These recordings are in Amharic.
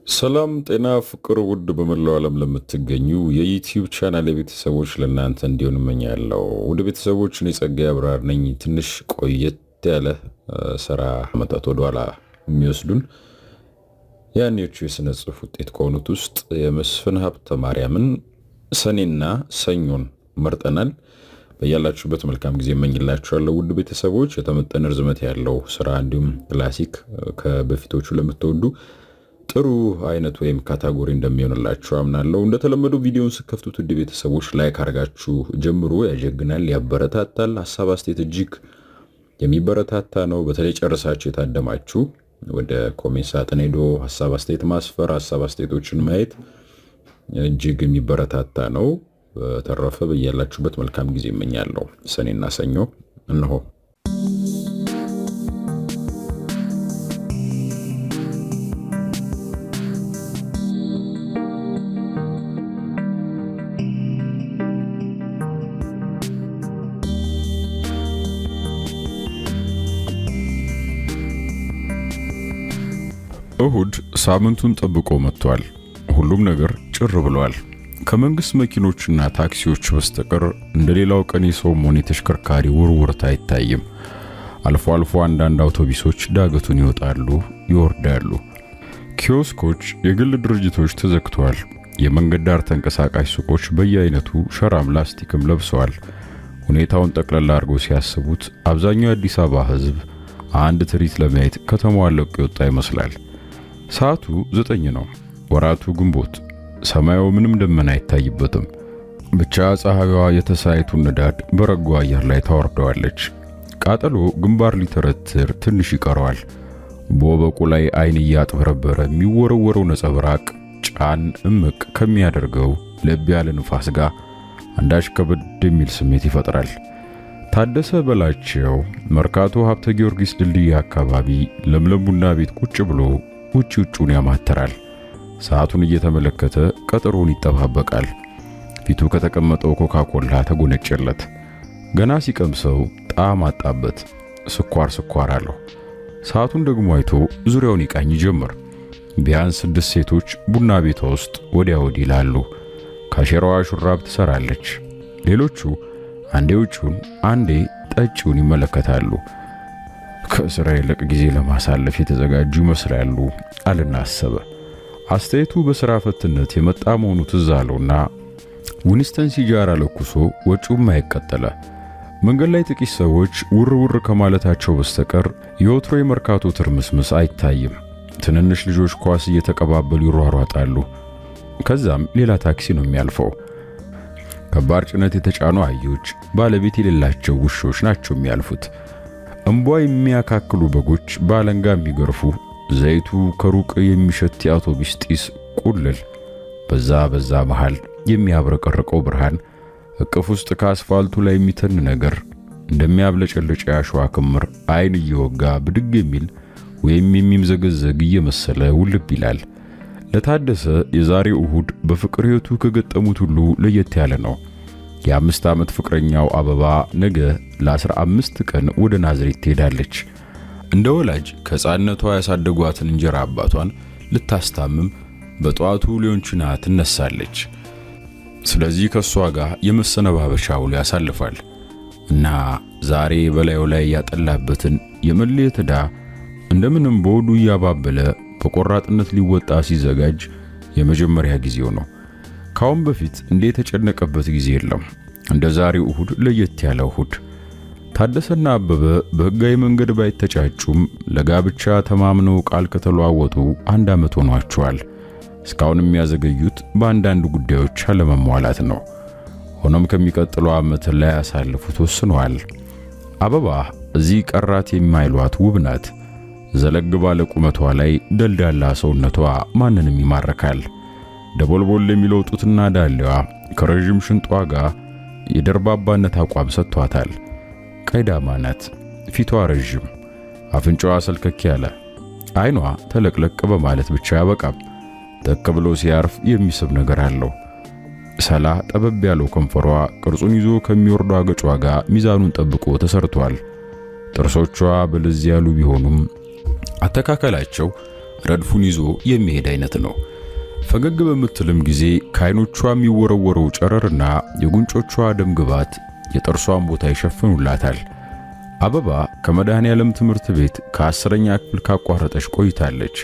ሰላም ጤና ፍቅር ውድ በመላው ዓለም ለምትገኙ የዩቲዩብ ቻናል ቤተሰቦች ለእናንተ እንዲሆን እመኛለሁ። ውድ ቤተሰቦች እኔ ጸጋዬ አብራር ነኝ። ትንሽ ቆየት ያለ ስራ መጣት ወደኋላ የሚወስዱን ያኔዎቹ የሥነ ጽሑፍ ውጤት ከሆኑት ውስጥ የመስፍን ሀብተ ማርያምን ሰኔና ሰኞን መርጠናል። በያላችሁበት መልካም ጊዜ እመኝላችኋለሁ። ውድ ቤተሰቦች የተመጠነ ርዝመት ያለው ስራ እንዲሁም ክላሲክ ከበፊቶቹ ለምትወዱ ጥሩ አይነት ወይም ካታጎሪ እንደሚሆንላችሁ አምናለሁ። እንደተለመደው ቪዲዮውን ስከፍቱት ውድ ቤተሰቦች ላይክ አድርጋችሁ ጀምሮ ያጀግናል፣ ያበረታታል። ሀሳብ አስተያየት እጅግ የሚበረታታ ነው። በተለይ ጨርሳችሁ የታደማችሁ ወደ ኮሜንት ሳጥን ሄዶ ሀሳብ አስተያየት ማስፈር፣ ሀሳብ አስተያየቶችን ማየት እጅግ የሚበረታታ ነው። በተረፈ በያላችሁበት መልካም ጊዜ እመኛለሁ። ሰኔና ሰኞ እነሆ። እሁድ ሳምንቱን ጠብቆ መጥቷል። ሁሉም ነገር ጭር ብሏል። ከመንግስት መኪኖችና ታክሲዎች በስተቀር እንደሌላው ቀን የሰውም ሆነ የተሽከርካሪ ውርውርታ አይታይም። አልፎ አልፎ አንዳንድ አውቶቡሶች ዳገቱን ይወጣሉ፣ ይወርዳሉ። ኪዮስኮች፣ የግል ድርጅቶች ተዘግተዋል። የመንገድ ዳር ተንቀሳቃሽ ሱቆች በየአይነቱ ሸራም ላስቲክም ለብሰዋል። ሁኔታውን ጠቅለል አድርገው ሲያስቡት አብዛኛው የአዲስ አበባ ሕዝብ አንድ ትርኢት ለማየት ከተማዋን ለቆ የወጣ ይመስላል። ሰዓቱ 9 ነው። ወራቱ ግንቦት። ሰማዩ ምንም ደመና አይታይበትም። ብቻ ፀሐይዋ የተሳይቱን ንዳድ በረጓ አየር ላይ ታወርደዋለች። ቃጠሎ ግንባር ሊተረትር ትንሽ ይቀረዋል። በወበቁ ላይ አይን እያጥበረበረ የሚወረወረው ነጸብራቅ ጫን እምቅ ከሚያደርገው ለብ ያለ ንፋስ ጋር አንዳች ከበድ የሚል ስሜት ይፈጥራል። ታደሰ በላቸው መርካቶ ሀብተ ጊዮርጊስ ድልድይ አካባቢ ለምለም ቡና ቤት ቁጭ ብሎ ውጭውን ያማተራል። ሰዓቱን እየተመለከተ ቀጠሮውን ይጠባበቃል። ፊቱ ከተቀመጠው ኮካኮላ ተጎነጨለት። ገና ሲቀምሰው ጣዕም አጣበት። ስኳር አለው። ሰዓቱን ደግሞ አይቶ ዙሪያውን ይቃኝ ጀመር። ቢያንስ 6 ሴቶች ቡና ቤቷ ውስጥ ወዲያ ወዲህ ይላሉ። ካሸራዋ ሹራብ ትሰራለች። ሌሎቹ አንዴ ውጭውን አንዴ ጠጪውን ይመለከታሉ። ከስራ ይልቅ ጊዜ ለማሳለፍ የተዘጋጁ ይመስላሉ አልና አሰበ። አስተያየቱ በስራ ፈትነት የመጣ መሆኑ ትዝ አለውና ዊንስተን ሲጃራ ለኩሶ ወጪውም አይቀጠለ። መንገድ ላይ ጥቂት ሰዎች ውር ከማለታቸው በስተቀር የወትሮ የመርካቶ ትርምስምስ አይታይም። ትንንሽ ልጆች ኳስ እየተቀባበሉ ይሯሯጣሉ። ከዛም ሌላ ታክሲ ነው የሚያልፈው። ከባድ ጭነት የተጫኑ አህዮች፣ ባለቤት የሌላቸው ውሾች ናቸው የሚያልፉት። እንቧ የሚያካክሉ በጎች ባለንጋ የሚገርፉ፣ ዘይቱ ከሩቅ የሚሸት የአውቶቡስ ጢስ ቁልል። በዛ መሃል የሚያብረቀርቀው ብርሃን እቅፍ ውስጥ ከአስፋልቱ ላይ የሚተን ነገር እንደሚያብለጨልጭ ያሸዋ ክምር አይን እየወጋ ብድግ የሚል ወይም የሚምዘገዘግ እየመሰለ ውልብ ይላል። ለታደሰ የዛሬው እሁድ በፍቅር ሕይወቱ ከገጠሙት ሁሉ ለየት ያለ ነው። የ5 ዓመት ፍቅረኛው አበባ ነገ ለ15 ቀን ወደ ናዝሬት ትሄዳለች። እንደ ወላጅ ከሕፃንነቷ ያሳደጓትን እንጀራ አባቷን ልታስታምም በጠዋቱ ሊዮንችና ትነሳለች። ስለዚህ ከሷ ጋር የመሰነባበቻ ውሎ ያሳልፋል እና ዛሬ በላዩ ላይ ያጠላበትን የመለየት ዕዳ እንደምንም በወዱ እያባበለ በቆራጥነት ሊወጣ ሲዘጋጅ የመጀመሪያ ጊዜው ነው። ካሁን በፊት እንዴት የተጨነቀበት ጊዜ የለም። እንደ ዛሬው እሁድ ለየት ያለ እሁድ። ታደሰና አበበ በሕጋዊ መንገድ ባይተጫጩም ለጋብቻ ተማምነው ቃል ከተለዋወጡ 1 ዓመት ሆኗቸዋል። እስካሁን የሚያዘገዩት በአንዳንድ ጉዳዮች አለመሟላት ነው። ሆኖም ከሚቀጥለው ዓመት ላይ ያሳልፉት ወስነዋል። አበባ እዚህ ቀራት የማይሏት ውብ ናት። ዘለግ ባለ ቁመቷ ላይ ደልዳላ ሰውነቷ ማንንም ይማርካል። ደቦልቦል የሚለው ጡትና ዳሌዋ ከረጅም ሽንጧ ጋር የደርባባነት አቋም ሰጥቷታል። ቀይዳማ ናት። ፊቷ ረጅም፣ አፍንጫዋ ሰልከክ ያለ፣ አይኗ ተለቅለቅ በማለት ብቻ ያበቃም። ጠቅ ብሎ ሲያርፍ የሚስብ ነገር አለው። ሰላ ጠበብ ያለው ከንፈሯ ቅርጹን ይዞ ከሚወርደው አገጯ ጋር ሚዛኑን ጠብቆ ተሰርቷል። ጥርሶቿ በለዝ ያሉ ቢሆኑም አተካከላቸው ረድፉን ይዞ የሚሄድ አይነት ነው። ፈገግ በምትልም ጊዜ ከዓይኖቿ የሚወረወረው ጨረርና የጉንጮቿ ደም ግባት የጥርሷን ቦታ ይሸፍኑላታል። አበባ ከመድኃኔዓለም ትምህርት ቤት ከ10ኛ ክፍል ካቋረጠች ቆይታለች።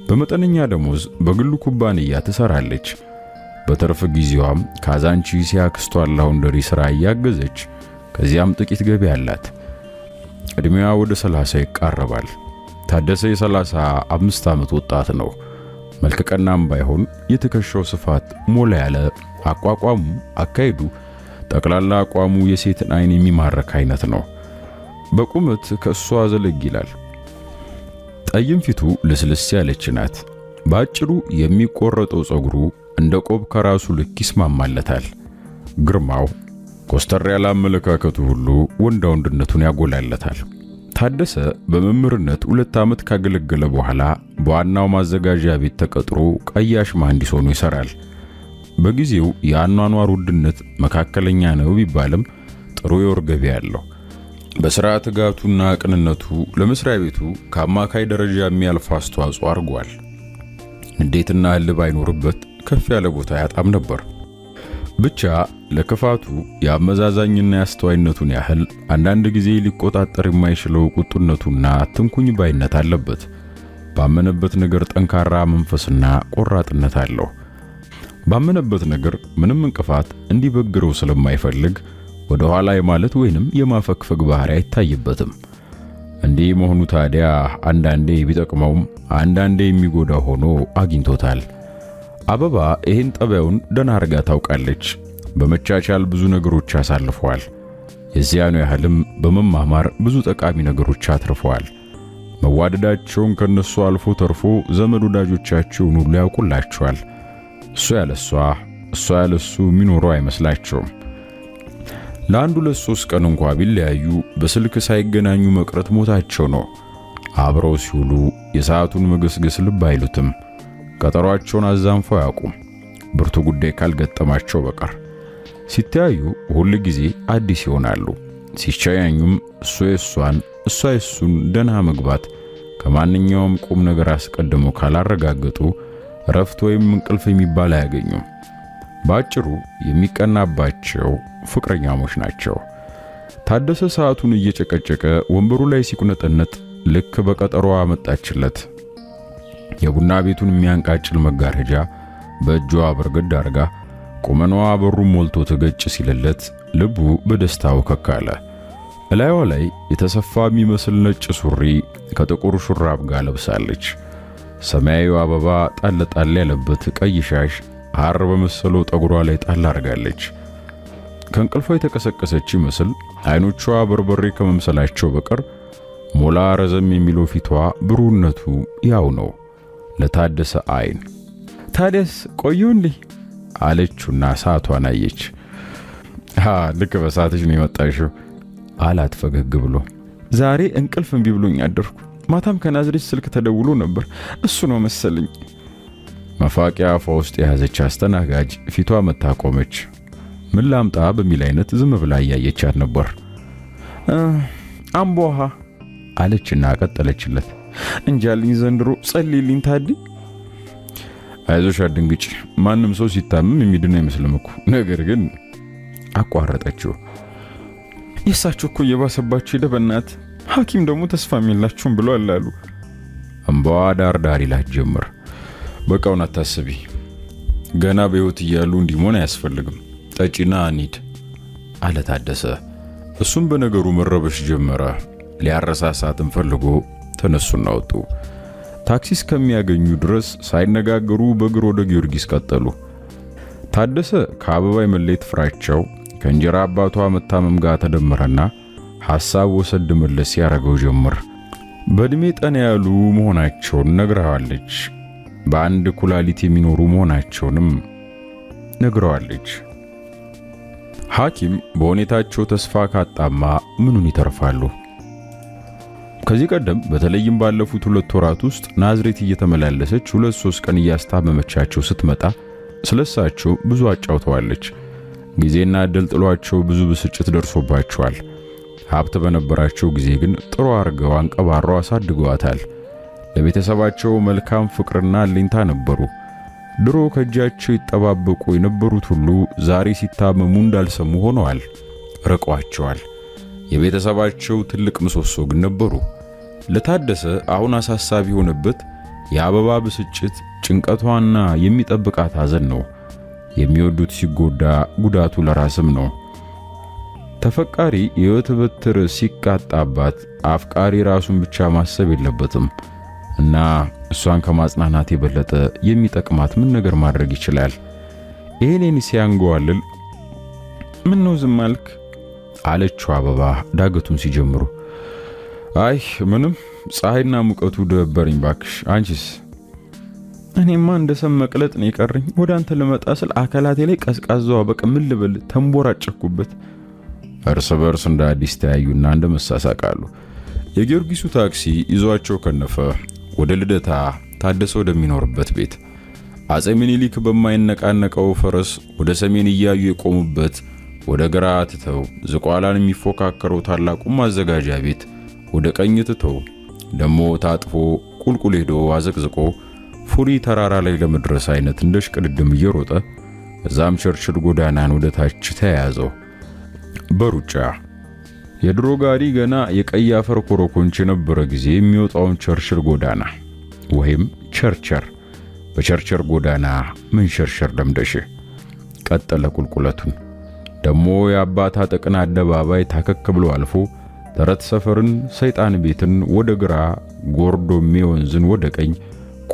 በመጠነኛ ደሞዝ በግሉ ኩባንያ ትሰራለች። በትርፍ ጊዜዋም ካዛንቺስ ያክስቷን ላውንደሪ ሥራ እያገዘች ከዚያም ጥቂት ገቢ አላት። ዕድሜዋ ወደ 30 ይቃረባል። ታደሰ የ35 ዓመት ወጣት ነው። መልከቀናም ባይሆን የትከሻው ስፋት ሞላ ያለ፣ አቋቋሙ፣ አካሄዱ፣ ጠቅላላ አቋሙ የሴትን ዓይን የሚማርክ አይነት ነው። በቁመት ከእሷ ዘለግ ይላል። ጠይም ፊቱ ልስልስ ያለች ናት። በአጭሩ የሚቆረጠው ጸጉሩ እንደ ቆብ ከራሱ ልክ ይስማማለታል። ግርማው፣ ኮስተር ያለ አመለካከቱ ሁሉ ወንዳ ወንድነቱን ያጎላለታል። ታደሰ በመምህርነት 2 ዓመት ካገለገለ በኋላ በዋናው ማዘጋጃ ቤት ተቀጥሮ ቀያሽ መሐንዲስ ሆኖ ይሰራል። በጊዜው የአኗኗር ውድነት መካከለኛ ነው ቢባልም ጥሩ የወር ገቢ አለው። በሥራ ትጋቱና ቅንነቱ ለመስሪያ ቤቱ ከአማካይ ደረጃ የሚያልፍ አስተዋጽኦ አድርጓል። ንዴትና እልህ ባይኖርበት ከፍ ያለ ቦታ ያጣም ነበር። ብቻ ለክፋቱ የአመዛዛኝና የአስተዋይነቱን ያህል አንዳንድ ጊዜ ሊቆጣጠር የማይችለው ቁጡነቱና ትንኩኝ ባይነት አለበት። ባመነበት ነገር ጠንካራ መንፈስና ቆራጥነት አለው። ባመነበት ነገር ምንም እንቅፋት እንዲበግረው ስለማይፈልግ ወደ ኋላ የማለት ወይንም የማፈግፈግ ባህሪ አይታይበትም። እንዲህ መሆኑ ታዲያ አንዳንዴ ቢጠቅመውም አንዳንዴ የሚጎዳ ሆኖ አግኝቶታል። አበባ ይህን ጠባዩን ደህና አርጋ ታውቃለች። በመቻቻል ብዙ ነገሮች አሳልፈዋል። የዚያኑ ያህልም በመማማር ብዙ ጠቃሚ ነገሮች አትርፈዋል። መዋደዳቸውን ከነሱ አልፎ ተርፎ ዘመድ ወዳጆቻቸውን ሁሉ ያውቁላቸዋል። እሱ ያለሷ እሷ ያለሱ የሚኖሩ አይመስላቸውም። ለአንድ 2-3 ቀን እንኳ ቢለያዩ በስልክ ሳይገናኙ መቅረት ሞታቸው ነው። አብረው ሲውሉ የሰዓቱን መገስገስ ልብ አይሉትም። ቀጠሯቸውን አዛንፈው ያውቁም፣ ብርቱ ጉዳይ ካልገጠማቸው በቀር። ሲተያዩ ሁል ጊዜ አዲስ ይሆናሉ። ሲቸያኙም እሱ የሷን እሷ የሱን ደህና መግባት ከማንኛውም ቁም ነገር አስቀድመው ካላረጋገጡ ረፍት ወይም እንቅልፍ የሚባል አያገኙም። ባጭሩ የሚቀናባቸው ፍቅረኛሞች ናቸው። ታደሰ ሰዓቱን እየጨቀጨቀ ወንበሩ ላይ ሲቁነጠነጥ ልክ በቀጠሮዋ መጣችለት። የቡና ቤቱን የሚያንቃጭል መጋረጃ በእጇ በርገድ አርጋ ቁመናዋ በሩን ሞልቶ ተገጭ ሲልለት ልቡ በደስታው ከካለ። እላይዋ ላይ የተሰፋ የሚመስል ነጭ ሱሪ ከጥቁር ሹራብ ጋር ለብሳለች። ሰማያዊ አበባ ጣል ጣል ያለበት ቀይ ሻሽ ሐር በመሰለው ጠጉሯ ላይ ጣል አርጋለች። ከእንቅልፏ የተቀሰቀሰች ይመስል አይኖቿ በርበሬ ከመምሰላቸው በቀር ሞላ ረዘም የሚለው ፊቷ ብሩህነቱ ያው ነው ለታደሰ አይን። ታዲያስ ቆዩ እንዴ አለችውና ሰዓቷን አየች። ልክ በሰዓትሽ ነው የመጣሽው አላት ፈገግ ብሎ። ዛሬ እንቅልፍ እምቢ ብሎኝ አደርኩ። ማታም ከናዝሬት ስልክ ተደውሎ ነበር፣ እሱ ነው መሰለኝ። መፋቂያ አፏ ውስጥ የያዘች አስተናጋጅ ፊቷ መታቆመች። ምን ላምጣ በሚል አይነት ዝም ብላ እያየቻት ነበር። አምቦ ውሃ አለችና ቀጠለችለት። እንጃልኝ ዘንድሮ ጸልይልኝ ታዲ። አይዞሽ አድንግጭ፣ ማንም ሰው ሲታመም የሚድን አይመስልም እኮ። ነገር ግን አቋረጠችው። የሳቸው እኮ እየባሰባቸው ሄደ በእናት ሐኪም ደግሞ ተስፋም የላችሁም ብሎ አላሉ። እንባዋ ዳር ይላት ጀመር። በቃውን አታስቢ፣ ገና በሕይወት እያሉ እንዲሞን አያስፈልግም። ጠጪና እንሂድ አለ ታደሰ። እሱም በነገሩ መረበሽ ጀመረ። ሊያረሳሳትም ፈልጎ ተነሱና ወጡ። ታክሲ እስከሚያገኙ ድረስ ሳይነጋገሩ በእግር ወደ ጊዮርጊስ ቀጠሉ። ታደሰ ከአበባ የመለየት ፍራቻው ከእንጀራ አባቷ መታመም ጋር ተደመረና ሐሳብ ወሰድ መለስ ያረገው ጀመር። በእድሜ ጠና ያሉ መሆናቸውን ነግረዋለች። በአንድ ኩላሊት የሚኖሩ መሆናቸውንም ነግረዋለች። ሐኪም በሁኔታቸው ተስፋ ካጣማ ምኑን ይተርፋሉ? ከዚህ ቀደም በተለይም ባለፉት 2 ወራት ውስጥ ናዝሬት እየተመላለሰች 2-3 ቀን እያስታመመቻቸው ስትመጣ ስለሳቸው ብዙ አጫውተዋለች። ጊዜና እድል ጥሏቸው ብዙ ብስጭት ደርሶባቸዋል። ሀብት በነበራቸው ጊዜ ግን ጥሩ አርገው አንቀባረው አሳድገዋታል። ለቤተሰባቸው መልካም ፍቅርና አለኝታ ነበሩ። ድሮ ከእጃቸው ይጠባበቁ የነበሩት ሁሉ ዛሬ ሲታመሙ እንዳልሰሙ ሆነዋል፣ ርቀዋቸዋል። የቤተሰባቸው ትልቅ ምሰሶ ግን ነበሩ። ለታደሰ አሁን አሳሳቢ የሆነበት የአበባ ብስጭት፣ ጭንቀቷና የሚጠብቃት ሐዘን ነው። የሚወዱት ሲጎዳ ጉዳቱ ለራስም ነው። ተፈቃሪ የሕይወት በትር ሲቃጣባት አፍቃሪ ራሱን ብቻ ማሰብ የለበትም እና እሷን ከማጽናናት የበለጠ የሚጠቅማት ምን ነገር ማድረግ ይችላል? ይሄኔን ሲያንገዋልል ምን ነው ዝም አልክ? አለችው አበባ ዳገቱን ሲጀምሩ። አይ ምንም፣ ፀሐይና ሙቀቱ ደበረኝ ባክሽ። አንቺስ? እኔማ እንደሰም መቅለጥ ነው የቀረኝ። ወደ አንተ ለመጣ ስል አካላቴ ላይ ቀዝቃዛው በቃ ምን ልበል ተንቦራጨኩበት። እርስ በርስ እንደ አዲስ ተያዩና እንደ መሳሳቃሉ። የጊዮርጊሱ ታክሲ ይዟቸው ከነፈ ወደ ልደታ ታደሰ ወደሚኖርበት ቤት። አጼ ምኒልክ በማይነቃነቀው ፈረስ ወደ ሰሜን እያዩ የቆሙበት ወደ ግራ ትተው ዝቋላን የሚፎካከረው ታላቁ ማዘጋጃ ቤት ወደ ቀኝ ትተው ደሞ ታጥፎ ቁልቁል ሄዶ አዘቅዝቆ ፉሪ ተራራ ላይ ለመድረስ አይነት እንደሽቅድድም እየሮጠ እዛም ቸርችል ጎዳናን ወደ ታች ተያያዘው። በሩጫ የድሮ ጋሪ ገና የቀይ አፈር ኮረኮንች የነበረ ጊዜ የሚወጣውን ቸርችል ጎዳና ወይም ቸርቸር በቸርቸር ጎዳና መንሸርሸር ለምደሽ ቀጠለ ቁልቁለቱን። ደሞ የአባታ ጥቅና አደባባይ ታከክ ብሎ አልፎ ተረት ሰፈርን፣ ሰይጣን ቤትን ወደ ግራ፣ ጎርዶሜ ወንዝን ወደ ቀኝ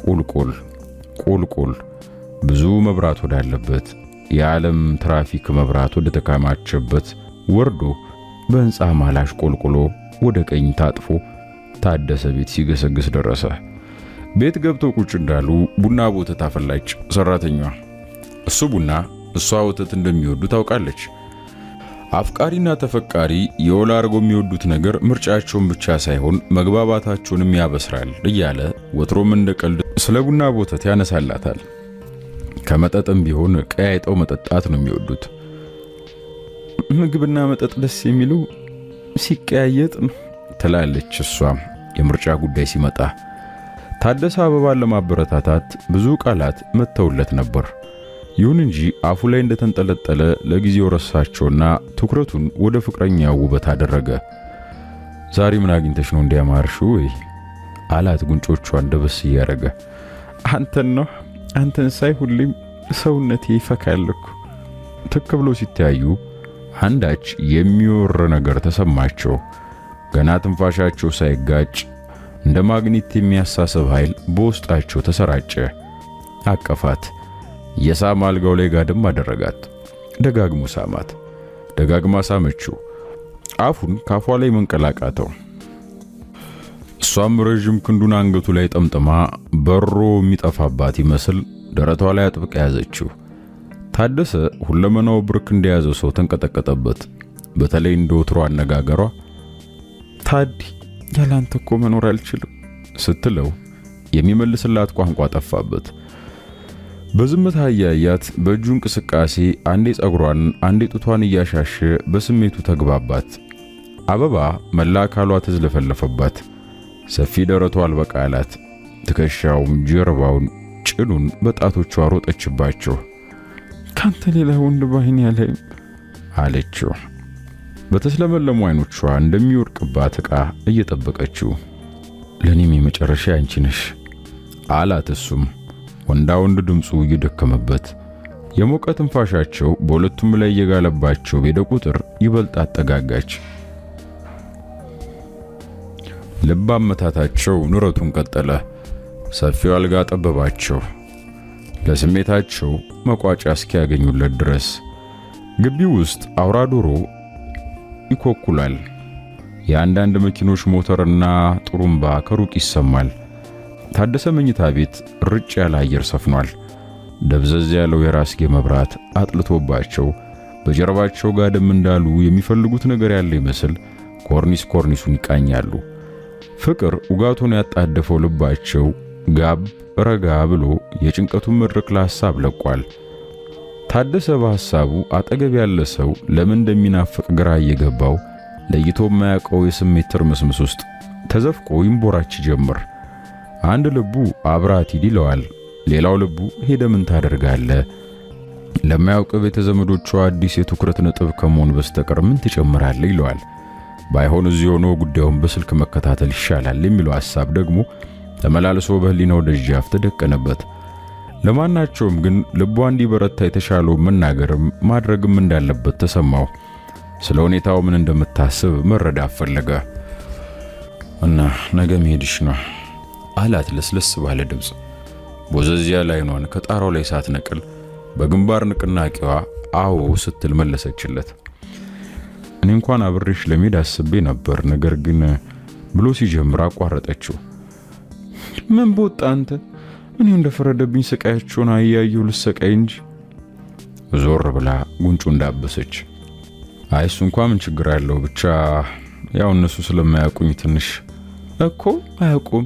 ቁልቁል ቁልቁል ብዙ መብራት ወዳለበት የዓለም ትራፊክ መብራት ወደ ተከማቸበት ወርዶ በህንጻ ማላሽ ቆልቁሎ ወደ ቀኝ ታጥፎ ታደሰ ቤት ሲገሰግስ ደረሰ። ቤት ገብቶ ቁጭ እንዳሉ ቡና ወተት አፈላች ሰራተኛዋ። እሱ ቡና እሷ ወተት እንደሚወዱ ታውቃለች። አፍቃሪና ተፈቃሪ የወላ አርጎ የሚወዱት ነገር ምርጫቸውን ብቻ ሳይሆን መግባባታቸውንም ያበስራል እያለ ወትሮም እንደቀልድ ስለ ቡና ወተት ያነሳላታል። ከመጠጥም ቢሆን ቀያይጠው መጠጣት ነው የሚወዱት። ምግብና መጠጥ ደስ የሚሉ ሲቀያየጥ ነው ትላለች እሷም የምርጫ ጉዳይ ሲመጣ። ታደሰ አበባን ለማበረታታት ብዙ ቃላት መተውለት ነበር። ይሁን እንጂ አፉ ላይ እንደተንጠለጠለ ለጊዜው ረሳቸውና ትኩረቱን ወደ ፍቅረኛው ውበት አደረገ። ዛሬ ምን አግኝተሽ ነው እንዲያማርሽው ወይ አላት ጉንጮቿ እንደበስ እያረገ። አንተን ሳይ ሁሌም ሰውነቴ ይፈካልኩ። ትክ ብሎ ሲታዩ አንዳች የሚወር ነገር ተሰማቸው። ገና ትንፋሻቸው ሳይጋጭ እንደ ማግኔት የሚያሳስብ ኃይል በውስጣቸው ተሰራጨ። አቀፋት። የሳም አልጋው ላይ ጋደም አደረጋት። ደጋግሞ ሳማት። ደጋግማ ሳመችው። አፉን ካፏ ላይ መንቀላቃተው። እሷም ረጅም ክንዱን አንገቱ ላይ ጠምጥማ በሮ የሚጠፋባት ይመስል ደረቷ ላይ አጥብቃ ያዘችው። ታደሰ ሁለመናው ብርክ እንደያዘ ሰው ተንቀጠቀጠበት። በተለይ እንደ ወትሮ አነጋገሯ ታዲ ያላንተ እኮ መኖር አልችልም ስትለው የሚመልስላት ቋንቋ ጠፋበት። በዝምታ ያያት በእጁ እንቅስቃሴ አንዴ ጸጉሯን አንዴ ጡቷን እያሻሸ በስሜቱ ተግባባት። አበባ መላ አካሏ ተዝለፈለፈባት። ሰፊ ደረቷ አልበቃ አላት። ትከሻውን፣ ጀርባውን፣ ጭኑን በጣቶቿ ሮጠችባቸው። ካንተ ሌላ ወንድ ባይን ያለኝ አለችው። በተስለመለሙ አይኖቿ እንደሚወርቅባት ዕቃ እየጠበቀችው። ለኔም የመጨረሻ አንቺ ነሽ አላት። እሱም ወንዳ ወንድ ድምፁ እየደከመበት የሞቀ ትንፋሻቸው በሁለቱም ላይ እየጋለባቸው በሄደ ቁጥር ይበልጥ አጠጋጋች። ልብ አመታታቸው ኑረቱን ቀጠለ። ሰፊው አልጋ ጠበባቸው ለስሜታቸው መቋጫ እስኪያገኙለት ድረስ። ግቢው ውስጥ አውራ ዶሮ ይኮኩላል። የአንዳንድ መኪኖች ሞተርና ጥሩምባ ከሩቅ ይሰማል። ታደሰ መኝታ ቤት ርጭ ያለ አየር ሰፍኗል። ደብዘዝ ያለው የራስጌ መብራት አጥልቶባቸው በጀርባቸው ጋደም እንዳሉ የሚፈልጉት ነገር ያለ ይመስል ኮርኒሱን ይቃኛሉ። ፍቅር ውጋቱን ያጣደፈው ልባቸው ጋብ ረጋ ብሎ የጭንቀቱን መድረክ ለሐሳብ ለቋል። ታደሰ በሐሳቡ አጠገብ ያለ ሰው ለምን እንደሚናፍቅ ግራ እየገባው ለይቶ የማያውቀው የስሜት ትርምስምስ ውስጥ ተዘፍቆ ይንቦራች ጀመር። አንድ ልቡ አብራት ሂድ ይለዋል። ሌላው ልቡ ሄደ ምን ታደርጋለህ? ለማያውቅ ቤተ ዘመዶቿ አዲስ የትኩረት ነጥብ ከመሆን በስተቀር ምን ትጨምራለህ ይለዋል። ባይሆን እዚህ ሆኖ ጉዳዩን በስልክ መከታተል ይሻላል የሚለው ሐሳብ ደግሞ ተመላልሶ በህሊናው ደጃፍ ተደቀነበት። ለማናቸውም ግን ልቧ እንዲበረታ የተሻለው መናገርም ማድረግም እንዳለበት ተሰማው። ስለ ሁኔታው ምን እንደምታስብ መረዳት ፈለገ። እና ነገ መሄድሽ ነው አላት ለስለስ ባለ ድምፅ። ቦዘዝ ያለ አይኗን ከጣራው ላይ ሳትነቅል በግንባር ንቅናቄዋ አዎ ስትል መለሰችለት። እኔ እንኳን አብሬሽ ለመሄድ አስቤ ነበር፣ ነገር ግን ብሎ ሲጀምር አቋረጠችው። ምን ቦጣ አንተ? እኔ እንደፈረደብኝ ስቃያቸውን አያየሁ ልሰቃይ እንጂ። ዞር ብላ ጉንጩ እንዳበሰች አይ እሱ እንኳን ምን ችግር አለው፣ ብቻ ያው እነሱ ስለማያውቁኝ ትንሽ እኮ አያውቁም።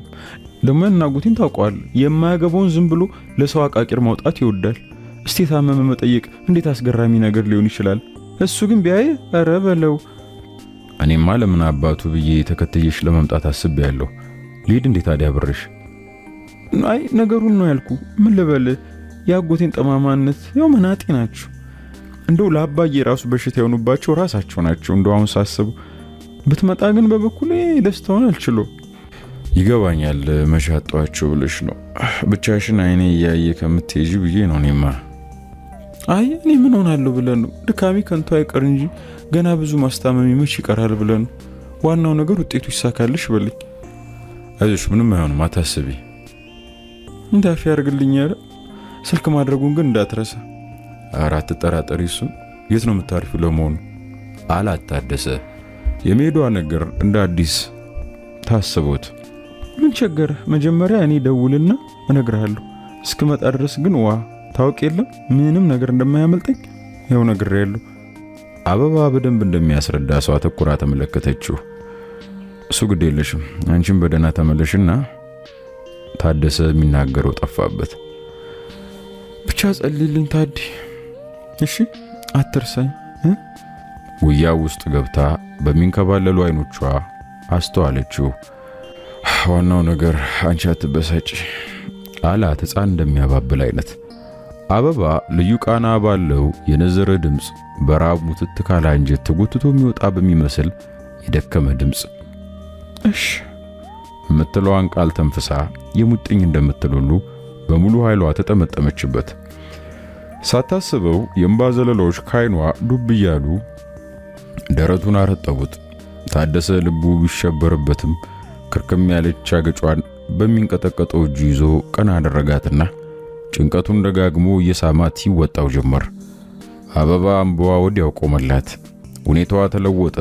ደግሞ እናጉቲን ታውቀዋል፣ የማያገባውን ዝም ብሎ ለሰው አቃቂር ማውጣት ይወዳል። እስቲ ታመመ መጠየቅ እንዴት አስገራሚ ነገር ሊሆን ይችላል። እሱ ግን ቢያይ አረ በለው። እኔማ ለምን አባቱ ብዬ ተከተየሽ ለመምጣት አስቤያለሁ። ልሂድ እንዴ ታዲያ አብሬሽ? አይ ነገሩን ነው ያልኩ። ምን ልበል፣ ያጎቴን ጠማማነት ያው መናጤ ናቸው። እንደው ለአባዬ ራሱ በሽታ የሆኑባቸው ራሳቸው ናቸው። እንደው አሁን ሳስቡ ብትመጣ ግን በበኩሌ ደስታውን አልችሎ። ይገባኛል መሻጧቸው ብለሽ ነው ብቻሽን አይኔ እያየ ከምትሄጂ ብዬ ነው እኔማ። አይ እኔ ምን ሆናለሁ ብለን ነው፣ ድካሚ ከንቱ አይቀር እንጂ ገና ብዙ ማስታመሚ መች ይቀራል ብለን ነው። ዋናው ነገር ውጤቱ ይሳካልሽ በልኝ። አይዞሽ ምንም አይሆንም አታስቢ። እንዳፊ ያርግልኛል። ስልክ ማድረጉን ግን እንዳትረሳ። አራት ተጠራጠሪ። እሱን የት ነው የምታርፊው ለመሆኑ? አላት ታደሰ። የሜዷ ነገር እንደ አዲስ ታስቦት። ምን ቸገረ? መጀመሪያ እኔ ደውልና እነግርሃለሁ። እስክመጣ ድረስ ግን ታውቅ የለም ምንም ነገር እንደማያመልጠኝ ያው ነግሬያለሁ። አበባ በደንብ እንደሚያስረዳ ሰው አተኩራ ተመለከተችው። እሱ ግድ የለሽም አንቺም በደህና ተመለሽና። ታደሰ የሚናገረው ጠፋበት። ብቻ ጸልይልኝ ታዲ እሺ፣ አትርሳኝ። ጉያው ውስጥ ገብታ በሚንከባለሉ አይኖቿ አስተዋለችው። ዋናው ነገር አንቺ አትበሳጭ አላት ሕፃን እንደሚያባብል አይነት። አበባ ልዩ ቃና ባለው የነዘረ ድምፅ በራብ ሙትት ካለ አንጀት ተጎትቶ የሚወጣ በሚመስል የደከመ ድምፅ እሺ የምትለዋን ቃል ተንፍሳ የሙጥኝ እንደምትሉሉ በሙሉ ኃይሏ ተጠመጠመችበት። ሳታስበው የእንባ ዘለላዎች ካይኗ ዱብ እያሉ ደረቱን አረጠቡት። ታደሰ ልቡ ቢሸበርበትም ክርክም ያለች አገጯን በሚንቀጠቀጠው እጁ ይዞ ቀና አደረጋትና ጭንቀቱን ደጋግሞ እየሳማት ይወጣው ጀመር። አበባ እንባዋ ወዲያው ቆመላት። ሁኔታዋ ተለወጠ።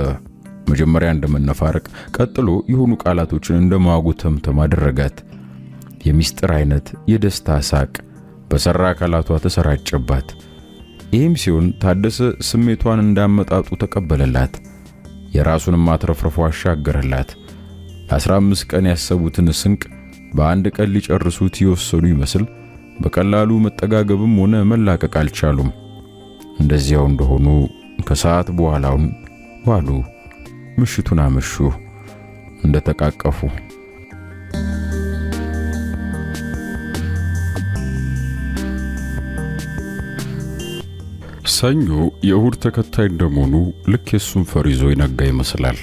መጀመሪያ እንደመነፋረቅ፣ ቀጥሎ የሆኑ ቃላቶችን እንደማጉተምተም አደረጋት። የሚስጥር አይነት የደስታ ሳቅ በሰራ አካላቷ ተሰራጨባት። ይህም ሲሆን ታደሰ ስሜቷን እንዳመጣጡ ተቀበለላት። የራሱንም አትረፍርፎ አሻገረላት። 15 ቀን ያሰቡትን ስንቅ በአንድ ቀን ሊጨርሱት ይወሰኑ ይመስል በቀላሉ መጠጋገብም ሆነ መላቀቅ አልቻሉም። እንደዚያው እንደሆኑ ከሰዓት በኋላውን ዋሉ። ምሽቱን አመሹ እንደተቃቀፉ። ሰኞ የእሁድ ተከታይ እንደመሆኑ ልክ የሱን ፈር ይዞ ይነጋ ይመስላል።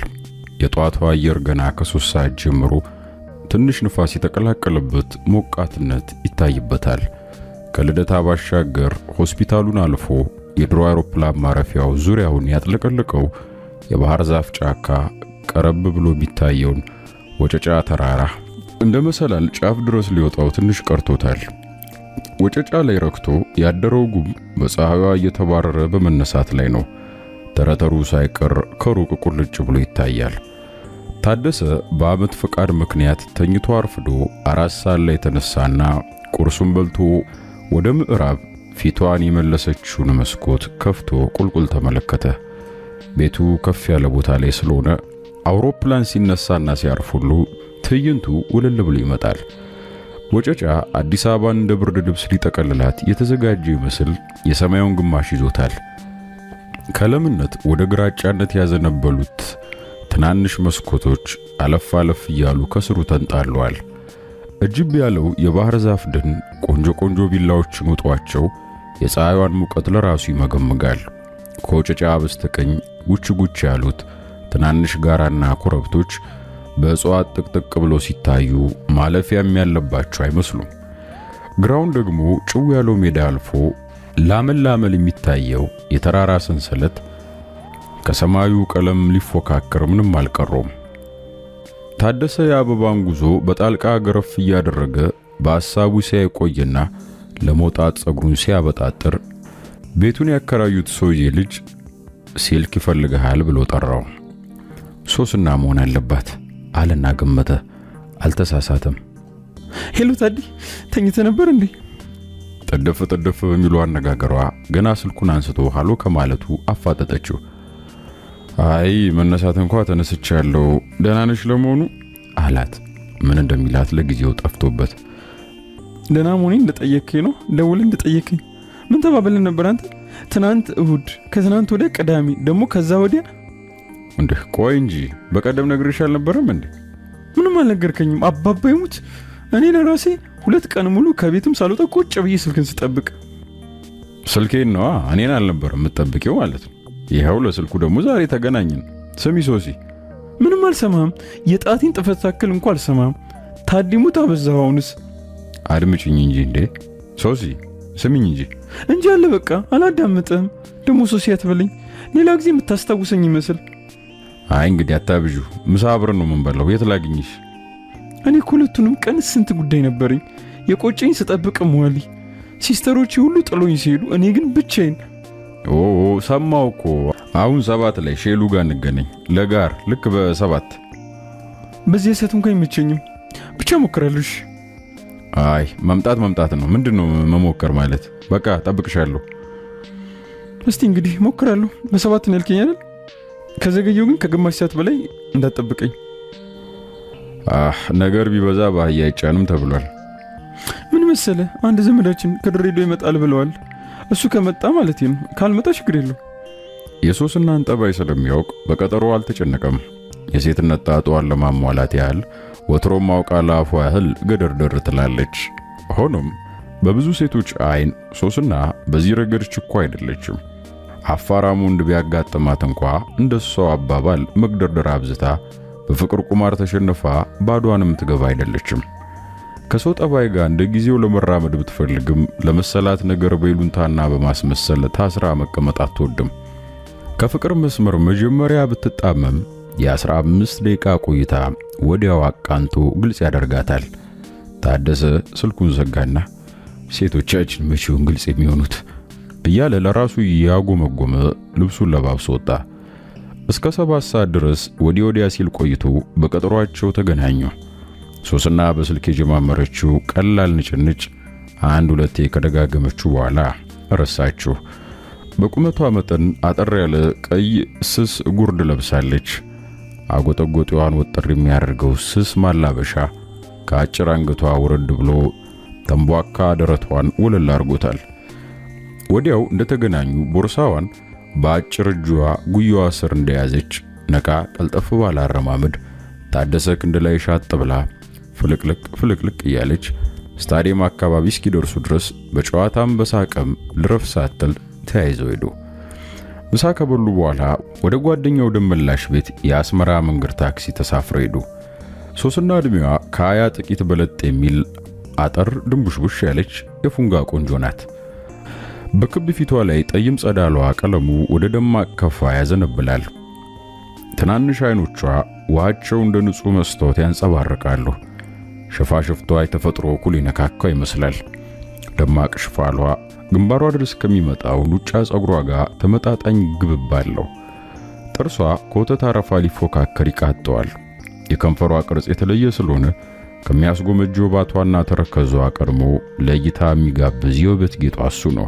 የጧቱ አየር ገና ከ3 ሰዓት ጀምሮ ትንሽ ንፋስ የተቀላቀለበት ሞቃትነት ይታይበታል። ከልደታ ባሻገር ሆስፒታሉን አልፎ የድሮ አውሮፕላን ማረፊያው ዙሪያውን ያጥለቀለቀው የባህር ዛፍ ጫካ ቀረብ ብሎ ቢታየውን ወጨጫ ተራራ እንደ መሰላል ጫፍ ድረስ ሊወጣው ትንሽ ቀርቶታል። ወጨጫ ላይ ረክቶ ያደረው ጉም በፀሐይዋ እየተባረረ በመነሳት ላይ ነው። ተረተሩ ሳይቀር ከሩቅ ቁልጭ ብሎ ይታያል። ታደሰ በአመት ፈቃድ ምክንያት ተኝቶ አርፍዶ 4 ሰዓት ላይ ተነሳና ቁርሱን በልቶ ወደ ምዕራብ ፊቷን የመለሰችውን መስኮት ከፍቶ ቁልቁል ተመለከተ። ቤቱ ከፍ ያለ ቦታ ላይ ስለሆነ አውሮፕላን ሲነሳና ሲያርፍ ሁሉ ትዕይንቱ ወለል ብሎ ይመጣል። ወጨጫ አዲስ አበባን እንደ ብርድ ልብስ ሊጠቀልላት የተዘጋጀ ይመስል የሰማዩን ግማሽ ይዞታል። ከለምነት ወደ ግራጫነት ያዘነበሉት ትናንሽ መስኮቶች አለፍ አለፍ እያሉ ከስሩ ተንጣለዋል። እጅብ ያለው የባህር ዛፍ ደን ቆንጆ ቆንጆ ቢላዎችን ውጧቸው የፀሐይዋን ሙቀት ለራሱ ይመገምጋል። ከወጨጫ በስተቀኝ ጉች ጉች ያሉት ትናንሽ ጋራና ኮረብቶች በእጽዋት ጥቅጥቅ ብሎ ሲታዩ ማለፊያም ያለባቸው አይመስሉም። ግራውን ደግሞ ጭው ያለው ሜዳ አልፎ ላመል የሚታየው የተራራ ሰንሰለት ከሰማዩ ቀለም ሊፎካከር ምንም አልቀረውም። ታደሰ የአበባን ጉዞ በጣልቃ ገረፍ እያደረገ በሐሳቡ ሲያቆይና ለመውጣት ጸጉሩን ሲያበጣጥር ቤቱን ያከራዩት ሰውዬ ልጅ ሲልክ ይፈልግሃል ብሎ ጠራው። ሶስና መሆን አለባት አለና ገመተ። አልተሳሳተም። ሄሎ ታዲ፣ ተኝተ ነበር እንዴ? ጥድፍ በሚለው አነጋገሯ ገና ስልኩን አንስቶ ሃሎ ከማለቱ አፋጠጠችው። አይ መነሳት እንኳን ተነስቻለሁ፣ ደህና ነሽ ለመሆኑ አላት። ምን እንደሚላት ለጊዜው ጠፍቶበት። ደህና መሆኔን እንደጠየከኝ ነው? ደውለህ እንደጠየከኝ ምን ተባብለን ነበር አንተ? ትናንት እሁድ፣ ከትናንት ወዲያ ቅዳሜ፣ ደግሞ ከዛ ወዲያ እንዴ? ቆይ እንጂ በቀደም ነግሬሽ አልነበረም እንዴ? ምንም አልነገርከኝም። አባባ ይሙት፣ እኔ ለራሴ 2 ቀን ሙሉ ከቤትም ሳልወጣ ቁጭ ብዬ ስልክን ስጠብቅ። ስልኬን ነዋ፣ እኔን አልነበረም የምትጠብቂው ማለት ነው። ይኸው ለስልኩ ደግሞ ዛሬ ተገናኘን። ስሚ ሶሲ። ምንም አልሰማም። የጣቴን ጥፈት ታክል እንኳን አልሰማም። ታዲሙት አበዛው። አሁንስ አድምጪኝ እንጂ እንዴ ሶሲ፣ ስሚኝ እንጂ አለ በቃ አላዳምጥም። ደግሞ ሶሲ አትበለኝ፣ ሌላ ጊዜ የምታስታውሰኝ ይመስል። አይ እንግዲህ አታብዡ። ምሳ አብረን ነው የምንበላው። የት ላግኝሽ? እኔ ሁለቱንም ቀን ስንት ጉዳይ ነበረኝ። የቆጨኝ ስጠብቅ መዋሊ፣ ሲስተሮች ሁሉ ጥሎኝ ሲሄዱ፣ እኔ ግን ብቻዬን። ሰማው እኮ አሁን 7 ላይ ሼሉ ጋር እንገናኝ። ለጋር ልክ በ7 በዚህ ሰዓት እንኳን አይመቸኝም። ብቻ ሞክራለሽ። አይ መምጣት ነው። ምንድነው መሞከር ማለት? በቃ ጠብቅሻለሁ። እስቲ እንግዲህ ሞክራለሁ። በ7 ነው ያልከኝ አይደል? ከዘገየው ግን ከግማሽ ሰዓት በላይ እንዳትጠብቀኝ። ነገር ቢበዛ ባህያ አይጫንም ተብሏል። ምን መሰለ፣ አንድ ዘመዳችን ከድሬዳዋ ይመጣል ብለዋል። እሱ ከመጣ ማለት ነው። ካልመጣ ችግር የለው። የሶስናን ጠባይ ስለሚያውቅ በቀጠሮ አልተጨነቀም። የሴትነት ጣጧን ለማሟላት ያህል ወትሮም አውቃ ለአፏ ያህል ገደርደር ትላለች። ሆኖም በብዙ ሴቶች አይን ሶስና በዚህ ረገድ ችኳ አይደለችም። አፋራሙ ወንድ ቢያጋጥማት እንኳ እንደሷ አባባል መግደርደር አብዝታ በፍቅር ቁማር ተሸንፋ ባዷንም ትገባ አይደለችም። ከሰው ጠባይ ጋር እንደ ጊዜው ለመራመድ ብትፈልግም ለመሰላት ነገር በይሉንታና በማስመሰል ታስራ መቀመጥ አትወድም። ከፍቅር መስመር መጀመሪያ ብትጣመም የ15 ደቂቃ ቆይታ ወዲያው አቃንቶ ግልጽ ያደርጋታል። ታደሰ ስልኩን ዘጋና ሴቶቻችን መቼውን ግልጽ የሚሆኑት እያለ ለራሱ ያጎመጎመ ልብሱን ለባብሶ ወጣ። እስከ 7 ሰዓት ድረስ ወዲያ ሲል ቆይቶ በቀጠሯቸው ተገናኙ። ሶስና በስልክ የጀማመረችው ቀላል ንጭንጭ 1-2 ከደጋገመችው በኋላ ረሳችሁ። በቁመቷ መጠን አጠር ያለ ቀይ ስስ ጉርድ ለብሳለች። አጎጠጎጤዋን ወጥር የሚያደርገው ስስ ማላበሻ ከአጭር አንገቷ ወረድ ብሎ ተንቧካ ደረቷን ወለል አድርጎታል። ወዲያው እንደተገናኙ ቦርሳዋን በአጭር እጇ ጉያዋ ስር እንደያዘች ነቃ ቀልጠፍ ባለ አረማመድ ታደሰ ክንድ ላይ ሻጥ ብላ ፍልቅልቅ እያለች ስታዲየም አካባቢ እስኪደርሱ ድረስ በጨዋታም በሳቀም ልረፍ ሳትል ተያይዘው ሄዱ። ምሳ ከበሉ በኋላ ወደ ጓደኛው ደመላሽ ቤት የአስመራ መንገድ ታክሲ ተሳፍረው ሄዱ። ሶስና እድሜዋ ከአያ ጥቂት በለጥ የሚል አጠር ድንቡሽቡሽ ያለች የፉንጋ ቆንጆ ናት። በክብ ፊቷ ላይ ጠይም ጸዳሏ ቀለሙ ወደ ደማቅ ከፋ ያዘነብላል። ትናንሽ አይኖቿ ውሃቸው እንደ ንጹህ መስታወት ያንጸባርቃሉ። ሽፋሽፍቷ የተፈጥሮ ኩል ይነካካ ይመስላል። ደማቅ ሽፋሏ ግንባሯ ድረስ ከሚመጣው ሉጫ ጸጉሯ ጋር ተመጣጣኝ ግብብ አለው። ጥርሷ ከወተት አረፋ ሊፎካከር ይቃጠዋል። የከንፈሯ ቅርጽ የተለየ ስለሆነ ከሚያስጎመጀው ባቷና ተረከዟ ቀድሞ ለእይታ የሚጋብዝ የውበት ጌጧ እሱ ነው።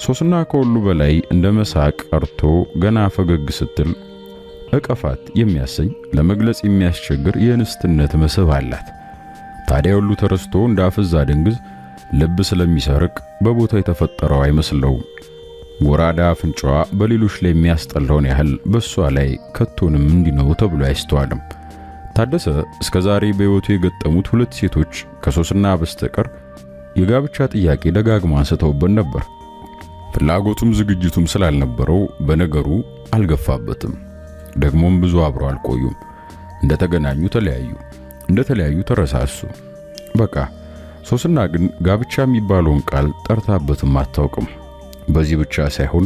ሶስና ከሁሉ በላይ እንደ መሳቅ ቀርቶ ገና ፈገግ ስትል እቀፋት የሚያሰኝ ለመግለጽ የሚያስቸግር የእንስትነት መስህብ አላት። ታዲያ ሁሉ ተረስቶ እንዳፍዛ ድንግዝ ልብ ስለሚሰርቅ በቦታ የተፈጠረው አይመስለው። ወራዳ አፍንጫዋ በሌሎች ላይ የሚያስጠላውን ያህል በሷ ላይ ከቶንም እንዲነው ተብሎ አይስተዋልም። ታደሰ እስከዛሬ በሕይወቱ የገጠሙት 2 ሴቶች ከሶስና በስተቀር የጋብቻ ጥያቄ ደጋግማ አንስተውበት ነበር። ፍላጎቱም ዝግጅቱም ስላልነበረው በነገሩ አልገፋበትም። ደግሞም ብዙ አብረው አልቆዩም። እንደተገናኙ ተለያዩ፣ እንደተለያዩ ተረሳሱ። በቃ ሶስና ግን ጋብቻ የሚባለውን ቃል ጠርታበትም አታውቅም። በዚህ ብቻ ሳይሆን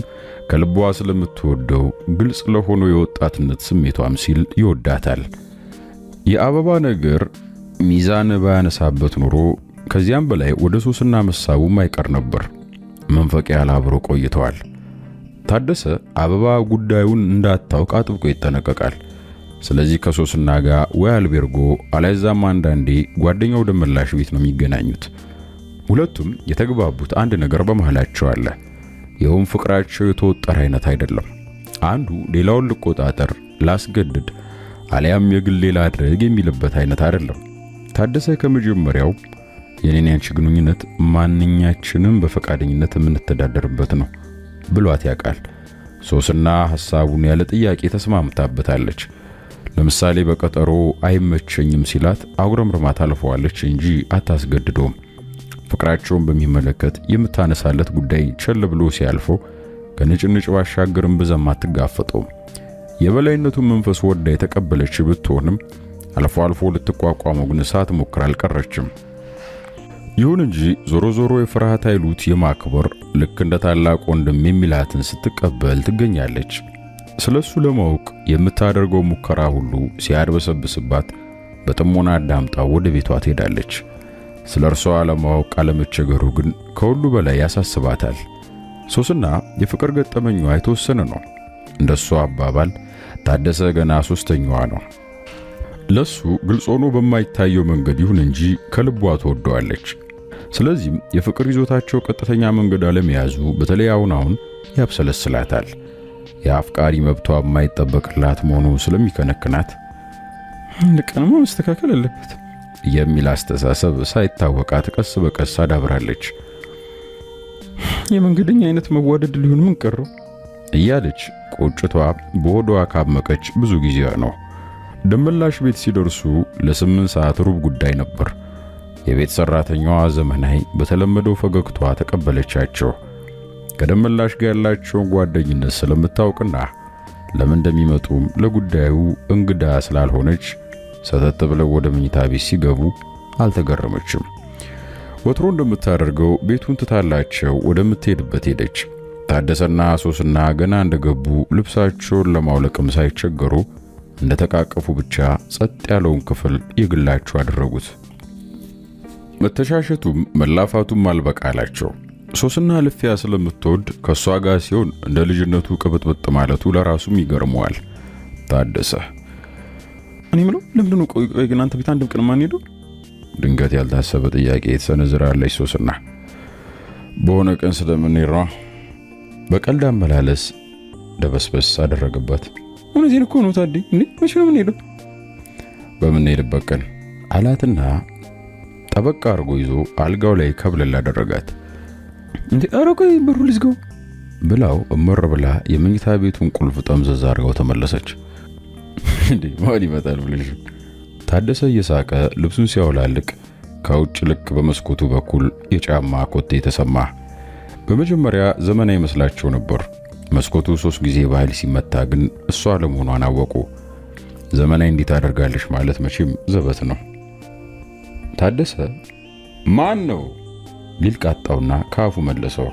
ከልቧ ስለምትወደው ግልጽ ለሆነው የወጣትነት ስሜቷም ሲል ይወዳታል። የአበባ ነገር ሚዛን ባያነሳበት ኖሮ ከዚያም በላይ ወደ ሶስና መሳቡ ማይቀር ነበር። መንፈቅ ያህል አብረው ቆይተዋል። ታደሰ አበባ ጉዳዩን እንዳታውቅ አጥብቆ ይጠነቀቃል። ስለዚህ ከሶስና ጋር ወይ አልቤርጎ አለዛም አንዳንዴ ጓደኛው ደመላሽ ቤት ነው የሚገናኙት። ሁለቱም የተግባቡት አንድ ነገር በመሃላቸው አለ። ይኸውም ፍቅራቸው የተወጠረ አይነት አይደለም። አንዱ ሌላውን ልቆጣጠር፣ ላስገድድ አሊያም የግሌ ላድርግ የሚልበት አይነት አይደለም። ታደሰ ከመጀመሪያው የኔን ያንቺ ግንኙነት ማንኛችንም በፈቃደኝነት የምንተዳደርበት ነው ብሏት ያውቃል። ሶስና ሐሳቡን ያለ ጥያቄ ተስማምታበታለች። ለምሳሌ በቀጠሮ አይመቸኝም ሲላት አጉረምርማ ታልፈዋለች እንጂ አታስገድደውም። ፍቅራቸውን በሚመለከት የምታነሳለት ጉዳይ ቸል ብሎ ሲያልፈው ከንጭንጭ ባሻገርም ብዘም አትጋፈጠውም። የበላይነቱን መንፈስ ወዳ የተቀበለች ብትሆንም አልፎ አልፎ ልትቋቋመው ግን ሳትሞክር አልቀረችም። ይሁን እንጂ ዞሮ ዞሮ የፍርሃት ኃይሉት የማክበር ልክ እንደ ታላቅ ወንድም የሚላትን ስትቀበል ትገኛለች። ስለሱ ለማወቅ የምታደርገው ሙከራ ሁሉ ሲያድበሰብስባት በጥሞና አዳምጣው ወደ ቤቷ ትሄዳለች። ስለ እርሷ ለማወቅ አለመቸገሩ ግን ከሁሉ በላይ ያሳስባታል። ሶስና የፍቅር ገጠመኟ የተወሰነ ነው። እንደሷ አባባል ታደሰ ገና 3ኛዋ ነው። ለሱ ግልጽ ሆኖ በማይታየው መንገድ ይሁን እንጂ ከልቧ ትወደዋለች። ስለዚህም የፍቅር ይዞታቸው ቀጥተኛ መንገድ አለመያዙ በተለይ አሁን ያብሰለስላታል። የአፍቃሪ መብቷ የማይጠበቅላት መሆኑ ስለሚከነክናት ለቀንማ መስተካከል አለበት የሚል አስተሳሰብ ሳይታወቃት ቀስ በቀስ አዳብራለች። የመንገደኛ አይነት መዋደድ ሊሆን ምን ቀረው እያለች ቁጭቷ በሆዷ ካመቀች ብዙ ጊዜዋ ነው። ደመላሽ ቤት ሲደርሱ ለ8 ሰዓት ሩብ ጉዳይ ነበር። የቤት ሰራተኛዋ ዘመናዊ በተለመደው ፈገግቷ ተቀበለቻቸው። ከደመላሽ ጋር ያላቸውን ጓደኝነት ስለምታውቅና ለምን እንደሚመጡም ለጉዳዩ እንግዳ ስላልሆነች ሰተት ብለው ወደ መኝታ ቤት ሲገቡ አልተገረመችም። ወትሮ እንደምታደርገው ቤቱን ትታላቸው ወደምትሄድበት ሄደች። ታደሰና ሶስና ገና እንደገቡ ልብሳቸውን ለማውለቅም ሳይቸገሩ እንደተቃቀፉ ብቻ ጸጥ ያለውን ክፍል የግላቸው አደረጉት። መተሻሸቱም መላፋቱም አልበቃላቸው። ሶስና ልፊያ ስለምትወድ ከሷ ጋር ሲሆን እንደ ልጅነቱ ቅብጥብጥ ማለቱ ለራሱም ይገርመዋል። ታደሰ እኔ ምለው ለምንድን ነው ቆይ ግን አንተ ቤት አንድም ቀን ማን ሄዶ? ድንገት ያልታሰበ ጥያቄ የተሰነዘራለች ሶስና። በሆነ ቀን ስለምንሄድ ነው በቀልድ አመላለስ ደበስበስ አደረገባት። እውነቴን እኮ ነው ታዲያ እንዴ መቼ ነው የምንሄደው? በምንሄድበት ቀን አላትና ጠበቃ አርጎ ይዞ አልጋው ላይ ከብለል አደረጋት። እንዴ ኧረ ቆይ በሩ ልዝጋው ብላው እመር ብላ የመኝታ ቤቱን ቁልፍ ጠምዘዝ አርጋው ተመለሰች። እንዴ ማን ይመጣል ብለሽ? ታደሰ እየሳቀ ልብሱን ሲያወላልቅ ከውጭ ልክ በመስኮቱ በኩል የጫማ ኮቴ ተሰማ። በመጀመሪያ ዘመናዊ መስላቸው ነበር። መስኮቱ 3 ጊዜ በኃይል ሲመታ ግን እሷ ለመሆኗን አወቁ። ዘመናዊ እንዴት አደርጋለሽ ማለት መቼም ዘበት ነው። ታደሰ ማን ነው ሊል ቃጣውና ካፉ መለሰው።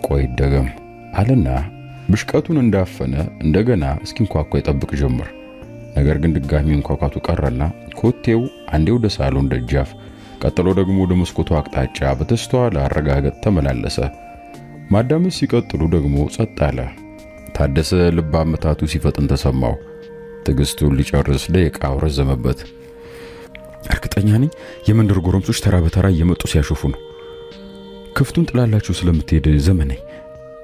ቆይ ደገም አለና ብሽቀቱን እንዳፈነ እንደገና እስኪንኳኳ ይጠብቅ ጀመር። ነገር ግን ድጋሚ እንኳኳቱ ቀረና ኮቴው አንዴ ወደ ሳሎን ደጃፍ ቀጥሎ ደግሞ ወደ መስኮቱ አቅጣጫ በተስተዋለ አረጋገጥ ተመላለሰ። ማዳመጥ ሲቀጥሉ ደግሞ ጸጥ አለ። ታደሰ ልብ አመታቱ ሲፈጥን ተሰማው። ትዕግስቱን ሊጨርስ ደቂቃው ረዘመበት። እርግጠኛ ነኝ የመንደር ጎረምሶች ተራ በተራ እየመጡ ሲያሾፉ ነው። ክፍቱን ጥላላችሁ ስለምትሄድ ዘመናዊ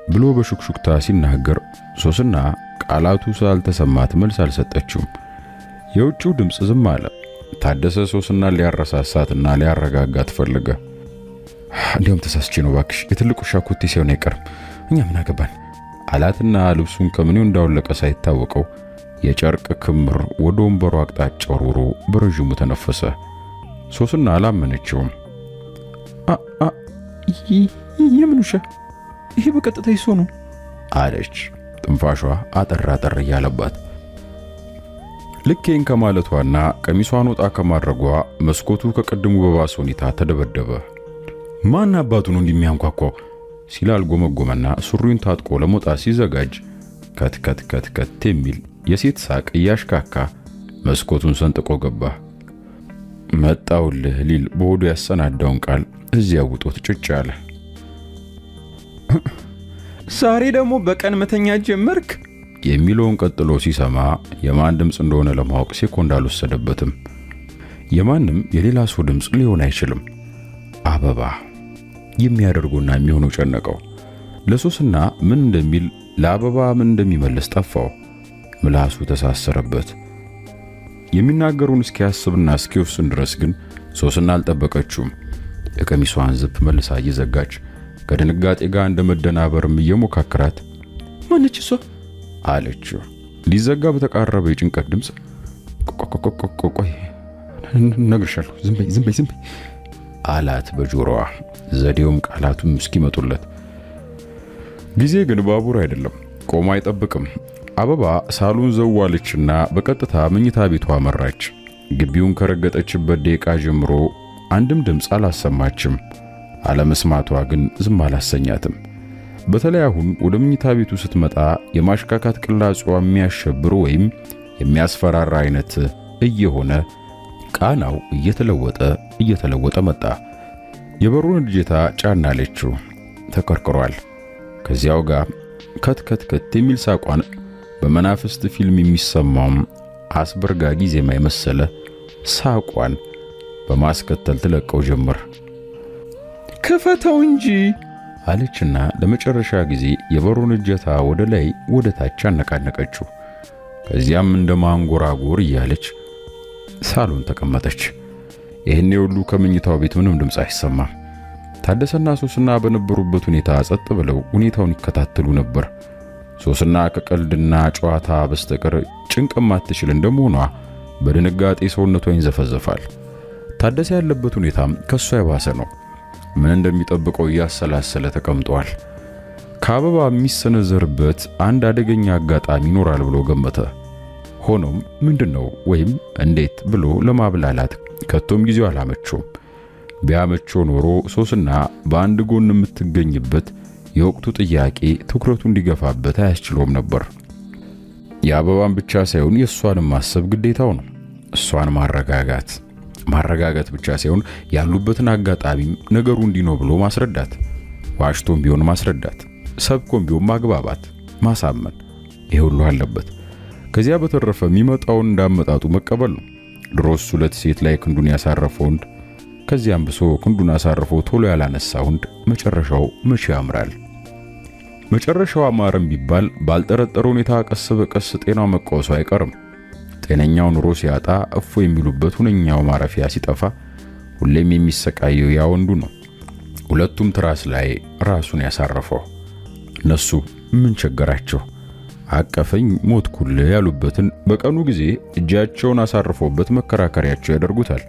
ብሎ በሹክሹክታ ሲናገር ሶስና ቃላቱ ሳልተሰማት መልስ አልሰጠችውም። የውጭው ድምጽ ዝም አለ። ታደሰ ሶስና ሊያረሳሳትና ሊያረጋጋት ፈለገ። እንዲያውም ተሳስቼ ነው ባክሽ፣ የትልቅ ውሻ ኮቴ ሲሆን አይቀርም፣ እኛ ምን አገባን አላትና ልብሱን ከምኔው እንዳወለቀ ሳይታወቀው የጨርቅ ክምር ወደ ወንበሩ አቅጣጫ ወርውሮ በረዥሙ ተነፈሰ። ሶስና አላመነችውም። የምን ውሻ? ይሄ በቀጥታ ይሶ ነው አለች፣ ትንፋሿ አጠር እያለባት። ልኬን ከማለቷና ቀሚሷን ወጣ ከማድረጓ መስኮቱ ከቀድሙ በባሰ ሁኔታ ተደበደበ። ማን አባቱ ነው እንደሚያንኳኳው ሲል አልጎመጎመና ሱሪውን ታጥቆ ለመውጣት ሲዘጋጅ ከት የሚል የሴት ሳቅ እያሽካካ መስኮቱን ሰንጥቆ ገባ። መጣውልህ ሊል በሆዱ ያሰናዳውን ቃል እዚያ ውጦት ጭጭ አለ። ዛሬ ደግሞ በቀን መተኛት ጀመርክ የሚለውን ቀጥሎ ሲሰማ የማን ድምፅ እንደሆነ ለማወቅ ሴኮንድ አልወሰደበትም። የማንም የሌላ ሰው ድምፅ ሊሆን አይችልም። አበባ የሚያደርጉና የሚሆነው ጨነቀው። ለሶስና ምን እንደሚል ለአበባ ምን እንደሚመልስ ጠፋው። ምላሱ ተሳሰረበት። የሚናገሩን እስኪያስብና እስኪወስን ድረስ ግን ሶስና አልጠበቀችውም። የቀሚሷን ዝፕ መልሳ እየዘጋች ከድንጋጤ ጋር እንደመደናበርም እየሞካከራት ማነች እሷ አለችው። ሊዘጋ በተቃረበ የጭንቀት ድምፅ ቆይ ነግርሻለሁ፣ ዝም በይ አላት በጆሮዋ። ዘዴውም ቃላቱም እስኪመጡለት። ጊዜ ግን ባቡር አይደለም፣ ቆሞ አይጠብቅም። አበባ ሳሎን ዘዋለችና በቀጥታ መኝታ ቤቷ አመራች። ግቢውን ከረገጠችበት ደቂቃ ጀምሮ አንድም ድምፅ አላሰማችም። አለመስማቷ ግን ዝም አላሰኛትም። በተለይ አሁን ወደ መኝታ ቤቱ ስትመጣ የማሽካካት ቅላጿ የሚያሸብር ወይም የሚያስፈራራ አይነት እየሆነ ቃናው እየተለወጠ መጣ። የበሩን እጀታ ጫና አለችው። ተከርክሯል። ከዚያው ጋር ከት የሚል ሳቋን በመናፍስት ፊልም የሚሰማው አስበርጋጊ ዜማ የመሰለ ሳቋን በማስከተል ትለቀው ጀመር። ክፈተው እንጂ አለችና ለመጨረሻ ጊዜ የበሩን እጀታ ወደ ላይ ወደ ታች አነቃነቀችው። ከዚያም እንደ ማንጎራጎር እያለች ሳሎን ተቀመጠች። ይሄኔ ሁሉ ከመኝታው ቤት ምንም ድምፅ አይሰማም። ታደሰና ሶስና በነበሩበት ሁኔታ ጸጥ ብለው ሁኔታውን ይከታተሉ ነበር። ሶስና ከቀልድና ጨዋታ በስተቀር ጭንቅ ማትችል እንደመሆኗ በድንጋጤ ሰውነቷ ይንዘፈዘፋል። ታደሰ ያለበት ሁኔታም ከሷ የባሰ ነው። ምን እንደሚጠብቀው እያሰላሰለ ተቀምጧል። ከአበባ የሚሰነዘርበት አንድ አደገኛ አጋጣሚ ይኖራል ብሎ ገመተ። ሆኖም ምንድነው ወይም እንዴት ብሎ ለማብላላት ከቶም ጊዜው አላመቸውም። ቢያመቸው ኖሮ ሶስና በአንድ ጎን የምትገኝበት የወቅቱ ጥያቄ ትኩረቱ እንዲገፋበት አያስችለውም ነበር። የአበባን ብቻ ሳይሆን የእሷንም ማሰብ ግዴታው ነው። እሷን ማረጋጋት ብቻ ሳይሆን ያሉበትን አጋጣሚም ነገሩ እንዲህ ነው ብሎ ማስረዳት፣ ዋሽቶም ቢሆን ማስረዳት፣ ሰብኮም ቢሆን ማግባባት፣ ማሳመን፣ ይሄ ሁሉ አለበት። ከዚያ በተረፈ የሚመጣውን እንዳመጣጡ መቀበል ነው። ድሮስ ሁለት ሴት ላይ ክንዱን ያሳረፈው ወንድ ከዚያም ብሶ ክንዱን አሳርፎ ቶሎ ያላነሳ ወንድ መጨረሻው መቼ ያምራል? መጨረሻው አማረም ቢባል ባልጠረጠረ ሁኔታ ቀስ በቀስ ጤናው መቃወሱ አይቀርም። ጤነኛው ኑሮ ሲያጣ እፎ የሚሉበት ሁነኛው ማረፊያ ሲጠፋ ሁሌም የሚሰቃየው ያ ወንዱ ነው። ሁለቱም ትራስ ላይ ራሱን ያሳረፈው። እነሱ ምን ቸገራቸው? አቀፈኝ ሞትኩል ያሉበትን በቀኑ ጊዜ እጃቸውን አሳርፎበት መከራከሪያቸው ያደርጉታል።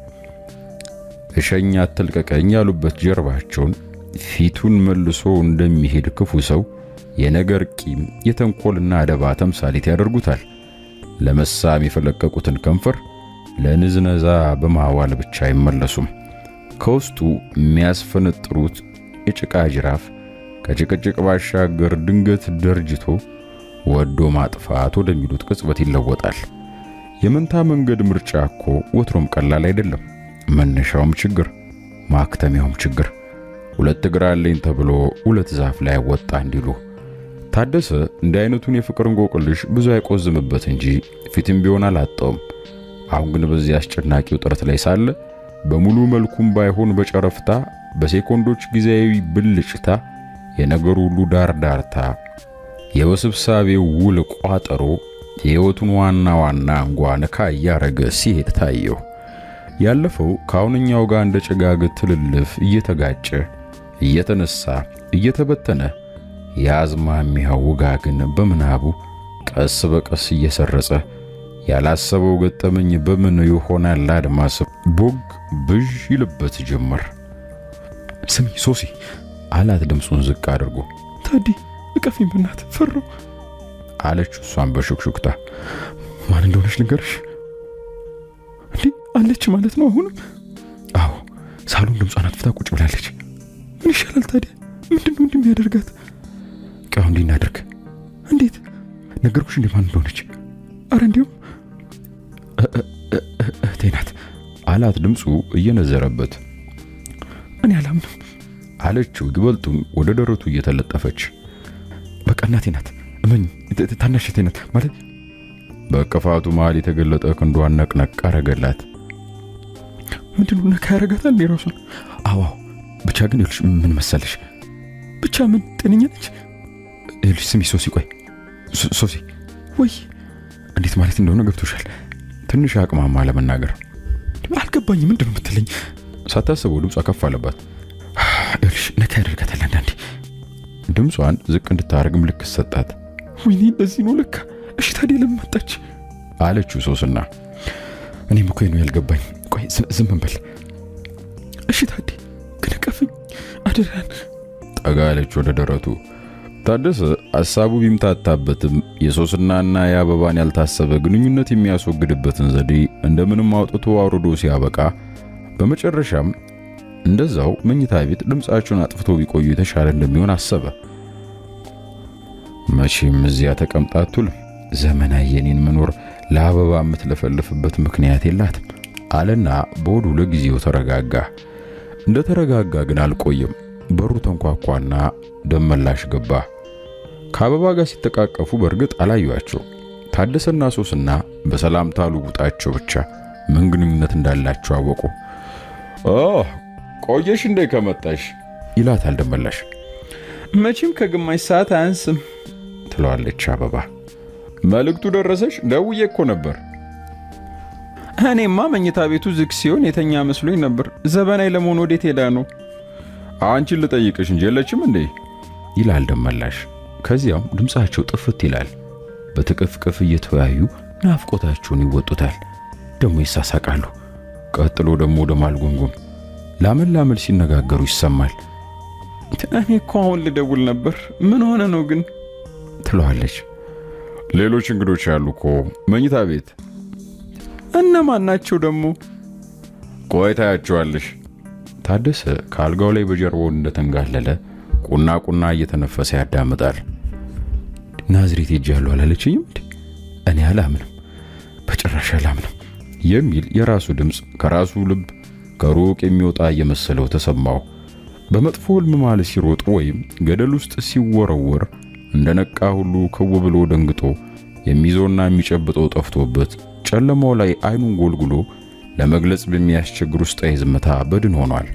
እሸኛ አትልቀቀኝ ያሉበት ጀርባቸውን ፊቱን መልሶ እንደሚሄድ ክፉ ሰው የነገር ቂም የተንኮልና አደባ ተምሳሌት ያደርጉታል። ለመሳም የፈለቀቁትን ከንፈር ለንዝነዛ በማዋል ብቻ አይመለሱም። ከውስጡ የሚያስፈነጥሩት የጭቃ ጅራፍ ከጭቅጭቅ ባሻገር ድንገት ደርጅቶ ወዶ ማጥፋት ወደሚሉት ቅጽበት ይለወጣል። የመንታ መንገድ ምርጫ እኮ ወትሮም ቀላል አይደለም። መነሻውም ችግር፣ ማክተሚያውም ችግር። ሁለት እግር አለኝ ተብሎ ሁለት ዛፍ ላይ ወጣ እንዲሉ። ታደሰ እንዲህ አይነቱን የፍቅር እንቆቅልሽ ብዙ አይቆዝምበት እንጂ ፊትም ቢሆን አላጣውም። አሁን ግን በዚህ አስጨናቂው ጥረት ላይ ሳለ በሙሉ መልኩም ባይሆን በጨረፍታ በሴኮንዶች ጊዜያዊ ብልጭታ የነገሩ ሁሉ ዳርዳርታ የወስብሳቤው ውል ቋጠሮ የህይወቱን ዋና አንጓ ነካ እያረገ ሲሄድ ታየው። ያለፈው ከአሁንኛው ጋር እንደ ጭጋግ ትልልፍ እየተጋጨ እየተነሳ እየተበተነ የአዝማሚያው ውጋግን በምናቡ ቀስ በቀስ እየሰረጸ ያላሰበው ገጠመኝ በምን ይሆናል አድማስ ቦግ ብዥ ይልበት ጀመር። ስሚ ሶሲ አላት ድምፁን ዝቅ አድርጎ። ታዲ እቀፊኝ በእናትህ ፈራሁ አለች እሷን በሹክሹክታ። ማን እንደሆነች ልንገርሽ? እንዴ አለች ማለት ነው አሁንም? አዎ ሳሎን ድምጿን አጥፍታ ቁጭ ብላለች። ምን ይሻላል ታዲያ? ምንድነው እንደሚያደርጋት? ቀው እንዲናደርግ? እንዴት ነገርኩሽ እንዴ ማን እንደሆነች? አረ እንዴው እህቴ ናት አላት ድምፁ እየነዘረበት። እኔ አላምንም አለችው ይበልጡን ወደ ደረቱ እየተለጠፈች። በቃ እናቴ ናት እመኝ፣ ታናሽ እህቴ ናት ማለት። በቅፋቱ መሃል የተገለጠ ክንዷን ነቅነቅ አረገላት። ምንድነው ነካ ያረጋታል እንዴ ራሱን? አዎ ብቻ ግን ይልሽ ምን መሰለሽ? ብቻ ምን ጤነኛ ነች? ይልሽ ስሚ ሶሲ፣ ቆይ ሶሲ ወይ እንዴት ማለት እንደሆነ ገብቶሻል? ትንሽ አቅማማ ለመናገር አልገባኝ። ምንድነው የምትለኝ? ሳታስበው ድምጿ ከፍ አለባት። ይልሽ ነካ ያደርጋታል አንዳንዴ። ድምጿን ዝቅ እንድታረግ ምልክት ሰጣት። ወይኔ እንደዚህ ነው ለካ። እሺ ታዲያ ለምን መጣች? አለችው ሶስና። እኔም እኮ ነው ያልገባኝ። ቆይ ዝም በል እሺ። ታዲያ ግን ቀፍኝ አደራን። ጠጋ አለች ወደ ደረቱ። ታደሰ ሐሳቡ ቢምታታበትም የሶስናና የአበባን ያልታሰበ ግንኙነት የሚያስወግድበትን ዘዴ እንደምንም አውጥቶ አውርዶ ሲያበቃ በመጨረሻም እንደዛው መኝታ ቤት ድምጻቸውን አጥፍቶ ቢቆዩ የተሻለ እንደሚሆን አሰበ። መቼም እዚያ ተቀምጣ አትውልም። ዘመናዊ የኔን መኖር ለአበባ የምትለፈልፍበት ምክንያት የላትም አለና በሆዱ ለጊዜው ተረጋጋ። እንደ ተረጋጋ ግን አልቆየም። በሩ ተንኳኳና ደመላሽ ገባ። ከአበባ ጋር ሲተቃቀፉ በእርግጥ አላዩአቸው። ታደሰና ሶስና በሰላምታ ልውጣቸው ብቻ ምን ግንኙነት እንዳላቸው አወቁ። ቆየሽ እንደ ከመጣሽ ይላታል ደመላሽ። መቼም ከግማሽ ሰዓት አያንስም ትለዋለች አበባ። መልእክቱ ደረሰሽ? ደውዬ እኮ ነበር። እኔማ መኝታ ቤቱ ዝግ ሲሆን የተኛ መስሎኝ ነበር። ዘበናይ ለመሆን ወዴት ሄዳ ነው? አንቺን ልጠይቅሽ እንጂ የለችም እንዴ ይላል ደመላሽ። ከዚያም ድምጻቸው ጥፍት ይላል። በትቅፍቅፍ እየተወያዩ ናፍቆታቸውን ይወጡታል። ደሞ ይሳሳቃሉ። ቀጥሎ ደሞ ወደ ማልጎንጎም ላመል ሲነጋገሩ ይሰማል። እኔ እኮ አሁን ልደውል ነበር። ምን ሆነ ነው ግን ትለዋለች። ሌሎች እንግዶች ያሉ እኮ መኝታ ቤት። እነማን ናቸው ደግሞ? ቆይ ታያቸዋለሽ። ታደሰ ከአልጋው ላይ በጀርባው እንደተንጋለለ ቁና እየተነፈሰ ያዳምጣል። ናዝሬት ሄጃለሁ አላለችኝም እንዴ? እኔ አላምንም፣ በጭራሽ አላምንም የሚል የራሱ ድምጽ ከራሱ ልብ ከሩቅ የሚወጣ እየመሰለው ተሰማው። በመጥፎ ህልም ማለት ሲሮጥ ወይም ገደል ውስጥ ሲወረወር እንደነቃ ሁሉ ከው ብሎ ደንግጦ የሚይዘውና የሚጨብጠው ጠፍቶበት ጨለማው ላይ አይኑን ጎልጉሎ ለመግለጽ በሚያስቸግር ውስጣዊ ዝምታ በድን ሆኗል።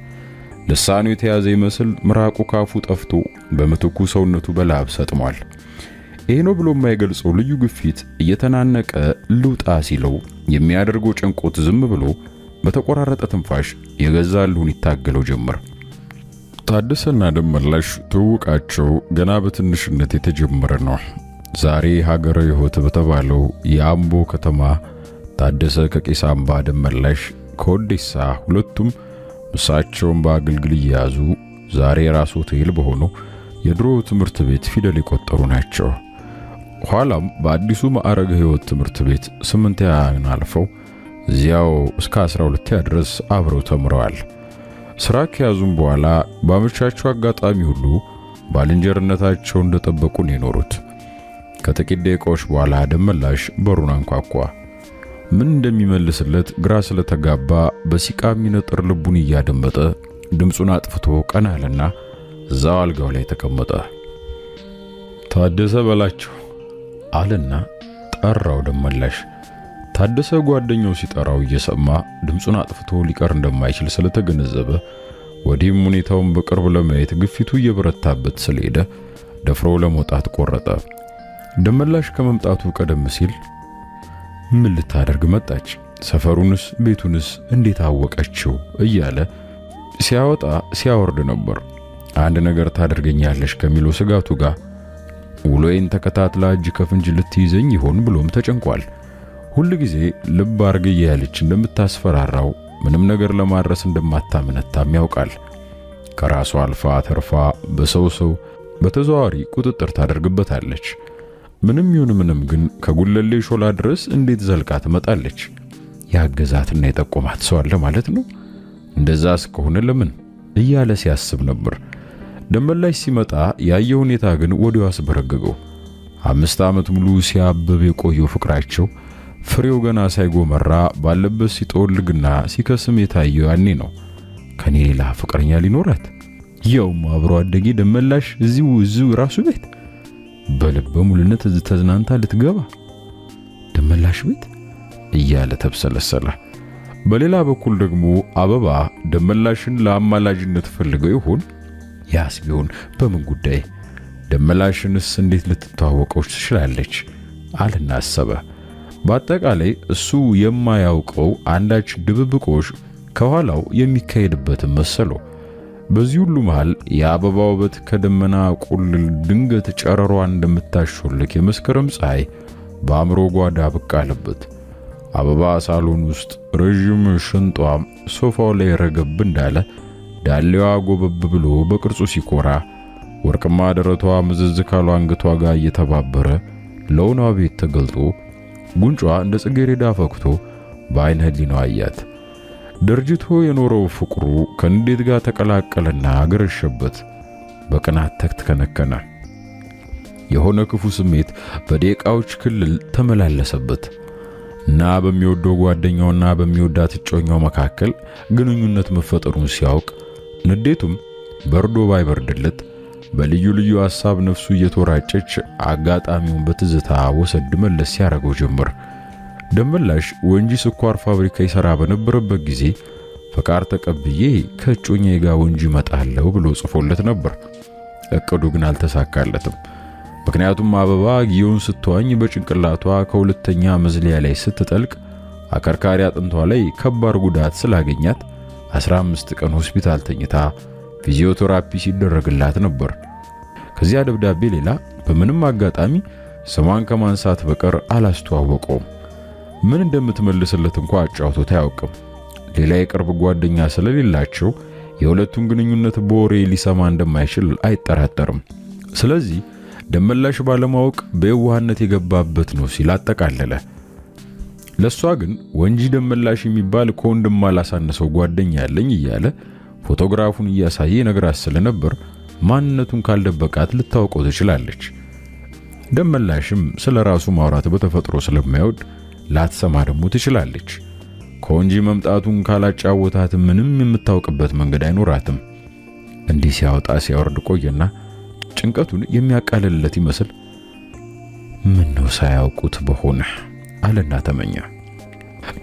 ልሳኑ የተያዘ ይመስል ምራቁ ካፉ ጠፍቶ በምትኩ ሰውነቱ በላብ ሰጥሟል። ይሄ ነው ብሎ የማይገልጸው ልዩ ግፊት እየተናነቀ ልውጣ ሲለው የሚያደርገው ጭንቆት ዝም ብሎ በተቆራረጠ ትንፋሽ የገዛ ልሁን ይታገለው ጀመር። ታደሰና ደመላሽ ትውቃቸው ገና በትንሽነት የተጀመረ ነው። ዛሬ ሀገረ ሕይወት በተባለው የአምቦ ከተማ ታደሰ ከቄስ አምባ፣ ደመላሽ ከወዴሳ ሁለቱም ምሳቸውን በአገልግል እየያዙ ዛሬ ራሱ ትይል በሆነው የድሮ ትምህርት ቤት ፊደል የቆጠሩ ናቸው። ኋላም በአዲሱ ማዕረገ ሕይወት ትምህርት ቤት 8ኛን አልፈው እዚያው እስከ 12ኛ ድረስ አብረው ተምረዋል። ስራ ከያዙም በኋላ ባመቻቸው አጋጣሚ ሁሉ ባልንጀርነታቸው እንደጠበቁ ነው የኖሩት። ከጥቂት ደቂቃዎች በኋላ ደመላሽ በሩን አንኳኳ። ምን እንደሚመልስለት ግራ ስለተጋባ በሲቃ የሚነጥር ልቡን እያደመጠ ድምፁን አጥፍቶ ቀና አለና እዛው አልጋው ላይ ተቀመጠ። ታደሰ በላቸው አለና ጠራው ደመላሽ። ታደሰ ጓደኛው ሲጠራው እየሰማ ድምፁን አጥፍቶ ሊቀር እንደማይችል ስለተገነዘበ ወዲህም ሁኔታውን በቅርብ ለማየት ግፊቱ እየበረታበት ስለሄደ ደፍሮ ለመውጣት ቆረጠ። ደመላሽ ከመምጣቱ ቀደም ሲል ምን ልታደርግ መጣች? ሰፈሩንስ ቤቱንስ እንዴት አወቀችው? እያለ ሲያወጣ ሲያወርድ ነበር። አንድ ነገር ታደርገኛለሽ ከሚለው ስጋቱ ጋር ውሎዬን ተከታትላ እጅ ከፍንጅ ልትይዘኝ ይሆን ብሎም ተጨንቋል። ሁል ጊዜ ልብ አርግ እያለች እንደምታስፈራራው ምንም ነገር ለማድረስ እንደማታመነታም ያውቃል። ከራሷ አልፋ ተርፋ በሰው በተዘዋዋሪ ቁጥጥር ታደርግበታለች። ምንም ይሁን ምንም ግን ከጉለሌ ሾላ ድረስ እንዴት ዘልቃ ትመጣለች? ያገዛትና የጠቆማት ሰው አለ ማለት ነው። እንደዛ እስከሆነ ለምን እያለ ሲያስብ ነበር። ደመላሽ ሲመጣ ያየው ሁኔታ ግን ወዲያው አስበረገገው። 5 ዓመት ሙሉ ሲያብብ የቆየው ፍቅራቸው ፍሬው ገና ሳይጎመራ ባለበት ሲጠወልግና ሲከስም የታየው ያኔ ነው። ከኔ ሌላ ፍቅረኛ ሊኖራት ያውም አብሮ አደጌ ደመላሽ እዚሁ ራሱ ቤት በልበ ሙሉነት ተዝናንታ ልትገባ ደመላሽ ቤት እያለ ተብሰለሰለ። በሌላ በኩል ደግሞ አበባ ደመላሽን ለአማላጅነት ፈልገው ይሆን? ያስ ቢሆን በምን ጉዳይ? ደመላሽንስ እንዴት ልትተዋወቀው ትችላለች? አልና አሰበ። በአጠቃላይ እሱ የማያውቀው አንዳች ድብብቆሽ ከኋላው የሚካሄድበት መሰለው። በዚህ ሁሉ መሃል የአበባ ውበት ከደመና ቁልል ድንገት ጨረሯን እንደምታሾልክ የመስከረም ፀሐይ በአእምሮ ጓዳ ብቅ አለበት። አበባ ሳሎን ውስጥ ረዥም ሽንጧ ሶፋው ላይ ረገብ እንዳለ ዳሌዋ ጎበብ ብሎ በቅርጹ ሲኮራ ወርቅማ ደረቷ ምዝዝ ካሉ አንገቷ ጋር እየተባበረ ለውኗ ቤት ተገልጦ ጉንጯ እንደ ጽጌረዳ ፈክቶ በአይነ ህሊናው አያት። ደርጅቶ የኖረው ፍቅሩ ከንዴት ጋር ተቀላቀለና አገረሸበት። በቅናት ተክተከነከነ። የሆነ ክፉ ስሜት በደቂቃዎች ክልል ተመላለሰበት እና በሚወደው ጓደኛውና በሚወዳት እጮኛው መካከል ግንኙነት መፈጠሩን ሲያውቅ ንዴቱም በርዶ ባይበርድለት በልዩ ልዩ ሐሳብ ነፍሱ እየተወራጨች አጋጣሚውን በትዝታ ወሰድ መለስ ሲያረገው ጀመር። ደመላሽ ወንጂ ስኳር ፋብሪካ ይሰራ በነበረበት ጊዜ ፈቃድ ተቀብዬ ከእጮኛዬ ጋር ወንጂ መጣለው ብሎ ጽፎለት ነበር። እቅዱ ግን አልተሳካለትም። ምክንያቱም አበባ ጊዮን ስትዋኝ በጭንቅላቷ ከሁለተኛ መዝለያ ላይ ስትጠልቅ አከርካሪ አጥንቷ ላይ ከባድ ጉዳት ስላገኛት 15 ቀን ሆስፒታል ተኝታ ፊዚዮቴራፒ ሲደረግላት ነበር። ከዚያ ደብዳቤ ሌላ በምንም አጋጣሚ ስሟን ከማንሳት በቀር አላስተዋወቀውም። ምን እንደምትመልስለት እንኳን አጫውቶት አያውቅም። ሌላ የቅርብ ጓደኛ ስለሌላቸው የሁለቱን ግንኙነት በወሬ ሊሰማ እንደማይችል አይጠራጠርም። ስለዚህ ደመላሽ ባለማወቅ በየዋህነት የገባበት ነው ሲል አጠቃለለ። ለሷ ግን ወንጂ ደመላሽ የሚባል ከወንድም አላሳነሰው ጓደኛ ያለኝ እያለ ፎቶግራፉን እያሳየ ነግራት ስለነበር ማንነቱን ካልደበቃት ልታውቀው ትችላለች። ደመላሽም ስለራሱ ማውራት በተፈጥሮ ስለማይወድ ላትሰማ ደግሞ ትችላለች። ከወንጂ መምጣቱን ካላጫወታት ምንም የምታውቅበት መንገድ አይኖራትም። እንዲህ ሲያወጣ ሲያወርድ ቆየና ጭንቀቱን የሚያቃልልለት ይመስል ምን ነው ሳያውቁት በሆነ አለና ተመኘ።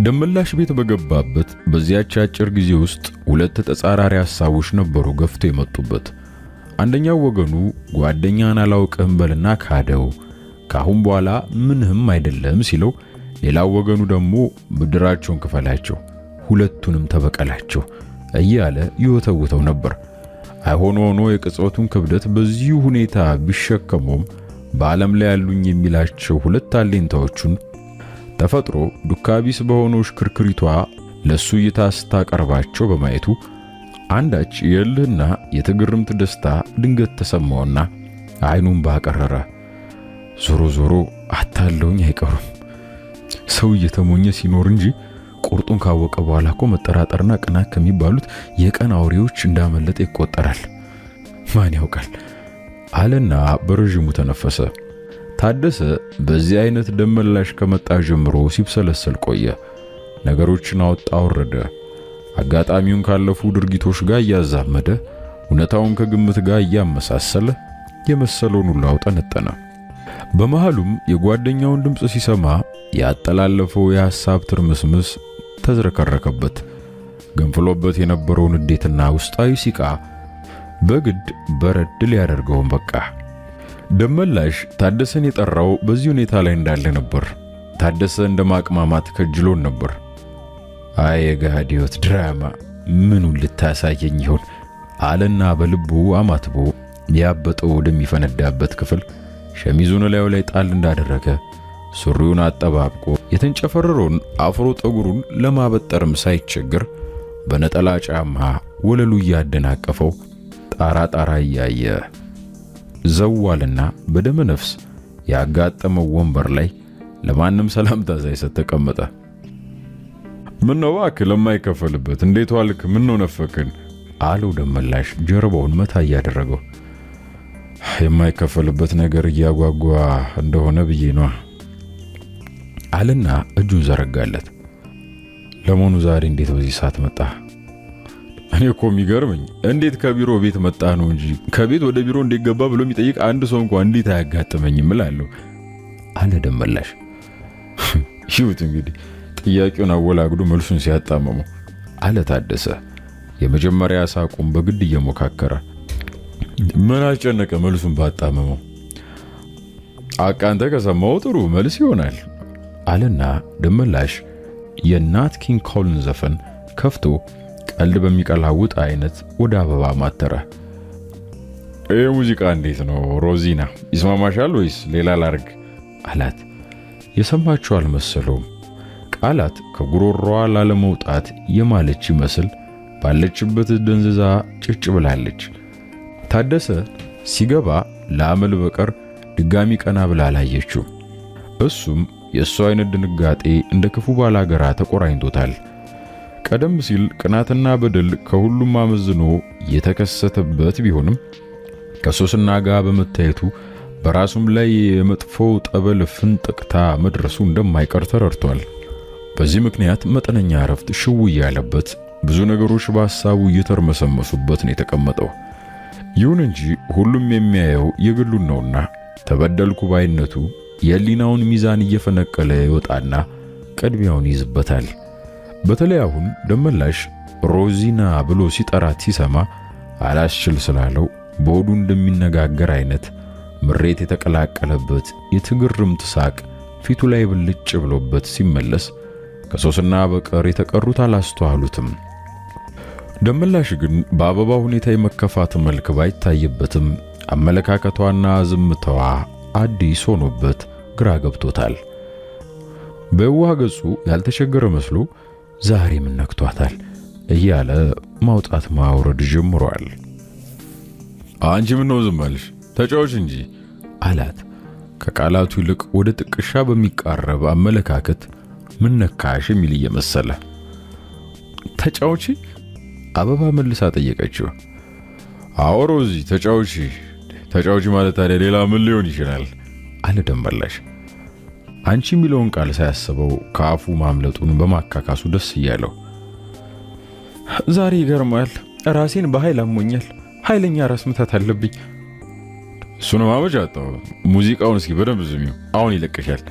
ደመላሽ ቤት በገባበት በዚያች አጭር ጊዜ ውስጥ ሁለት ተጻራሪ ሐሳቦች ነበሩ ገፍቶ የመጡበት። አንደኛው ወገኑ ጓደኛን አላውቅም በልና ካደው ካሁን በኋላ ምንም አይደለም ሲለው፣ ሌላው ወገኑ ደግሞ ብድራቸውን ክፈላቸው፣ ሁለቱንም ተበቀላቸው እያለ ይወተውተው ነበር። አይሆን ሆኖ የቅጽበቱን ክብደት በዚሁ ሁኔታ ቢሸከሙም በዓለም ላይ ያሉኝ የሚላቸው ሁለት አለኝታዎቹን ተፈጥሮ ዱካቢስ በሆነው ሽክርክሪቷ ለሱ እይታ ስታቀርባቸው በማየቱ አንዳች የእልህና የትግርምት ደስታ ድንገት ተሰማውና አይኑን ባቀረረ። ዞሮ ዞሮ አታለውኝ አይቀሩም። ሰው እየተሞኘ ሲኖር እንጂ ቁርጡን ካወቀ በኋላ እኮ መጠራጠርና ቅናት ከሚባሉት የቀን አውሬዎች እንዳመለጠ ይቆጠራል። ማን ያውቃል አለና በረዥሙ ተነፈሰ። ታደሰ በዚህ አይነት ደመላሽ ከመጣ ጀምሮ ሲብሰለሰል ቆየ። ነገሮችን አወጣ ወረደ። አጋጣሚውን ካለፉ ድርጊቶች ጋር እያዛመደ እውነታውን ከግምት ጋር እያመሳሰለ የመሰለውን ሁሉ አውጠነጠነ። በመሃሉም የጓደኛውን ድምፅ ሲሰማ ያጠላለፈው የሐሳብ ትርምስምስ ተዝረከረከበት። ገንፍሎበት የነበረውን ንዴትና ውስጣዊ ሲቃ በግድ በረድ ሊያደርገውን በቃ። ደመላሽ ታደሰን የጠራው በዚህ ሁኔታ ላይ እንዳለ ነበር። ታደሰ እንደማቅማማት ከጅሎን ነበር። አይ የገሃድ ሕይወት ድራማ ምኑን ልታሳየኝ ይሆን አለና በልቡ አማትቦ ያበጠው ወደሚፈነዳበት ክፍል ሸሚዙን ላዩ ላይ ጣል እንዳደረገ ሱሪውን አጠባብቆ የተንጨፈረረውን አፍሮ ጠጉሩን ለማበጠርም ሳይቸግር በነጠላ ጫማ ወለሉ እያደናቀፈው ጣራ እያየ ዘዋልና በደመ ነፍስ ያጋጠመው ወንበር ላይ ለማንም ሰላምታ ሳይሰጥ ተቀመጠ። ምን ነው እባክህ ለማይከፈልበት እንዴት ዋልክ? ምን ነው ነፈክን? አለው ደመላሽ ጀርባውን መታ እያደረገው። የማይከፈልበት ነገር እያጓጓ እንደሆነ ብዬ ነው አለና እጁን ዘረጋለት። ለመሆኑ ዛሬ እንዴት በዚህ ሰዓት መጣ? እኔ እኮ የሚገርመኝ እንዴት ከቢሮ ቤት መጣ ነው እንጂ ከቤት ወደ ቢሮ እንዴት ገባ ብሎ የሚጠይቅ አንድ ሰው እንኳን እንዴት አያጋጥመኝም እላለሁ አለ ደመላሽ። ይሁት እንግዲህ ጥያቄውን አወላግዶ መልሱን ሲያጣመመው አለ ታደሰ የመጀመሪያ ሳቁን በግድ እየሞካከረ። ምን አስጨነቀ መልሱን ባጣመመው? አቃንተ ከሰማው ጥሩ መልስ ይሆናል አለና ደመላሽ የናት ኪንግ ኮልን ዘፈን ከፍቶ ቀልድ በሚቀላውጥ አይነት ወደ አበባ ማተረ። ይህ ሙዚቃ እንዴት ነው ሮዚና? ይስማማሻል ወይስ ሌላ ላርግ አላት። የሰማችው አልመሰለውም። ቃላት ከጉሮሮዋ ላለመውጣት የማለች ይመስል ባለችበት ደንዝዛ ጭጭ ብላለች። ታደሰ ሲገባ ለአመል በቀር ድጋሚ ቀና ብላ አላየችው። እሱም የእሱ አይነት ድንጋጤ እንደ ክፉ ባላገራ ተቆራኝቶታል። ቀደም ሲል ቅናትና በደል ከሁሉም አመዝኖ የተከሰተበት ቢሆንም ከሶስና ጋር በመታየቱ በራሱም ላይ የመጥፎው ጠበል ፍንጥቅታ መድረሱ እንደማይቀር ተረድቷል። በዚህ ምክንያት መጠነኛ እረፍት ሽው ያለበት ብዙ ነገሮች በሐሳቡ እየተርመሰመሱበት ነው የተቀመጠው። ይሁን እንጂ ሁሉም የሚያየው የግሉን ነውና ተበደልኩ ባይነቱ የህሊናውን ሚዛን እየፈነቀለ ይወጣና ቅድሚያውን ይዝበታል። በተለይ አሁን ደመላሽ ሮዚና ብሎ ሲጠራት ሲሰማ አላስችል ስላለው በሆዱ እንደሚነጋገር አይነት ምሬት የተቀላቀለበት የትግርምት ሳቅ ፊቱ ላይ ብልጭ ብሎበት ሲመለስ ከሶስና በቀር የተቀሩት አላስተዋሉትም። ደመላሽ ግን በአበባ ሁኔታ የመከፋት መልክ ባይታይበትም አመለካከቷና ዝምታዋ አዲስ ሆኖበት ግራ ገብቶታል። በዋህ ገጹ ያልተቸገረ መስሎ ዛሬ ምን ነክቷታል እያለ ማውጣት ማውረድ ጀምሯል። አንቺ ምን ነው ዝም አልሽ? ተጫዎች እንጂ አላት። ከቃላቱ ይልቅ ወደ ጥቅሻ በሚቃረብ አመለካከት ምን ነካሽ የሚል እየመሰለ። ተጫዎች አበባ መልሳ ጠየቀችው። አዎ ሮዚ ተጫዎች ማለት ታዲያ ሌላ ምን ሊሆን ይችላል አለ ደመላሽ። አንቺ የሚለውን ቃል ሳያስበው ከአፉ ማምለጡን በማካካሱ ደስ እያለው። ዛሬ ይገርማል፣ ራሴን በኃይል አሞኛል። ኃይለኛ ራስ ምታት አለብኝ። እሱን ማመጫ አጣው። ሙዚቃውን እስኪ በደንብ ዝሚው፣ አሁን ይለቀሻል።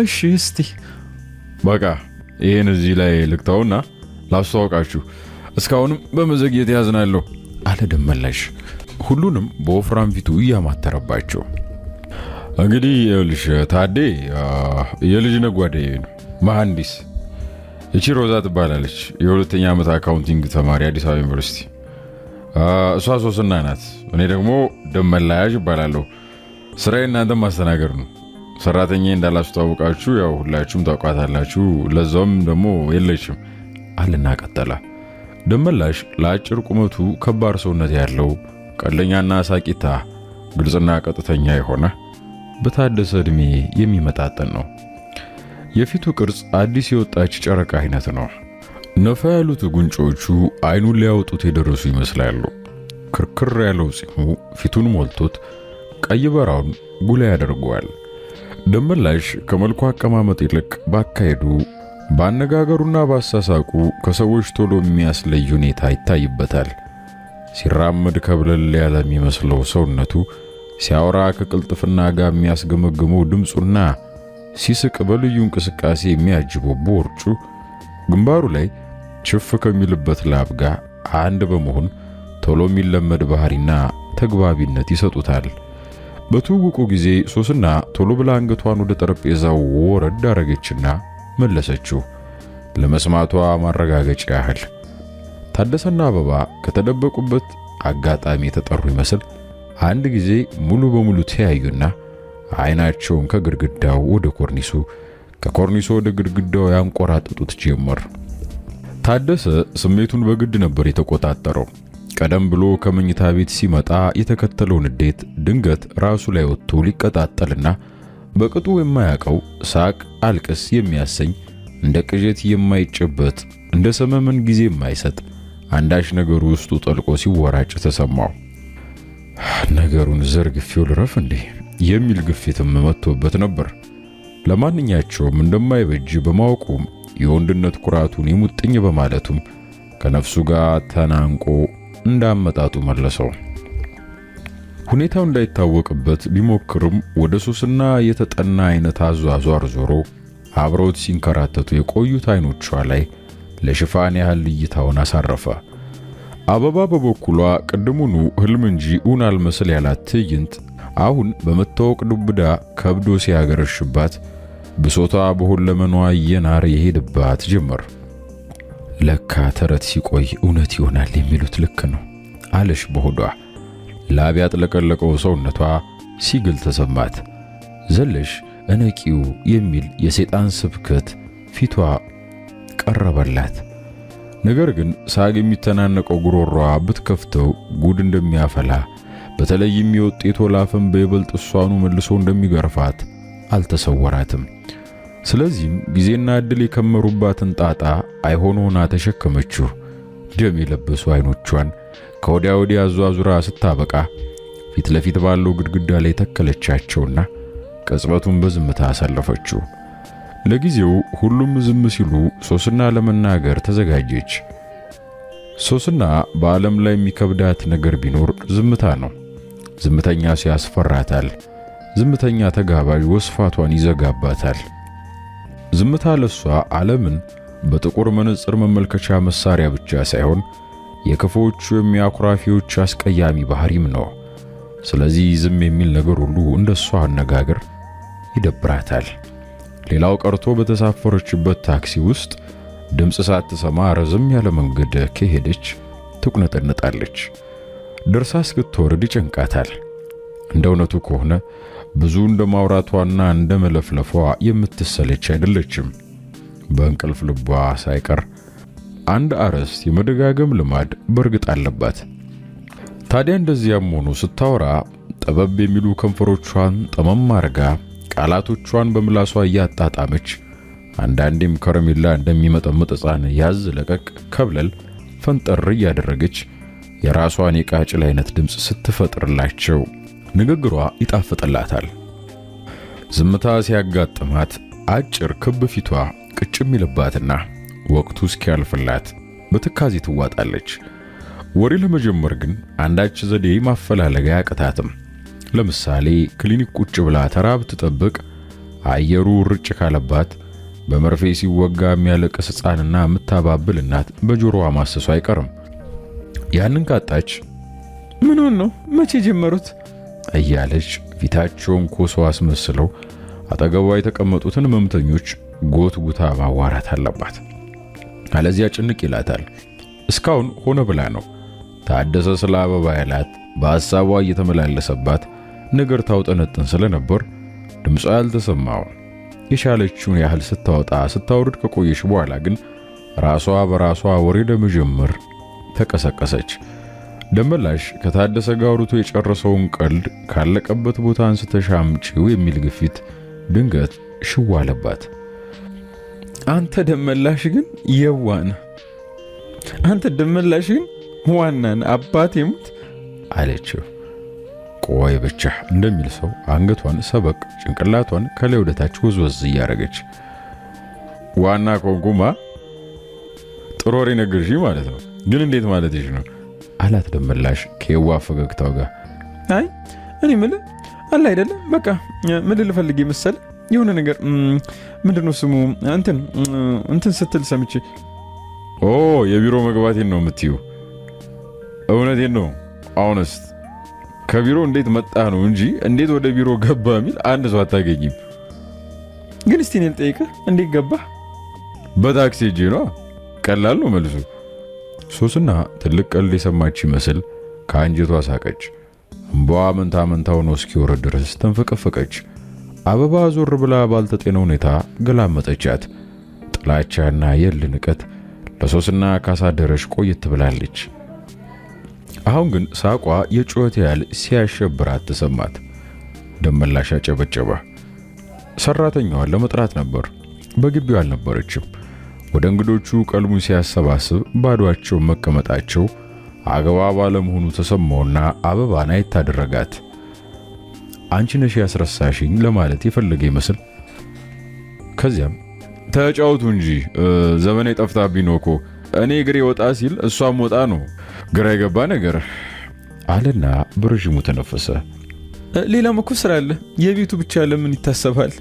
እሺ እስቲ በቃ ይሄን እዚህ ላይ ልክታውና ላስተዋውቃችሁ። እስካሁንም በመዘግየት ያዝናለሁ አለ ደመላሽ ሁሉንም በወፍራም ፊቱ እያማተረባቸው። እንግዲህ ይኸውልሽ ታዴ የልጅ ነጓዴ ነው፣ መሐንዲስ። እቺ ሮዛ ትባላለች፣ የሁለተኛ ዓመት አካውንቲንግ ተማሪ አዲስ አበባ ዩኒቨርሲቲ። እሷ ሶስና ናት፣ እኔ ደግሞ ደመላሽ እባላለሁ። ስራዬ እናንተ ማስተናገድ ነው። ሰራተኛዬ እንዳላስተዋውቃችሁ ያው ሁላችሁም ታውቃታላችሁ፣ ለዛውም ደግሞ የለችም አለና ቀጠላ። ደመላሽ ለአጭር ቁመቱ ከባድ ሰውነት ያለው ቀለኛና ሳቂታ፣ ግልጽና ቀጥተኛ የሆነ በታደሰ እድሜ የሚመጣጠን ነው። የፊቱ ቅርጽ አዲስ የወጣች ጨረቃ አይነት ነው። ነፋ ያሉት ጉንጮቹ አይኑን ሊያወጡት የደረሱ ይመስላሉ። ክርክር ያለው ፂሙ ፊቱን ሞልቶት ቀይ በራውን ጉላ ያደርገዋል። ደመላሽ ከመልኩ አቀማመጥ ይልቅ ባካሄዱ፣ ባነጋገሩና ባሳሳቁ ከሰዎች ቶሎ የሚያስለይ ሁኔታ ይታይበታል። ሲራመድ ከብለል ያለ የሚመስለው ሰውነቱ፣ ሲያወራ ከቅልጥፍና ጋር የሚያስገመግመው ድምፁና ሲስቅ በልዩ እንቅስቃሴ የሚያጅበው ቦርጩ ግንባሩ ላይ ችፍ ከሚልበት ላብ ጋር አንድ በመሆን ቶሎ የሚለመድ ባህሪና ተግባቢነት ይሰጡታል። በትውውቁ ጊዜ ሶስና ቶሎ ብላ አንገቷን ወደ ጠረጴዛው ወረድ አረገችና መለሰችው፣ ለመስማቷ ማረጋገጫ ያህል። ታደሰና አበባ ከተደበቁበት አጋጣሚ የተጠሩ ይመስል አንድ ጊዜ ሙሉ በሙሉ ተያዩና አይናቸውን ከግድግዳው ወደ ኮርኒሱ ከኮርኒሱ ወደ ግድግዳው ያንቆራጥጡት ጀመር። ታደሰ ስሜቱን በግድ ነበር የተቆጣጠረው። ቀደም ብሎ ከመኝታ ቤት ሲመጣ የተከተለው ንዴት ድንገት ራሱ ላይ ወጥቶ ሊቀጣጠልና በቅጡ የማያውቀው ሳቅ አልቅስ የሚያሰኝ እንደ ቅዠት የማይጨበጥ እንደ ሰመመን ጊዜ የማይሰጥ አንዳች ነገሩ ውስጡ ጠልቆ ሲወራጭ ተሰማው። ነገሩን ዘርግፌው ልረፍ እንዴ የሚል ግፊትም መጥቶበት ነበር። ለማንኛቸውም እንደማይበጅ በማወቁም የወንድነት ኩራቱን ይሙጥኝ በማለቱም ከነፍሱ ጋር ተናንቆ እንዳመጣጡ መለሰው። ሁኔታው እንዳይታወቅበት ቢሞክርም ወደ ሶስና የተጠና አይነት አዟዟር ዞሮ አብረውት ሲንከራተቱ የቆዩት አይኖቿ ላይ ለሽፋን ያህል እይታውን አሳረፈ። አበባ በበኩሏ ቅድሙኑ ህልም እንጂ እውን አልመስል ያላት ትዕይንት አሁን በመታወቅ ዱብዳ ከብዶ ሲያገረሽባት ብሶቷ በሁለመኗ እየናረ የሄድባት ጀመር። ለካ ተረት ሲቆይ እውነት ይሆናል የሚሉት ልክ ነው አለሽ በሆዷ። ላብ ያጥለቀለቀው ሰውነቷ ሲግል ተሰማት። ዘለሽ እነቂው የሚል የሰይጣን ስብከት ፊቷ ቀረበላት። ነገር ግን ሳግ የሚተናነቀው ጉሮሯ ብትከፍተው ጉድ እንደሚያፈላ በተለይ የሚወጤት ወላፈን በይበልጥ እሷኑ መልሶ እንደሚገርፋት አልተሰወራትም። ስለዚህም ጊዜና እድል የከመሩባትን ጣጣ አይሆኖና ተሸከመችው። ደም የለበሱ አይኖቿን ከወዲያ ወዲያ አዟዙራ ስታበቃ ፊት ለፊት ባለው ግድግዳ ላይ ተከለቻቸውና ቅጽበቱን በዝምታ አሳለፈችው። ለጊዜው ሁሉም ዝም ሲሉ ሶስና ለመናገር ተዘጋጀች። ሶስና በዓለም ላይ የሚከብዳት ነገር ቢኖር ዝምታ ነው። ዝምተኛ ሲያስፈራታል። ዝምተኛ ተጋባዥ ወስፋቷን ይዘጋባታል። ዝምታ ለሷ ዓለምን በጥቁር መነጽር መመልከቻ መሳሪያ ብቻ ሳይሆን የክፉዎቹ የሚያኩራፊዎች አስቀያሚ ባህሪም ነው። ስለዚህ ዝም የሚል ነገር ሁሉ እንደሷ አነጋገር ይደብራታል። ሌላው ቀርቶ በተሳፈረችበት ታክሲ ውስጥ ድምጽ ሳትሰማ ረዘም ያለ መንገድ ከሄደች ትቁነጠነጣለች። ደርሳ እስክትወርድ ይጨንቃታል። እንደ እውነቱ ከሆነ ብዙ እንደማውራቷና እንደመለፍለፏ የምትሰለች አይደለችም። በእንቅልፍ ልቧ ሳይቀር አንድ አርዕስት የመደጋገም ልማድ በእርግጥ አለባት። ታዲያ እንደዚያም ሆኖ ስታወራ ጠበብ የሚሉ ከንፈሮቿን ጠመም አርጋ ቃላቶቿን በምላሷ እያጣጣመች አንዳንዴም ከረሜላ እንደሚመጠምጥ ሕፃን ያዝ ለቀቅ ከብለል ፈንጠር እያደረገች የራሷን የቃጭል አይነት ድምፅ ስትፈጥርላቸው ንግግሯ ይጣፍጥላታል። ዝምታ ሲያጋጥማት አጭር ክብ ፊቷ ቅጭም ይልባትና ወቅቱ እስኪያልፍላት በትካዜ ትዋጣለች። ወሬ ለመጀመር ግን አንዳች ዘዴ ማፈላለግ አያቅታትም። ለምሳሌ ክሊኒክ ቁጭ ብላ ተራ ብትጠብቅ አየሩ ርጭ ካለባት በመርፌ ሲወጋ የሚያለቅስ ሕፃንና የምታባብል እናት በጆሮዋ ማሰሱ አይቀርም። ያንን ካጣች ምን ነው መቼ ጀመሩት እያለች ፊታቸውን ኮሶ አስመስለው አጠገቧ የተቀመጡትን ህመምተኞች ጎትጉታ ማዋራት አለባት። አለዚያ ጭንቅ ይላታል። እስካሁን ሆነ ብላ ነው ታደሰ ስለ አበባ ያላት በሐሳቧ እየተመላለሰባት ነገር ታውጠነጥን ስለነበር ድምጿ ያልተሰማው። የሻለችውን ያህል ስታወጣ ስታወርድ ከቆየች በኋላ ግን ራሷ በራሷ ወሬ ለመጀመር ተቀሰቀሰች። ደመላሽ ከታደሰ ጋር አውርቶ የጨረሰውን ቀልድ ካለቀበት ቦታ አንስተሽ አምጪው የሚል ግፊት ድንገት ሽው አለባት። አንተ ደመላሽ ግን የዋን አንተ ደመላሽ ግን ዋናን አባቴ ሙት አለችው። ቆይ ብቻ እንደሚል ሰው አንገቷን ሰበቅ ጭንቅላቷን ከላይ ወደ ታች ወዝወዝ እያረገች ዋና ኮንኩማ ጥሩ ወሬ ነገርሽ ማለት ነው። ግን እንዴት ማለትሽ ነው አላት ደመላሽ ከየዋ ፈገግታው ጋር። አይ እኔ ምልህ አለ አይደለ በቃ ምን ልፈልግ መሰል የሆነ ነገር ምንድነው ስሙ እንትን ስትል ሰምቼ የቢሮ መግባቴን ነው የምትዩ? እውነቴን ነው። አሁንስ ከቢሮ እንዴት መጣ ነው እንጂ እንዴት ወደ ቢሮ ገባ የሚል አንድ ሰው አታገኝም። ግን እስቲ እኔ ልጠይቅህ እንዴት ገባህ? በታክሲ ሄጄ ነው። ቀላል ነው መልሱ። ሶስና ትልቅ ቀልድ የሰማች ይመስል ከአንጀቷ ሳቀች። እንባዋ መንታ መንታ ሆኖ እስኪወርድ ድረስ ተንፈቀፈቀች። አበባ ዞር ብላ ባልተጤነ ሁኔታ ገላመጠቻት። ጥላቻና የል ንቀት ለሶስና ካሳደረች ቆየት ብላለች። አሁን ግን ሳቋ የጩኸት ያህል ሲያሸብራት ተሰማት። ደመላሽ አጨበጨበ። ሰራተኛዋን ለመጥራት ነበር። በግቢው አልነበረችም። ወደ እንግዶቹ ቀልቡን ሲያሰባስብ ባዷቸው መቀመጣቸው አግባብ አለመሆኑ ተሰማውና አበባን አይታደረጋት። አንቺ ነሽ ያስረሳሽኝ ለማለት የፈለገ ይመስል ከዚያም ተጫውቱ እንጂ ዘመኔ ጠፍታብኝ ነው እኮ እኔ እግሬ ወጣ ሲል እሷም ወጣ ነው ግራ የገባ ነገር አለና በረዥሙ ተነፈሰ። ሌላም እኮ ስራ አለ፣ የቤቱ ብቻ ለምን ይታሰባል?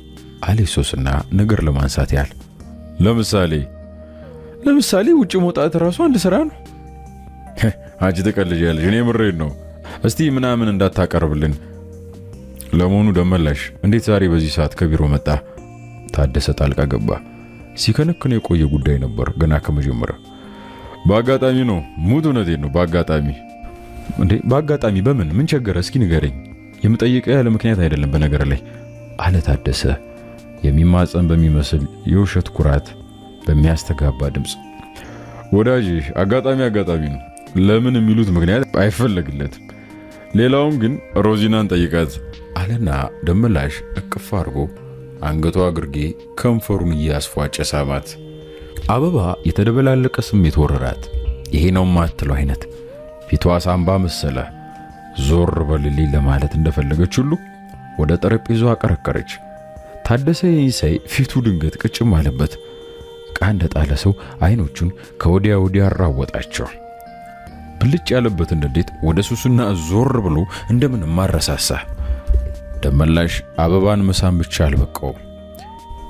አለ ሶስና ነገር ለማንሳት ያህል። ለምሳሌ ውጭ መውጣት ራሱ አንድ ስራ ነው። አንቺ ትቀልጃለሽ፣ እኔ ምሬድ ነው። እስቲ ምናምን እንዳታቀርብልን። ለመሆኑ ደመላሽ እንዴት ዛሬ በዚህ ሰዓት ከቢሮ መጣ? ታደሰ ጣልቃ ገባ። ሲከነክን የቆየ ጉዳይ ነበር ገና ከመጀመሪያ። በአጋጣሚ ነው። ሙት እውነቴን ነው። በአጋጣሚ እንዴ? በአጋጣሚ በምን ምን ቸገረ? እስኪ ንገረኝ። የምጠይቀው ያለ ምክንያት አይደለም በነገር ላይ አለ ታደሰ የሚማጸን በሚመስል የውሸት ኩራት በሚያስተጋባ ድምፅ። ወዳጅ አጋጣሚ ነው። ለምን የሚሉት ምክንያት አይፈለግለትም። ሌላውን ግን ሮዚናን ጠይቃት አለና ደመላሽ እቅፍ አድርጎ አንገቷ ግርጌ ከንፈሩን እያስፏጨ ሳማት። አበባ የተደበላለቀ ስሜት ወረራት። ይሄ ነው ማትለው አይነት ፊቷ ሳምባ መሰለ። ዞር በልልኝ ለማለት እንደፈለገች ሁሉ ወደ ጠረጴዛው አቀረቀረች። ታደሰ ይንሳይ ፊቱ ድንገት ቅጭም አለበት። ዕቃ እንደጣለ ሰው አይኖቹን ከወዲያ ወዲያ አራወጣቸው። ብልጭ ያለበት እንዴት ወደ ሱሱና ዞር ብሎ እንደምን ማረሳሳ። ደመላሽ አበባን መሳም ብቻ አልበቃው።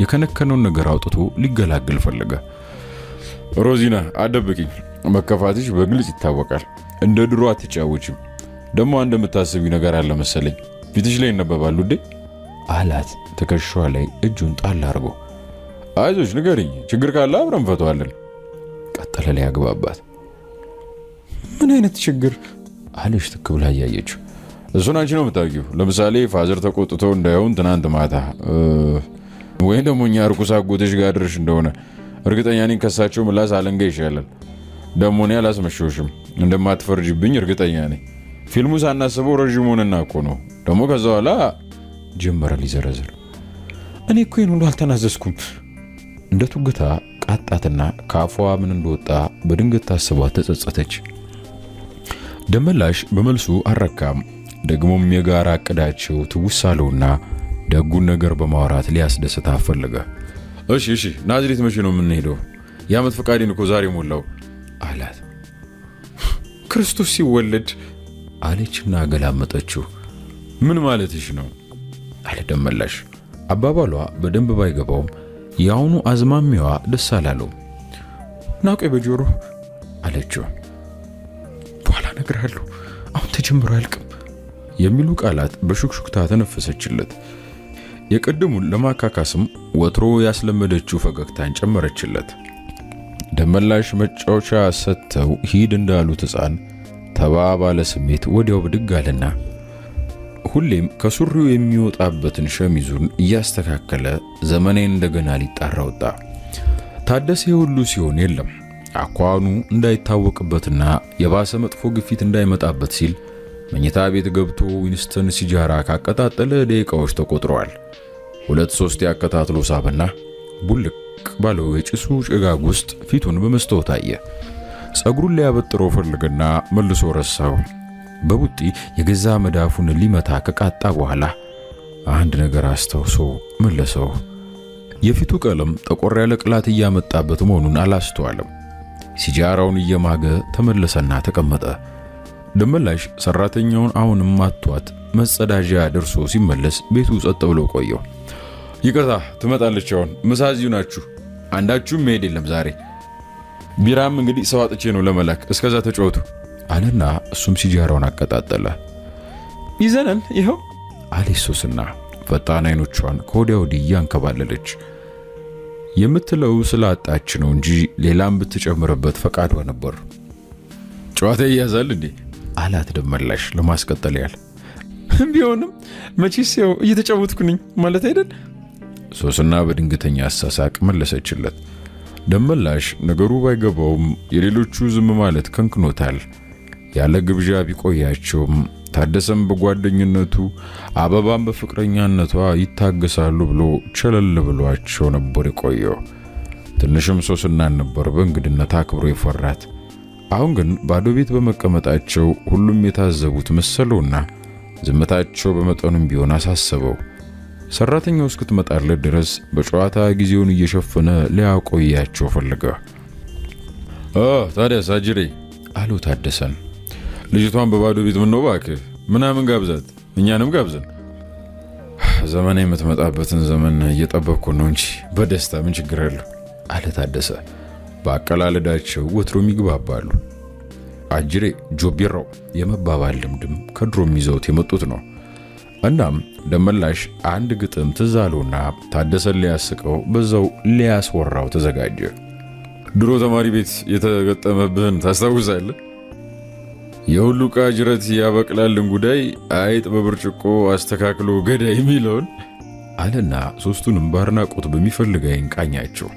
የከነከነውን ነገር አውጥቶ ሊገላገል ፈለገ። ሮዚና አደብቂኝ፣ መከፋትሽ በግልጽ ይታወቃል። እንደ ድሮ አትጫወችም። ደሞ እንደምታስቢ ነገር አለ መሰለኝ፣ ፊትሽ ላይ ይነበባል ውዴ አላት ትከሻዋ ላይ እጁን ጣል አድርጎ። አይዞሽ ንገሪኝ፣ ችግር ካለ አብረን ፈተዋለን ቀጠለ ሊያግባባት። ምን አይነት ችግር አለሽ ትክ ብላ እያየችው። እሱን አንቺ ነው የምታውቂው። ለምሳሌ ፋዘር ተቆጥቶ እንዳይሆን ትናንት ማታ ወይ ደግሞ እኛ እርኩስ አጎትሽ ጋር ድርሽ እንደሆነ እርግጠኛ ነኝ ከሳቸው ምላስ አለንጋ ይሻላል። ደሞ እኔ አላስመሸውሽም፣ እንደማትፈርጅብኝ እርግጠኛ ነኝ። ፊልሙ ሳናስበው ረዥሙንና እኮ ነው። ደሞ ከዛ በኋላ ጀመረ ሊዘረዝር። እኔ እኮ ይሄን ሁሉ አልተናዘዝኩም። እንደ ቱግታ ቃጣትና ካፏ ምን እንደወጣ በድንገት ታስቧ ተጸጸተች። ደመላሽ በመልሱ አረካም። ደግሞም የጋራ እቅዳቸው ትውሳለውና ደጉን ነገር በማውራት ሊያስደስታ ፈለገ። እሺ ናዝሬት መቼ ነው የምንሄደው? የዓመት ፈቃዴን እኮ ዛሬ ሞላው አላት። ክርስቶስ ሲወለድ አለችና ገላመጠችው። ምን ማለትሽ ነው አለ ደመላሽ። አባባሏ በደንብ ባይገባውም ያውኑ አዝማሚያዋ ደስ አላለው። ናቆይ በጆሮ አለችው። በኋላ እነግርሃለሁ፣ አሁን ተጀምሮ አያልቅም የሚሉ ቃላት በሹክሹክታ ተነፈሰችለት። የቀደሙን ለማካካስም ወትሮ ያስለመደችው ፈገግታን ጨመረችለት። ደመላሽ መጫወቻ ሰጥተው ሂድ እንዳሉት ሕፃን ተባ ባለ ስሜት ወዲያው ብድግ አለና ሁሌም ከሱሪው የሚወጣበትን ሸሚዙን እያስተካከለ ዘመኔን እንደገና ሊጣራ ወጣ። ታደሰ ሁሉ ሲሆን የለም አኳኑ እንዳይታወቅበትና የባሰ መጥፎ ግፊት እንዳይመጣበት ሲል መኝታ ቤት ገብቶ ዊንስተን ሲጃራ ካቀጣጠለ ደቂቃዎች ተቆጥረዋል። 2-3 ያከታትሎ ሳበና ቡልቅ ባለው የጭሱ ጭጋግ ውስጥ ፊቱን በመስታወት አየ። ጸጉሩን ሊያበጥረው ፈልገና መልሶ ረሳው። በቡጢ የገዛ መዳፉን ሊመታ ከቃጣ በኋላ አንድ ነገር አስተውሶ መለሰው። የፊቱ ቀለም ጠቆር ያለ ቅላት እያመጣበት መሆኑን አላስተዋለም። ሲጃራውን እየማገ ተመለሰና ተቀመጠ። ደመላሽ ሰራተኛውን አሁንም ማቷት መጸዳጃ ደርሶ ሲመለስ ቤቱ ጸጥ ብሎ ቆየው። ይቅርታ ትመጣለች፣ አሁን ምሳዚው ናችሁ፣ አንዳችሁም መሄድ የለም ዛሬ። ቢራም እንግዲህ ሰው አጥቼ ነው ለመላክ፣ እስከዛ ተጫወቱ አለና እሱም ሲጃራውን አቀጣጠለ። ይዘናል ይኸው አለች ሶስና ፈጣን አይኖቿን ከወዲያ ወዲህ እያንከባለለች። የምትለው ስላጣች ነው እንጂ ሌላም ብትጨምርበት ፈቃዷ ነበር። ጨዋታ ይያዛል እንዴ አላት ደመላሽ ለማስቀጠል ያለ። ቢሆንም መቼስ ያው እየተጫወትኩ ነኝ ማለት አይደል? ሶስና በድንገተኛ አሳሳቅ መለሰችለት። ደመላሽ ነገሩ ባይገባውም የሌሎቹ ዝም ማለት ከንክኖታል። ያለ ግብዣ ቢቆያቸውም ታደሰም በጓደኝነቱ አበባም በፍቅረኛነቷ ይታገሳሉ ብሎ ቸለል ብሏቸው ነበር የቆየው። ትንሽም ሶስናን ነበር በእንግድነት አክብሮ የፈራት። አሁን ግን ባዶ ቤት በመቀመጣቸው ሁሉም የታዘቡት መሰለውና ዝምታቸው በመጠኑም ቢሆን አሳሰበው። ሰራተኛው እስክትመጣለት ድረስ በጨዋታ ጊዜውን እየሸፈነ ሊያቆያቸው ፈለገ። ታዲያስ አጅሬ አለው ታደሰን። ልጅቷን በባዶ ቤት ምን ነው እባክህ ምናምን ጋብዛት፣ እኛንም ጋብዘን። ዘመን የምትመጣበትን ዘመን እየጠበቅኩ ነው እንጂ በደስታ ምን ችግር አለው አለ ታደሰ። በአቀላለዳቸው ወትሮም ይግባባሉ። አጅሬ ጆቢራው የመባባል ልምድም ከድሮም ይዘውት የመጡት ነው። እናም ደመላሽ አንድ ግጥም ትዝ አለውና ታደሰን ሊያስቀው በዛው ሊያስወራው ተዘጋጀ። ድሮ ተማሪ ቤት የተገጠመብህን ታስታውሳለህ? የሁሉ ዕቃ ጅረት ያበቅላልን ጉዳይ አይጥ በብርጭቆ አስተካክሎ ገዳይ የሚለውን አለና ሶስቱንም ባርናቆት በሚፈልግ ዓይን ቃኛቸው።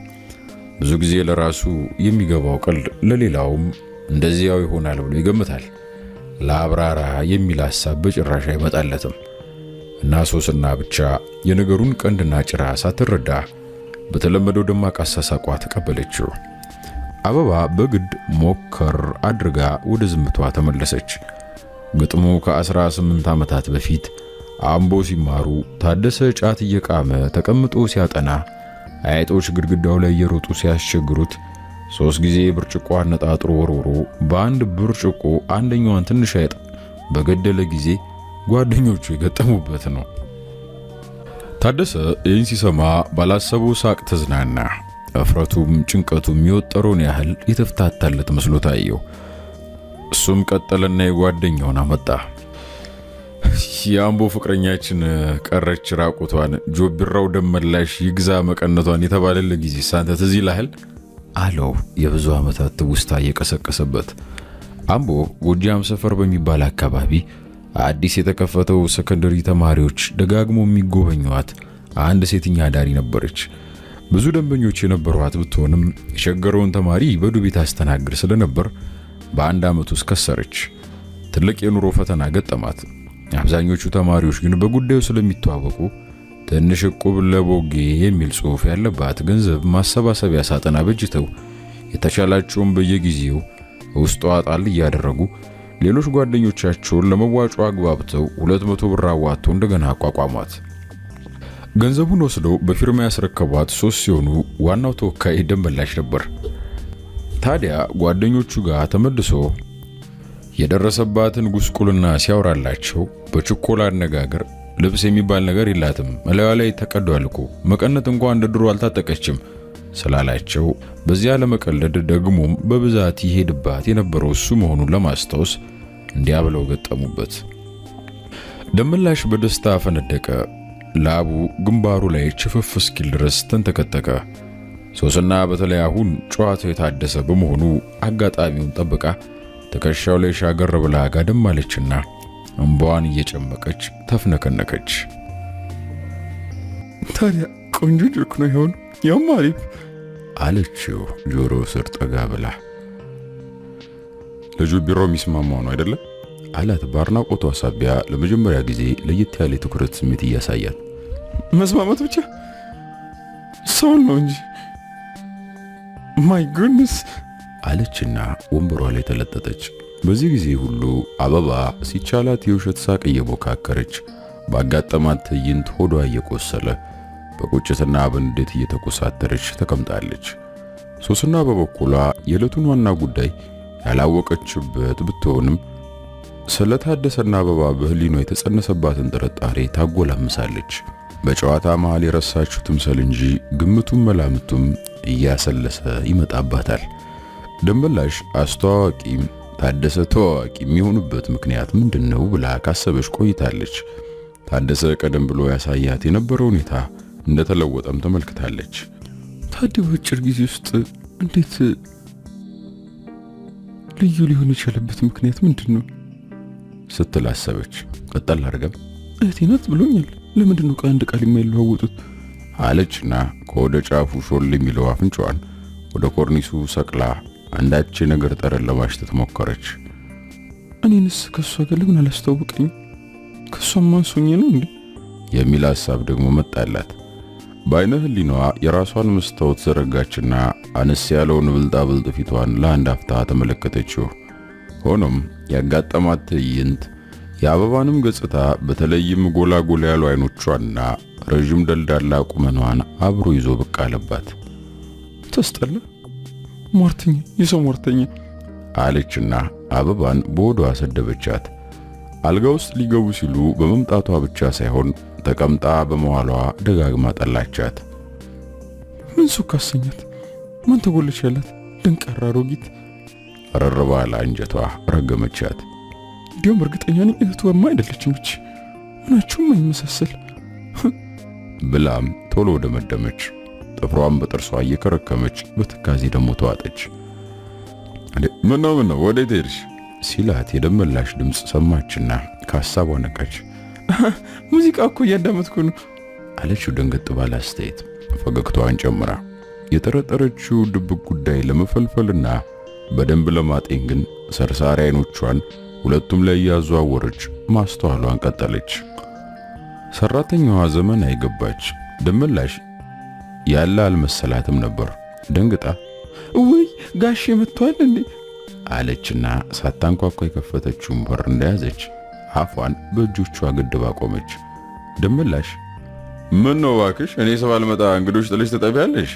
ብዙ ጊዜ ለራሱ የሚገባው ቀልድ ለሌላውም እንደዚያው ይሆናል ብሎ ይገምታል። ለአብራራ የሚል ሐሳብ በጭራሽ አይመጣለትም። እና ሶስና ብቻ የነገሩን ቀንድና ጭራ ሳትረዳ በተለመደው ደማቅ አሳሳቋ ተቀበለችው። አበባ በግድ ሞከር አድርጋ ወደ ዝምቷ ተመለሰች። ግጥሙ ከ18 ዓመታት በፊት አምቦ ሲማሩ ታደሰ ጫት እየቃመ ተቀምጦ ሲያጠና አይጦች ግድግዳው ላይ እየሮጡ ሲያስቸግሩት 3 ጊዜ ብርጭቆ አነጣጥሮ ወርውሮ በአንድ ብርጭቆ አንደኛዋን ትንሽ አይጥ በገደለ ጊዜ ጓደኞቹ የገጠሙበት ነው። ታደሰ ይህን ሲሰማ ባላሰበው ሳቅ ተዝናና። እፍረቱም ጭንቀቱም የወጠረውን ያህል የተፍታታለት መስሎ ታየው። እሱም ቀጠለና የጓደኛውን አመጣ። የአምቦ ፍቅረኛችን ቀረች ራቁቷን ጆቢራው ደመላሽ ይግዛ መቀነቷን የተባለለ ጊዜ ሳንተ ትዝ ይልሃል አለው የብዙ ዓመታት ትውስታ እየቀሰቀሰበት። አምቦ ጎጃም ሰፈር በሚባል አካባቢ አዲስ የተከፈተው ሰከንደሪ ተማሪዎች ደጋግሞ የሚጎበኟት አንድ ሴተኛ አዳሪ ነበረች። ብዙ ደንበኞች የነበሯት ብትሆንም የቸገረውን ተማሪ በዱቤ ታስተናግድ ስለነበር በአንድ ዓመት ውስጥ ከሰረች። ትልቅ የኑሮ ፈተና ገጠማት። አብዛኞቹ ተማሪዎች ግን በጉዳዩ ስለሚተዋወቁ ትንሽ ዕቁብ ለቦጌ የሚል ጽሑፍ ያለባት ገንዘብ ማሰባሰቢያ ሳጥን አበጅተው የተቻላቸውን በየጊዜው ውስጧ ጣል እያደረጉ ሌሎች ጓደኞቻቸውን ለመዋጮ አግባብተው 200 ብር አዋጥተው እንደገና አቋቋሟት። ገንዘቡን ወስደው በፊርማ ያስረከቧት 3 ሲሆኑ ዋናው ተወካይ ደመላሽ ነበር። ታዲያ ጓደኞቹ ጋር ተመልሶ የደረሰባትን ጉስቁልና ሲያወራላቸው በችኮላ አነጋገር ልብስ የሚባል ነገር የላትም መለያ ላይ ተቀዷል እኮ መቀነት እንኳን እንደ ድሮ አልታጠቀችም ስላላቸው በዚያ ለመቀለድ ደግሞም በብዛት ይሄድባት የነበረው እሱ መሆኑን ለማስታወስ እንዲያ ብለው ገጠሙበት። ደመላሽ በደስታ ፈነደቀ። ላቡ ግንባሩ ላይ ችፍፍ እስኪል ድረስ ተንተከተከ። ሶስና በተለይ አሁን ጨዋታው የታደሰ በመሆኑ አጋጣሚውን ጠብቃ ትከሻው ላይ ሻገር ብላ ጋደም አለችና እንባዋን እየጨመቀች ተፍነከነከች። ታዲያ ቆንጆ ጆክ ነው ይሆን? ያው አሪፍ አለችው ጆሮ ስር ጠጋ ብላ። ለጆቢራው የሚስማማው ነው አይደለ? አላት ባርናቆቷ ሳቢያ ለመጀመሪያ ጊዜ ለየት ያለ ትኩረት ስሜት እያሳያት። መስማማት ብቻ ሰው ነው እንጂ ማይ ጉድነስ አለችና ወንበሯ ላይ ተለጠጠች። በዚህ ጊዜ ሁሉ አበባ ሲቻላት የውሸት ሳቅ እየቦካከረች ባጋጠማት ትዕይንት ሆዷ እየቆሰለ በቁጭትና በንዴት እየተኮሳተረች ተቀምጣለች። ሶስና በበኩሏ የዕለቱን ዋና ጉዳይ ያላወቀችበት ብትሆንም ስለታደሰና አበባ በህሊኗ የተጸነሰባትን ጥርጣሬ ታጎላምሳለች። በጨዋታ መሃል የረሳችው ትምሰል እንጂ ግምቱም መላምቱም እያሰለሰ ይመጣባታል። ደመላሽ አስተዋዋቂም ታደሰ ተዋዋቂ የሚሆኑበት ምክንያት ምንድነው ብላ ካሰበች ቆይታለች። ታደሰ ቀደም ብሎ ያሳያት የነበረው ሁኔታ እንደተለወጠም ተመልክታለች። ታዲያ በአጭር ጊዜ ውስጥ እንዴት ልዩ ሊሆን የቻለበት ምክንያት ምንድነው ስትል አሰበች። ቀጠል አድርገም እህቴ ናት ብሎኛል። ለምንድን ነው አንድ ቃል የማይለዋወጡት? አለችና ከወደ ጫፉ ሾል የሚለው አፍንጫዋን ወደ ኮርኒሱ ሰቅላ አንዳች ነገር ጠረን ለማሽተት ሞከረች። እኔንስ ከሷ ጋር ለምን አላስተዋወቀኝ? ከሷም ማንሶኝ ነው እንዴ የሚል ሐሳብ ደግሞ መጣላት። በአይነ ህሊናዋ የራሷን መስታወት ዘረጋችና አነስ ያለውን ብልጣብልጥ ፊቷን ለአንድ አፍታ ተመለከተችው። ሆኖም ያጋጠማት ትዕይንት የአበባንም ገጽታ በተለይም ጎላ ጎላ ያሉ አይኖቿና ረጅም ደልዳላ ቁመኗን አብሮ ይዞ ብቅ አለባት። ተስጠላ ሟርተኛ፣ የሰው ሟርተኛ አለችና አበባን በወዷ ሰደበቻት። አልጋ ውስጥ ሊገቡ ሲሉ በመምጣቷ ብቻ ሳይሆን ተቀምጣ በመዋሏ ደጋግማ ጠላቻት። ምን ሱክ አሰኛት? ማን ተጎለች ያላት ደንቃራ አሮጊት። ረርባ ለአንጀቷ ረገመቻት። እንዲያውም እርግጠኛ ነኝ እህቷማ አይደለችም እቺ ምናችሁም አይመሳሰል ብላም ቶሎ ደመደመች። ጥፍሯን በጥርሷ እየከረከመች በትካዜ ደሞ ተዋጠች። ምነው ወዴት ሄድሽ ሲላት የደመላሽ ድምፅ ሰማችና ከሐሳቧ ነቃች። ሙዚቃ እኮ እያዳመጥኩ ነው አለችው ደንገጥ ባለ አስተያየት ፈገግታዋን ጨምራ። የጠረጠረችው ድብቅ ጉዳይ ለመፈልፈልና በደንብ ለማጤን ግን ሰርሳሪ አይኖቿን ሁለቱም ላይ ያዟወረች ማስተዋሏን ቀጠለች። ሰራተኛዋ ዘመን አይገባች። ደመላሽ ያለ አልመሰላትም ነበር። ደንግጣ ወይ ጋሼ መጥቷል እንዴ አለችና ሳታንኳኳ የከፈተችውን በር እንደያዘች አፏን በእጆቿ ገድባ ቆመች። ደመላሽ ምን ነው እባክሽ እኔ ሰው አልመጣ እንግዶች ጥለሽ ትጠቢያለሽ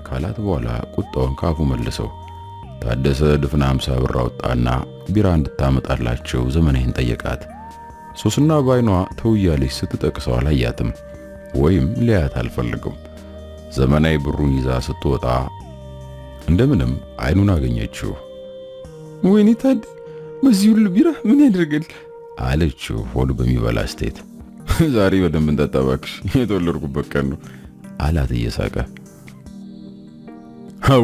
ካላት በኋላ ቁጣውን ካፉ መልሰው ታደሰ ድፍና 50 ብር አወጣና ቢራ እንድታመጣላቸው ዘመናዊን ጠየቃት። ሶስና ባይኗ ተውያለች ስትጠቅሰው አላያትም ወይም ሊያት አልፈልግም። ዘመናዊ ብሩን ይዛ ስትወጣ እንደምንም አይኑን አገኘችው። ወይኔ ታዲ በዚህ ሁሉ ቢራ ምን ያደርጋል አለችው ሆድ በሚበላ አስተያየት። ዛሬ በደንብ እንጠጣ እባክሽ የተወለድኩበት ቀን ነው አላት እየሳቀ።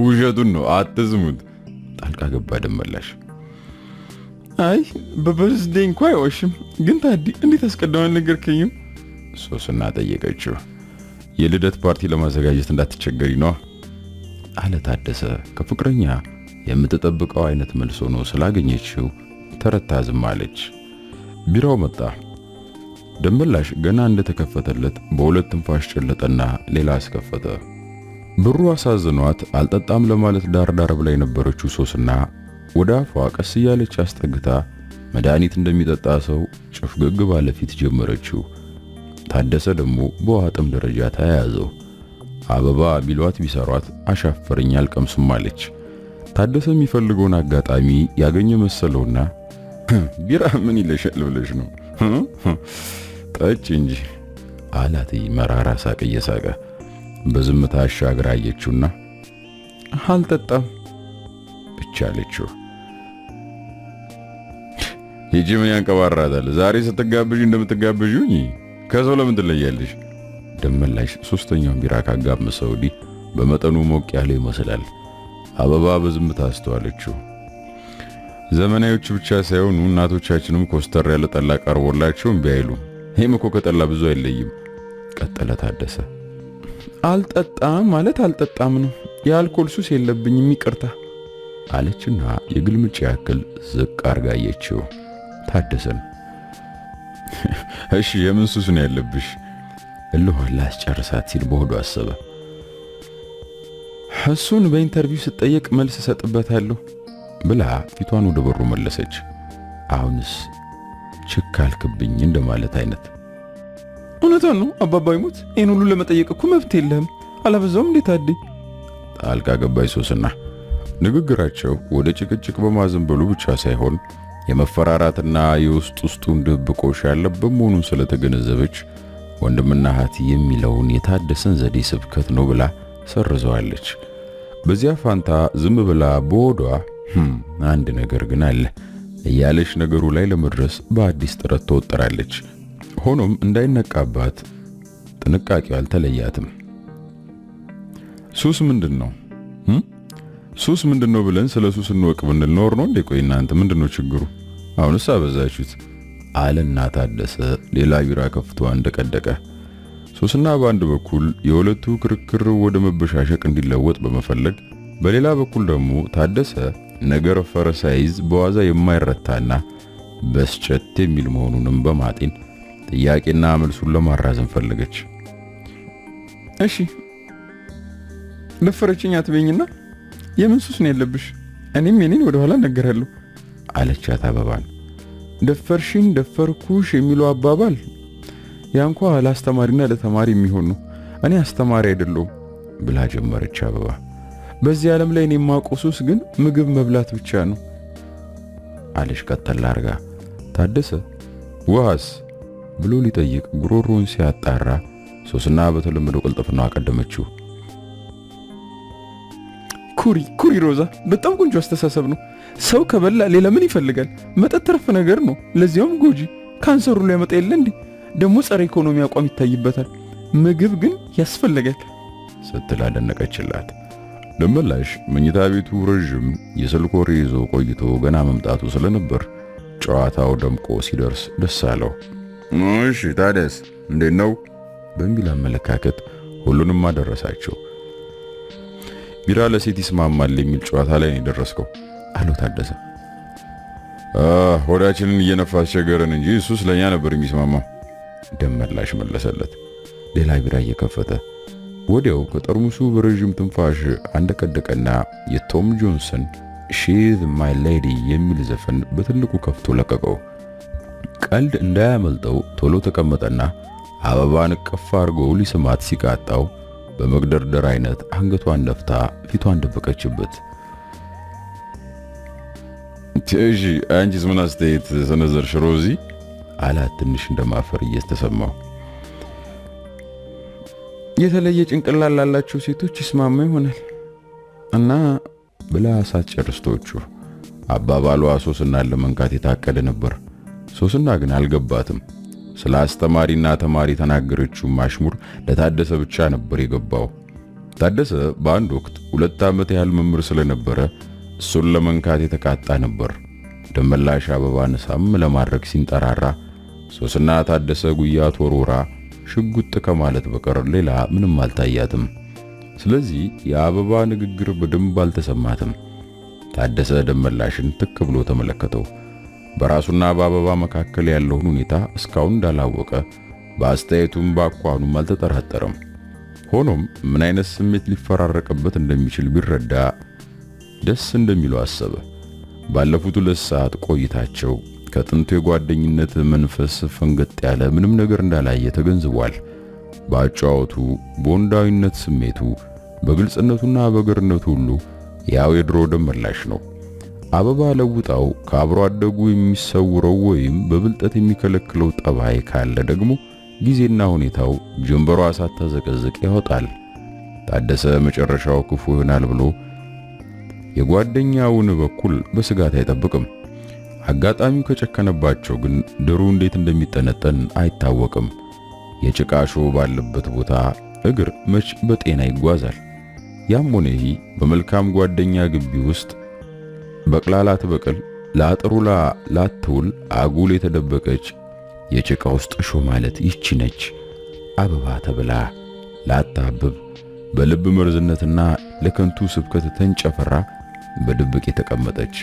ውሸቱን ነው አትዝሙት ጣልቃ ገባ ደመላሽ። አይ በበርዝዴ እንኳን አይዋሽም፣ ግን ታዲ እንዴት አስቀድመን ነገርከኝም? ሶስና ጠየቀችው። የልደት ፓርቲ ለማዘጋጀት እንዳትቸገሪ ነው አለ ታደሰ። ከፍቅረኛ የምትጠብቀው አይነት መልሶ ነው ስላገኘችው ተረታ ዝም አለች። ቢራው መጣ። ደመላሽ ገና እንደተከፈተለት በሁለት ትንፋሽ ጨለጠና ሌላ አስከፈተ። ብሩ አሳዝኗት አልጠጣም ለማለት ዳር ብላ የነበረችው ሶስና ወደ አፏ ቀስ እያለች አስጠግታ መድኃኒት እንደሚጠጣ ሰው ጭፍግግ ባለ ፊት ጀመረችው። ታደሰ ደግሞ በዋጥም ደረጃ ተያያዘው። አበባ ቢሏት ቢሰሯት አሻፈረኝ አልቀምስም አለች። ታደሰ የሚፈልገውን አጋጣሚ ያገኘ መሰለውና ቢራ ምን ይለሻል ብለሽ ነው ጠጭ እንጂ አላት መራራ ሳቅ እየሳቀ። በዝምታ አሻግራ አየችውና አልጠጣም ብቻ አለችው። ሂጂ ምን ያንቀባራታል? ዛሬ ስትጋብዥ እንደምትጋብዥኝ ከሰው ለምን ትለያለሽ? ደመላሽ ሶስተኛውን ቢራ ካጋመሰው ወዲህ በመጠኑ ሞቅ ያለ ይመስላል። አበባ በዝምታ አስተዋለችው። ዘመናዊዎች ብቻ ሳይሆኑ እናቶቻችንም ኮስተር ያለ ጠላ ቀርቦላቸው እምቢ አይሉም። ይሄም እኮ ከጠላ ብዙ አይለይም ቀጠለ ታደሰ። አልጠጣም ማለት አልጠጣም ነው፣ የአልኮል ሱስ የለብኝም ይቅርታ አለችና የግልምጫ ያክል ዝቅ አርጋ አየችው ታደሰን። እሺ የምን ሱስ ነው ያለብሽ? እልኋን ላስጨርሳት ሲል በሆዱ አሰበ። እሱን በኢንተርቪው ስጠየቅ መልስ እሰጥበታለሁ ብላ ፊቷን ወደ በሩ መለሰች። አሁንስ ችካልክብኝ እንደማለት አይነት። እውነቷን ነው አባባ ይሙት ይህን ሁሉ ለመጠየቅ እኮ መብት የለህም። አላበዛውም እንዴት አዴ? ጣልቃ ገባይ ሶስና። ንግግራቸው ወደ ጭቅጭቅ በማዘንበሉ ብቻ ሳይሆን የመፈራራትና የውስጥ ውስጡን ድብቆሽ ያለበት መሆኑን ስለተገነዘበች ወንድምና እህት የሚለውን የታደሰን ዘዴ ስብከት ነው ብላ ሰርዘዋለች። በዚያ ፋንታ ዝም ብላ በወዷ አንድ ነገር ግን አለ እያለች ነገሩ ላይ ለመድረስ በአዲስ ጥረት ተወጠራለች። ሆኖም እንዳይነቃባት ጥንቃቄው አልተለያትም። ሱስ ምንድነው? ሱስ ምንድነው ብለን ስለ ሱስ እንወቅ ብንል ኖር ነው እንዴ? ቆይ እናንተ ምንድነው ችግሩ? አሁንስ አበዛችሁት አለና ታደሰ ሌላ ቢራ ከፍቶ እንደቀደቀ። ሶስና በአንድ በኩል የሁለቱ ክርክር ወደ መበሻሸቅ እንዲለወጥ በመፈለግ በሌላ በኩል ደግሞ ታደሰ ነገር ፈረሳይዝ በዋዛ የማይረታና በስጨት የሚል መሆኑንም በማጤን ጥያቄና መልሱን ለማራዘም ፈለገች። እሺ ደፈረችኝ አትበኝና የምን ሱስ ነው ያለብሽ? እኔም የኔን ወደ ኋላ ነገራለሁ አለቻት አበባን። ደፈርሽኝ ደፈርኩሽ የሚለው አባባል ያንኳ ለአስተማሪና ለተማሪ የሚሆን ነው። እኔ አስተማሪ አይደለሁም ብላ ጀመረች አበባ። በዚህ ዓለም ላይ እኔ የማውቀው ሱስ ግን ምግብ መብላት ብቻ ነው አለሽ ቀጠል አርጋ። ታደሰ ውሃስ ብሎ ሊጠይቅ ጉሮሮን ሲያጣራ ሶስና በተለመደው ቅልጥፍና አቀደመችው። ኩሪ ሮዛ፣ በጣም ቆንጆ አስተሳሰብ ነው። ሰው ከበላ ሌላ ምን ይፈልጋል? መጠጥ ተርፍ ነገር ነው፣ ለዚያውም ጎጂ። ካንሰሩ ላይ ያመጣ የለ እንዴ? ደግሞ ጸረ ኢኮኖሚ አቋም ይታይበታል። ምግብ ግን ያስፈልጋል ስትል አደነቀችላት። ደመላሽ መኝታ ቤቱ ረዥም የስልክ ወሬ ይዞ ቆይቶ ገና መምጣቱ ስለነበር ጨዋታው ደምቆ ሲደርስ ደስ አለው። እሺ ታዲያስ እንዴት ነው በሚል አመለካከት ሁሉንም አደረሳቸው። ቢራ ለሴት ይስማማል የሚል ጨዋታ ላይ ነው የደረስከው አለው ታደሰ። ሆዳችንን እየነፋ አስቸገረን እንጂ እሱስ ለኛ ነበር የሚስማማው ደመላሽ መለሰለት። ሌላ ቢራ እየከፈተ ወዲያው ከጠርሙሱ በረዥም ትንፋሽ አንደቀደቀና የቶም ጆንሰን ሺዝ ማይ ሌዲ የሚል ዘፈን በትልቁ ከፍቶ ለቀቀው። ቀልድ እንዳያመልጠው ቶሎ ተቀመጠና አበባን እቅፍ አድርጎ ሊስማት ሲቃጣው በመግደርደር አይነት አንገቷን ደፍታ ፊቷን ደበቀችበት። እሺ አንቺስ ምን አስተያየት ሰነዘርሽ ሮዚ አላት ትንሽ እንደማፈር እየተሰማው። የተለየ ጭንቅላት ላላቸው ሴቶች ይስማማ ይሆናል እና ብላ ሳትጨርስቶቹ አባባሏ ሶስናን ለመንካት የታቀደ ነበር። ሶስና ግን አልገባትም። ስለ አስተማሪና ተማሪ ተናገረችው ማሽሙር ለታደሰ ብቻ ነበር የገባው። ታደሰ በአንድ ወቅት 2 ዓመት ያህል መምህር ስለነበረ እሱን ለመንካት የተቃጣ ነበር። ደመላሽ አበባን ሳም ለማድረግ ሲንጠራራ ሶስና ታደሰ ጉያ ተወርውራ ሽጉጥ ከማለት በቀር ሌላ ምንም አልታያትም። ስለዚህ የአበባ ንግግር በደንብ አልተሰማትም። ታደሰ ደመላሽን ትክ ብሎ ተመለከተው። በራሱና በአበባ መካከል ያለውን ሁኔታ እስካሁን እንዳላወቀ በአስተያየቱም በአኳኑም አልተጠራጠረም። ሆኖም ምን አይነት ስሜት ሊፈራረቅበት እንደሚችል ቢረዳ ደስ እንደሚለው አሰበ። ባለፉት 2 ሰዓት ቆይታቸው ከጥንቱ የጓደኝነት መንፈስ ፈንገጥ ያለ ምንም ነገር እንዳላየ ተገንዝቧል። በአጫወቱ፣ በወንዳዊነት ስሜቱ፣ በግልጽነቱና በገርነቱ ሁሉ ያው የድሮ ደመላሽ ነው። አበባ ለውጣው ከአብሮ አደጉ የሚሰውረው ወይም በብልጠት የሚከለክለው ጠባይ ካለ ደግሞ ጊዜና ሁኔታው ጀንበሯ ሳታዘቀዝቅ ያወጣል። ታደሰ መጨረሻው ክፉ ይሆናል ብሎ የጓደኛውን በኩል በስጋት አይጠብቅም። አጋጣሚው ከጨከነባቸው ግን ድሩ እንዴት እንደሚጠነጠን አይታወቅም። የጭቃሾ ባለበት ቦታ እግር መች በጤና ይጓዛል። ያም ሆነ ይህ በመልካም ጓደኛ ግቢ ውስጥ በቅላላት በቅል ላጥሩላ ላትውል አጉል የተደበቀች የጭቃ ውስጥ ሾ ማለት ይቺ ነች። አበባ ተብላ ላታብብ በልብ መርዝነትና ለከንቱ ስብከት ተንጨፈራ በድብቅ የተቀመጠች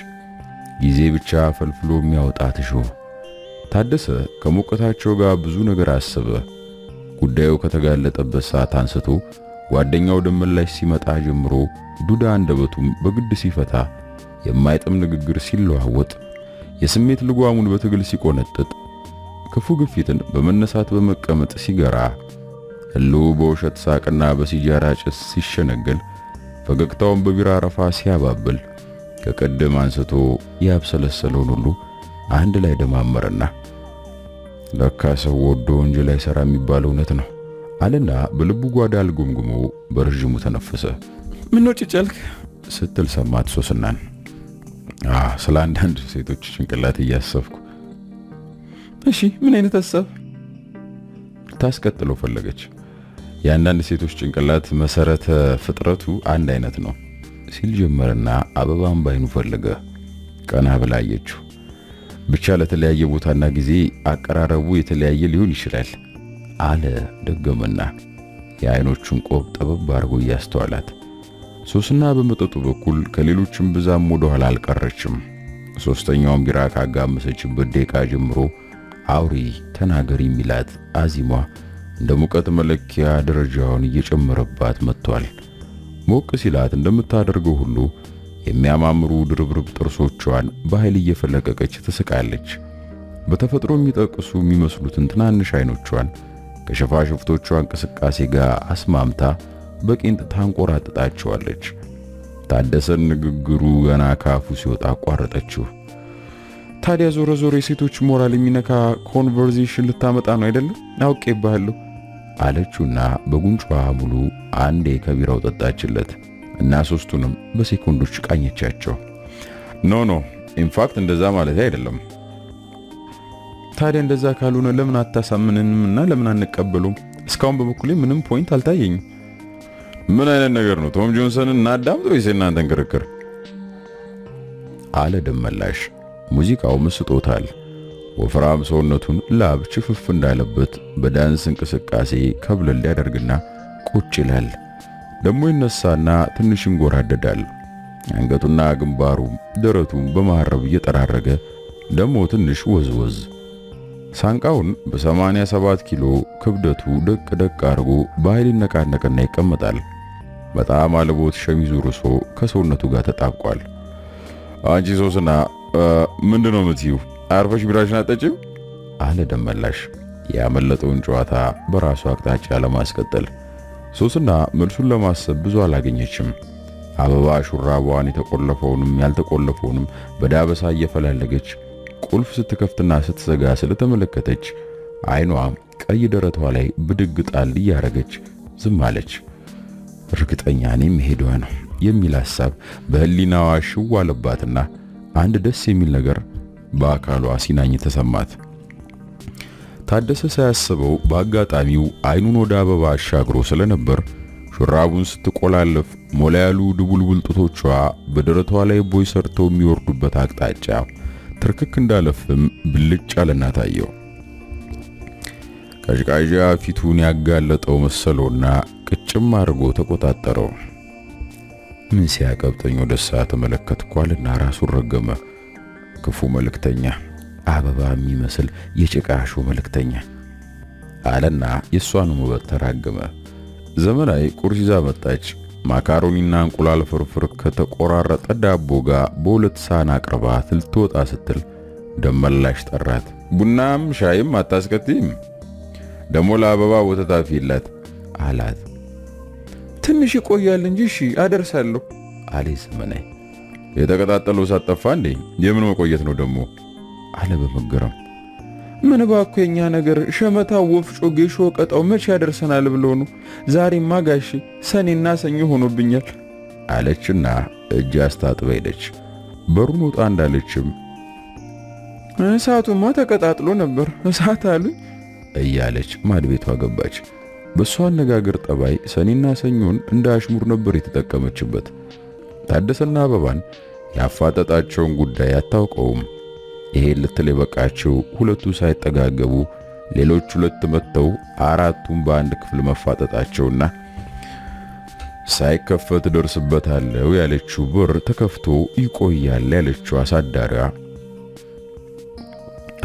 ጊዜ ብቻ ፈልፍሎ የሚያወጣት ሾህ። ታደሰ ከሞቀታቸው ጋር ብዙ ነገር አሰበ። ጉዳዩ ከተጋለጠበት ሰዓት አንስቶ ጓደኛው ደመላሽ ሲመጣ ጀምሮ ዱዳ አንደበቱም በግድ ሲፈታ የማይጥም ንግግር ሲለዋወጥ የስሜት ልጓሙን በትግል ሲቆነጥጥ ክፉ ግፊትን በመነሳት በመቀመጥ ሲገራ ሁሉ በውሸት ሳቅና በሲጃራ ጭስ ሲሸነገል ፈገግታውን በቢራ አረፋ ሲያባብል ከቀደም አንስቶ ያብሰለሰለውን ሁሉ አንድ ላይ ደማመረና ለካ ሰው ወዶ ወንጀል አይሰራ የሚባለው እውነት ነው አለና በልቡ ጓዳ አልጎምግሞ በረጅሙ ተነፈሰ። ምን ነው ጭጫልክ ስትል ሰማት ሶስናን። ስለ አንዳንድ ሴቶች ጭንቅላት እያሰብኩ። እሺ ምን አይነት ሐሳብ ታስቀጥለው ፈለገች። የአንዳንድ ሴቶች ጭንቅላት መሰረተ ፍጥረቱ አንድ አይነት ነው ሲል ጀመረና አበባን ባይኑ ፈለገ። ቀና ብላ አየችው። ብቻ ለተለያየ ቦታና ጊዜ አቀራረቡ የተለያየ ሊሆን ይችላል አለ ደገመና የአይኖቹን ቆብ ጠበብ አድርጎ እያስተዋላት። ሶስና በመጠጡ በኩል ከሌሎችም ብዛም ወደ ኋላ አልቀረችም። ሶስተኛውን ቢራ ካጋመሰችበት ደቂቃ ጀምሮ አውሪ ተናገሪ የሚላት አዚሟ እንደ ሙቀት መለኪያ ደረጃውን እየጨመረባት መጥቷል። ሞቅ ሲላት እንደምታደርገው ሁሉ የሚያማምሩ ድርብርብ ጥርሶቿን በኃይል እየፈለቀቀች ትስቃለች። በተፈጥሮ የሚጠቅሱ የሚመስሉትን ትናንሽ አይኖቿን ከሸፋሽፍቶቿ እንቅስቃሴ ጋር አስማምታ በቂንጥ ታንቆራጥጣቸዋለች። ታደሰን ንግግሩ ገና ካፉ ሲወጣ አቋረጠችው። ታዲያ ዞረ ዞረ የሴቶች ሞራል የሚነካ ኮንቨርሴሽን ልታመጣ ነው አይደለም? አውቄብሃለሁ አለችውና በጉንጯ ሙሉ አንዴ ከቢራው ጠጣችለት እና ሶስቱንም በሴኮንዶች ቃኘቻቸው። ኖ ኢንፋክት እንደዛ ማለት አይደለም። ታዲያ እንደዛ ካልሆነ ለምን አታሳምንንምና ለምን አንቀበሉም? እስካሁን በበኩሌ ምንም ፖይንት አልታየኝም። ምን አይነት ነገር ነው? ቶም ጆንሰንን እናዳምጥ ወይስ እናንተን ክርክር? አለ ደመላሽ። ሙዚቃው መስጦታል። ወፍራም ሰውነቱን ላብ ችፍፍ እንዳለበት በዳንስ እንቅስቃሴ ከብለል ያደርግና ቁጭ ይላል። ደሞ ይነሳና ትንሽ ይንጎራደዳል። አንገቱና ግንባሩ ደረቱን በማረብ እየጠራረገ ደሞ ትንሽ ወዝወዝ። ሳንቃውን በ87 ኪሎ ክብደቱ ደቅ ደቅ አድርጎ በኃይል ይነቃነቅና ይቀመጣል። በጣም አልቦት ሸሚዙ ርሶ ከሰውነቱ ጋር ተጣብቋል። አንቺ ሶስና ምንድነው የምትይው? አርፈሽ ቢራሽን አጠጪም? አለ ደመላሽ ያመለጠውን ጨዋታ በራሱ አቅጣጫ ለማስቀጠል። ሶስና መልሱን ለማሰብ ብዙ አላገኘችም። አበባ ሹራቧን የተቆለፈውንም ያልተቆለፈውንም በዳበሳ እየፈላለገች ቁልፍ ስትከፍትና ስትዘጋ ስለተመለከተች አይኗ ቀይ ደረቷ ላይ ብድግ ጣል እያረገች ዝም አለች። እርግጠኛ ነኝ መሄዷ ነው የሚል ሐሳብ በህሊናዋ ሽው አለባትና አንድ ደስ የሚል ነገር በአካሏ ሲናኝ ተሰማት። ታደሰ ሳያስበው በአጋጣሚው አይኑን ወደ አበባ አሻግሮ ስለነበር ሹራቡን ስትቆላለፍ ሞላ ያሉ ድቡልቡል ጡቶቿ በደረቷ ላይ ቦይ ሰርተው የሚወርዱበት አቅጣጫ ትርክክ እንዳለፍም ብልጭ አለና ታየው። ቀዥቃዣ ፊቱን ያጋለጠው መሰሎና ቅጭም አድርጎ ተቆጣጠረው። ምን ሲያቀብጠኝ ወደ ሰዓት ተመለከትኳልና ራሱን ረገመ። ክፉ መልእክተኛ፣ አበባ የሚመስል የጭቃሹ መልእክተኛ አለና የሷን ውበት ተራገመ። ዘመናዊ ቁርስ ይዛ መጣች። ማካሮኒና እንቁላል ፍርፍር ከተቆራረጠ ዳቦ ጋር በሁለት ሳህን አቅርባ ልትወጣ ስትል ደመላሽ ጠራት። ቡናም ሻይም አታስከትይም? ደሞ ለአበባ ወተት አፍይላት አላት። ትንሽ ይቆያል እንጂ እሺ አደርሳለሁ አለ ዘመናዊ። የተቀጣጠለው ሳጠፋ እንዴ? የምን መቆየት ነው ደሞ? አለ በመገረም። ምን ባኩ የኛ ነገር ሸመታ ወፍጮ ጌሾ ቀጣው መቼ ያደርሰናል ብሎ ነው። ዛሬማ ጋሺ ሰኔና ሰኞ ሆኖብኛል አለችና እጅ አስታጥባ ሄደች። በሩን ወጣ እንዳለችም እሳቱማ ተቀጣጥሎ ነበር እሳት አሉኝ እያለች ማድቤቷ ገባች። በሷ አነጋገር ጠባይ ሰኔና ሰኞን እንደ አሽሙር ነበር የተጠቀመችበት። ታደሰና አበባን ያፋጠጣቸውን ጉዳይ አታውቀውም። ይሄ ልትል የበቃቸው ሁለቱ ሳይጠጋገቡ ሌሎች ሁለት መጥተው አራቱን በአንድ ክፍል መፋጠጣቸውና ሳይከፈት ደርስበታለው ያለችው በር ተከፍቶ ይቆያል ያለችው አሳዳሪዋ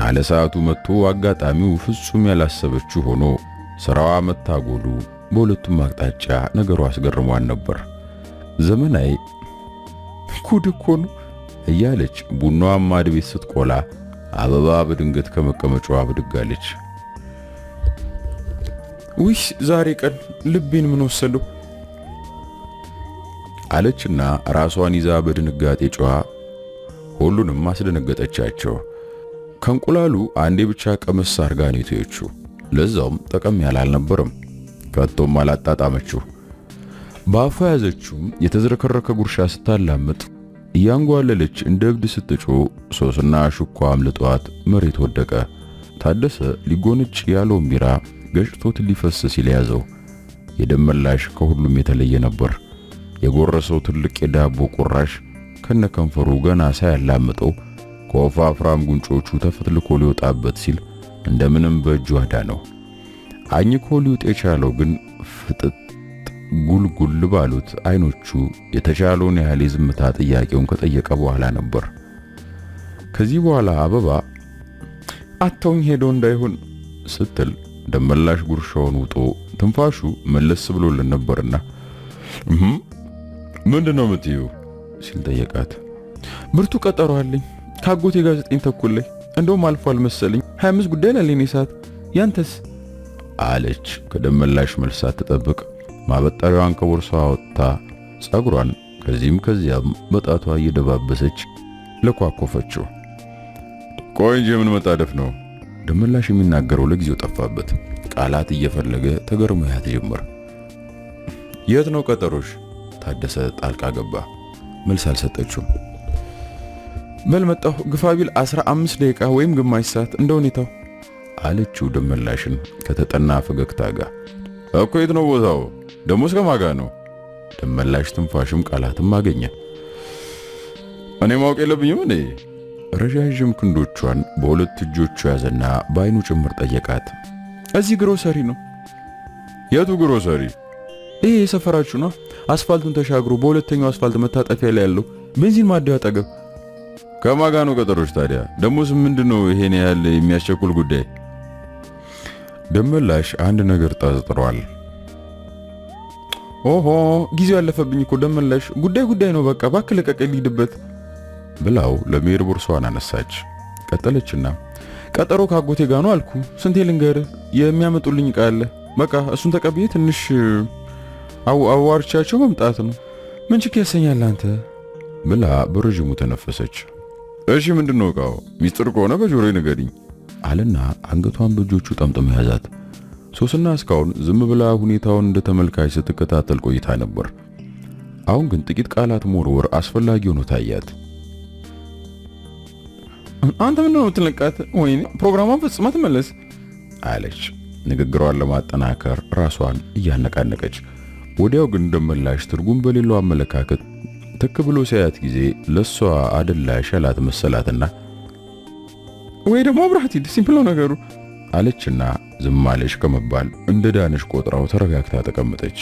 አለ ሰዓቱ መጥቶ አጋጣሚው ፍጹም ያላሰበችው ሆኖ ስራዋ መታጎሉ በሁለቱም አቅጣጫ ነገሩ አስገርሟን ነበር። ዘመናዊ ጉድ እኮ ነው እያለች ቡናዋን ማድ ቤት ስትቆላ አበባ በድንገት ከመቀመጫዋ ብድጋለች። ውይ ዛሬ ቀን ልቤን ምን ወሰደው አለችና ራሷን ይዛ በድንጋጤ ጮኻ ሁሉንም አስደነገጠቻቸው። ከእንቁላሉ አንዴ ብቻ ቀመስ አርጋ ነው የተየችው። ለዛውም ጠቀም ያለ አልነበረም። ከቶም አላጣጣመችው። በአፏ ያዘችውም የተዝረከረከ ጉርሻ ስታላምጥ እያንጓለለች እንደ እብድ ስትጮ ሶስና ሹኳ አምልጧት መሬት ወደቀ። ታደሰ ሊጎንጭ ያለውን ቢራ ገጭቶት ሊፈስ ሲል ያዘው። የደመላሽ ከሁሉም የተለየ ነበር። የጎረሰው ትልቅ የዳቦ ቁራሽ ከነከንፈሩ ገና ሳያላምጠው ከወፋፍራም ጉንጮቹ ተፈትልኮ ሊወጣበት ሲል እንደምንም በእጁ አዳነው። አኝኮ ሊውጥ የቻለው ግን ፍጥጥ ጉልጉል ባሉት አይኖቹ የተቻለውን ያህል የዝምታ ጥያቄውን ከጠየቀ በኋላ ነበር። ከዚህ በኋላ አበባ አተውኝ ሄዶ እንዳይሆን ስትል ደመላሽ ጉርሻውን ውጦ ትንፋሹ መለስ ብሎልን ነበርና ምንድነው የምትይው ሲል ጠየቃት። ብርቱ ቀጠሮ አለኝ ካጎቴ ጋር 9 ተኩል ላይ እንደውም አልፏል መሰለኝ 25 ጉዳይ ላለኝ ሰዓት ያንተስ አለች። ከደመላሽ መልስ ሳትጠብቅ ማበጠሪያዋን ከቦርሳዋ ወጥታ ጸጉሯን ከዚህም ከዚያም በጣቷ እየደባበሰች ለኳኮፈችው። ቆይ እንጂ ምን መጣደፍ ነው? ደመላሽ የሚናገረው ለጊዜው ጠፋበት። ቃላት እየፈለገ ተገርሞ ያት ጀመር። የት ነው ቀጠሮሽ? ታደሰ ጣልቃ ገባ። መልስ አልሰጠችውም። በል መጣሁ ግፋቢል 15 ደቂቃ ወይም ግማሽ ሰዓት እንደ ሁኔታው አለችው ደመላሽን ከተጠና ፈገግታ ጋር። እኮ የት ነው ቦታው? ደሞ እስከ ማጋ ነው? ደመላሽ ትንፋሽም ቃላትም አገኘ። እኔ ማወቅ የለብኝም እንዴ? ረዣዥም ክንዶቿን በሁለት እጆቹ ያዘና በአይኑ ጭምር ጠየቃት። እዚህ ግሮሰሪ ነው። የቱ ግሮሰሪ? ይሄ የሰፈራችሁ ነው። አስፋልቱን ተሻግሮ በሁለተኛው አስፋልት መታጠፊያ ላይ ያለው ቤንዚን ማደያው አጠገብ። ከማጋ ነው ቀጠሮች ታዲያ? ደሞስ ምንድነው ይሄን ያህል የሚያስቸኩል ጉዳይ? ደመላሽ አንድ ነገር ጠርጥሯል። ኦሆ ጊዜው ያለፈብኝ እኮ ደመላሽ፣ ጉዳይ ነው በቃ እባክህ ለቀቀኝ ልሂድበት ብላው ለመሄድ ቦርሷን አነሳች። ቀጠለችና ቀጠሮ ካጎቴ ጋር ነው አልኩ። ስንቴ ልንገርህ የሚያመጡልኝ ዕቃ አለ። በቃ እሱን ተቀብዬ ትንሽ አዋርቻቸው መምጣት ነው። ምን ችግር ያሰኛል አንተ ብላ በረጅሙ ተነፈሰች። እሺ ምንድነው ዕቃው? ሚስጥር ከሆነ በጆሮዬ ንገሪኝ አለና አንገቷን በእጆቹ ጠምጥሞ ያዛት። ሶስና እስካሁን ዝም ብላ ሁኔታውን እንደ ተመልካች ስትከታተል ቆይታ ነበር። አሁን ግን ጥቂት ቃላት መወርወር አስፈላጊ ሆኖ ታያት። አንተ ምንድነው የምትለቃት? ወይኔ ፕሮግራሟን ፈጽማ ትመለስ አለች ንግግሯን ለማጠናከር ራሷን እያነቃነቀች። ወዲያው ግን ደመላሽ ትርጉም በሌለው አመለካከት ትክ ብሎ ሲያያት ጊዜ ለሷ አደላሽ ያላት መሰላትና ወይ ደግሞ አብራቲ ሲምፕል ነገሩ አለችና ዝም አለሽ ከመባል እንደ ዳነሽ ቆጥራው ተረጋግታ ተቀመጠች።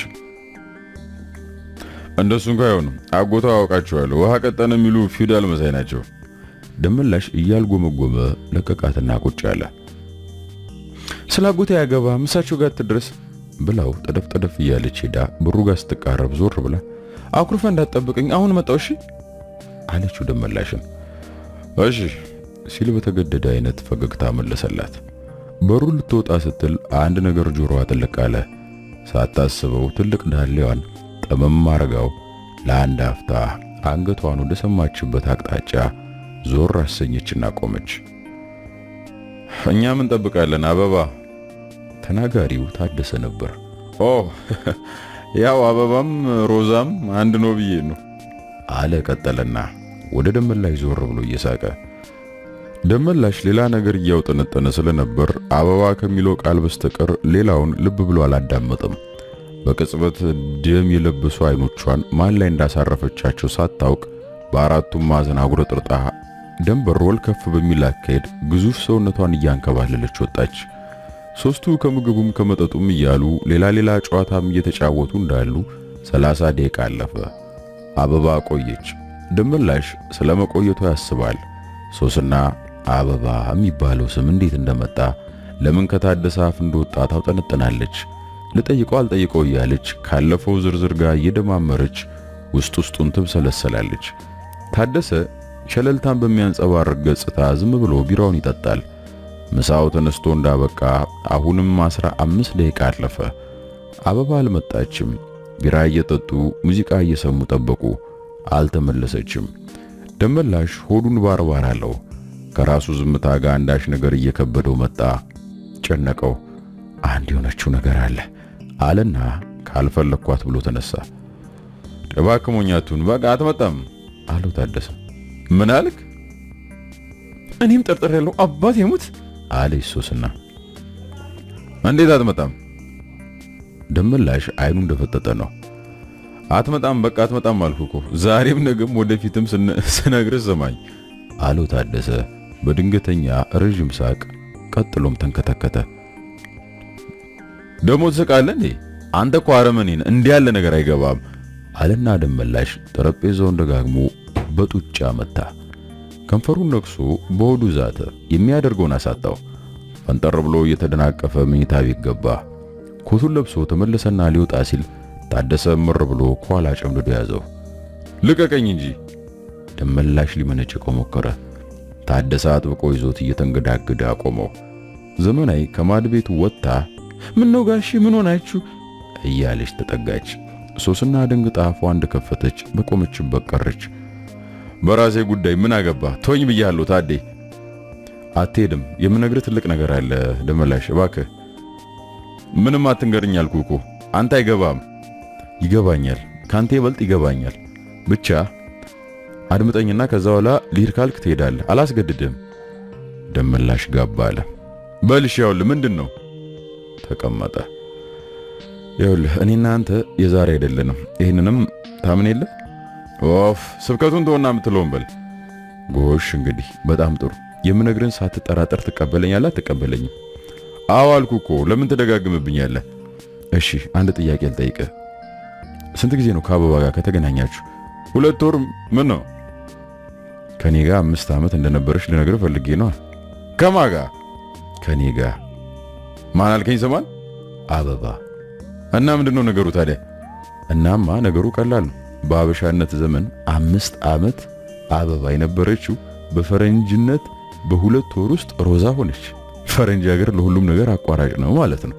እንደሱን ካይሆንም አጎቷ አውቃቸዋለሁ ውሃ ቀጠነ የሚሉ ፊውዳል መሳይ ናቸው። ደመላሽ እያልጎመጎመ ለቀቃትና ቁጭ አለ። ስላጎታ ያገባ ምሳቸው ጋር ትድረስ ብላው ጠደፍ እያለች ሄዳ በሩ ጋር ስትቃረብ ዞር ብላ አኩርፈ እንዳትጠብቀኝ አሁን መጣው እሺ አለችው ደመላሽን። እሺ ሲል በተገደደ አይነት ፈገግታ መለሰላት። በሩ ልትወጣ ስትል አንድ ነገር ጆሮዋ ጥልቅ አለ። ሳታስበው ትልቅ ዳሌዋን ጠመም አርጋው ለአንድ አፍታ አንገቷን ወደ ሰማችበት አቅጣጫ ዞር አሰኘችና ቆመች። እኛ ምን ጠብቃለን አበባ? ተናጋሪው ታደሰ ነበር። ኦ ያው አበባም ሮዛም አንድ ነው ብዬ ነው አለ። ቀጠለና ወደ ደመላሽ ዞር ብሎ እየሳቀ። ደመላሽ ሌላ ነገር እያውጠነጠነ ስለነበር አበባ ከሚለው ቃል በስተቀር ሌላውን ልብ ብሎ አላዳመጠም። በቅጽበት ደም የለበሱ አይኖቿን ማን ላይ እንዳሳረፈቻቸው ሳታውቅ በአራቱም ማዕዘን አጉረጥርጣ ደንበር ወል ከፍ በሚል አካሄድ ግዙፍ ሰውነቷን እያንከባለለች ወጣች። ሶስቱ ከምግቡም ከመጠጡም እያሉ ሌላ ጨዋታም እየተጫወቱ እንዳሉ 30 ደቂቃ አለፈ። አበባ ቆየች። ደመላሽ ስለመቆየቷ ያስባል። ሶስና አበባ የሚባለው ስም እንዴት እንደመጣ ለምን ከታደሰ አፍ እንደወጣ ታውጠነጥናለች። ልጠይቀው አልጠይቀው እያለች ካለፈው ዝርዝር ጋር እየደማመረች ውስጡን ትብሰለሰላለች። ታደሰ ሸለልታን በሚያንጸባርቅ ገጽታ ዝም ብሎ ቢራውን ይጠጣል። ምሳው ተነስቶ እንዳበቃ አሁንም 15 ደቂቃ አለፈ። አበባ አልመጣችም። ቢራ እየጠጡ ሙዚቃ እየሰሙ ጠበቁ። አልተመለሰችም። ደመላሽ ሆዱን ባርባር አለው። ከራሱ ዝምታ ጋር አንዳች ነገር እየከበደው መጣ። ጨነቀው። አንድ የሆነችው ነገር አለና ካልፈለኳት ብሎ ተነሳ። እባክህ በቃ አትመጣም አለው ታደሰ። ምን አልክ? እኔም ጠርጥሬያለሁ አባት ይሙት አለች ሶስና። እንዴት አትመጣም? ደመላሽ አይኑ እንደፈጠጠ ነው። አትመጣም በቃ አትመጣም አልኩ እኮ ዛሬም ነገም ወደፊትም ስነግርህ ሰማኝ አለው ታደሰ በድንገተኛ ረጅም ሳቅ። ቀጥሎም ተንከተከተ። ደሞ ትስቃለህ እንዴ? አንተ እኮ አረመኔን እንዲህ ያለ ነገር አይገባም አለና ደመላሽ ጠረጴዛውን ደጋግሞ በጡጫ መታ። ከንፈሩን ነክሶ በሆዱ ዛተ። የሚያደርገውን አሳጣው። ፈንጠር ብሎ እየተደናቀፈ መኝታ ቤት ገባ። ኮቱን ለብሶ ተመለሰና ሊወጣ ሲል ታደሰ ምር ብሎ ኋላ ጨምድዶ ያዘው። ልቀቀኝ እንጂ። ደመላሽ ሊመነጭቀው ሞከረ። ታደሰ አጥብቆ ይዞት እየተንገዳገደ አቆመው። ዘመናዊ ከማድ ቤቱ ወጥታ ምን ነው ጋሺ ምን ሆናችሁ እያለች ተጠጋች። ሶስና ደንግጣ አፏን እንደከፈተች በቆመችበት ቀረች። በራሴ ጉዳይ ምን አገባ? ተወኝ ብያለሁ ታዴ። አትሄድም። የምነግርህ ትልቅ ነገር አለ ደመላሽ እባክህ። ምንም አትንገርኝ አልኩህ እኮ። አንተ አይገባም። ይገባኛል፣ ካንተ ይበልጥ ይገባኛል። ብቻ አድምጠኝና ከዛ በኋላ ልሂድ ካልክ ትሄዳለህ። አላስገድድም። ደመላሽ ጋባ አለ። በልሽ ያውልህ ምንድነው? ተቀመጠ። ይኸውልህ እኔና አንተ የዛሬ አይደለንም። ይሄንንም ታምን የለ? ኦፍ ስብከቱን ተወና የምትለውን በል። ጎሽ እንግዲህ በጣም ጥሩ። የምነግርን ሳትጠራጠር ትቀበለኛለህ አትቀበለኝም? አዎ አልኩህ እኮ። ለምን ትደጋግምብኛለህ? እሺ አንድ ጥያቄ ልጠይቅህ። ስንት ጊዜ ነው ከአበባ ጋር ከተገናኛችሁ? 2 ወር። ምን ነው? ከኔ ጋር 5 ዓመት እንደነበረች ልነግርህ ፈልጌ ነው። ከማን ጋር? ከኔ ጋር። ማን አልከኝ? ሰማን? አበባ። እና ምንድነው ነገሩ ታዲያ? እናማ ነገሩ ቀላል ነው። በአበሻነት ዘመን 5 ዓመት አበባ የነበረችው በፈረንጅነት በ2 ወር ውስጥ ሮዛ ሆነች። ፈረንጅ ሀገር ለሁሉም ነገር አቋራጭ ነው ማለት ነው።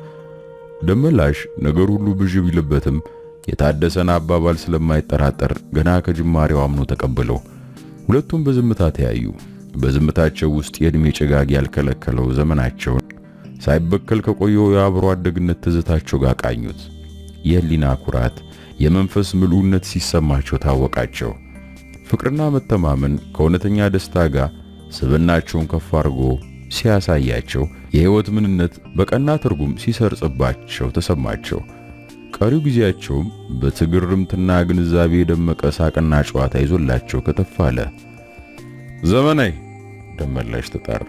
ደመላሽ ነገር ሁሉ ብዥ ቢልበትም የታደሰን አባባል ስለማይጠራጠር ገና ከጅማሬው አምኖ ተቀበለው። ሁለቱም በዝምታ ተያዩ። በዝምታቸው ውስጥ የእድሜ ጭጋግ ያልከለከለው ዘመናቸውን ሳይበከል ከቆየው የአብሮ አደግነት ትዝታቸው ጋር ቃኙት። የህሊና ኩራት፣ የመንፈስ ምሉዕነት ሲሰማቸው ታወቃቸው። ፍቅርና መተማመን ከእውነተኛ ደስታ ጋር ስብናቸውን ከፍ አድርጎ ሲያሳያቸው የህይወት ምንነት በቀና ትርጉም ሲሰርጽባቸው ተሰማቸው። ቀሪው ጊዜያቸውም በትግርምትና ግንዛቤ የደመቀ ሳቅና ጨዋታ ይዞላቸው ከተፋለ። ዘመናዊ ደመላሽ ተጣራ።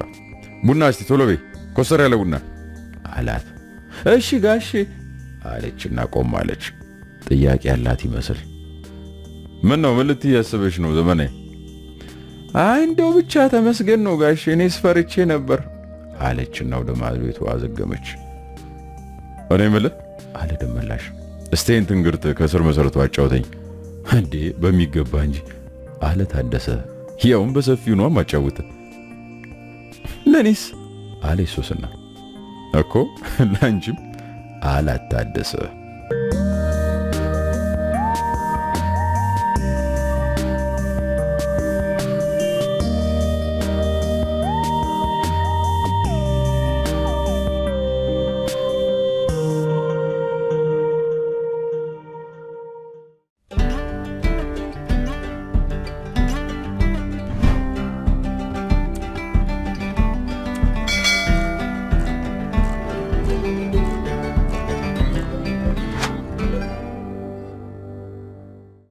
ቡና እስቲ ቶሎ በይ፣ ኮስተር ያለ ቡና አላት። እሺ ጋሼ አለችና ቆማለች። ጥያቄ ያላት ይመስል። ምን ነው? ምን ልትይ ያስበሽ ነው ዘመናዊ? አይ እንደው ብቻ ተመስገን ነው ጋሼ፣ እኔስ ፈርቼ ነበር አለችና ወደ ማድቤቱ አዘገመች። እኔ የምልህ አለ ደመላሽ። እስቲ እንትንግርት ከስር መሰረቱ አጫውተኝ። እንዴ በሚገባ እንጂ አለ ታደሰ። ያውም በሰፊው ነው ማጫወት። ለኔስ አለ ሶስና። እኮ ላንቺም አላት ታደሰ።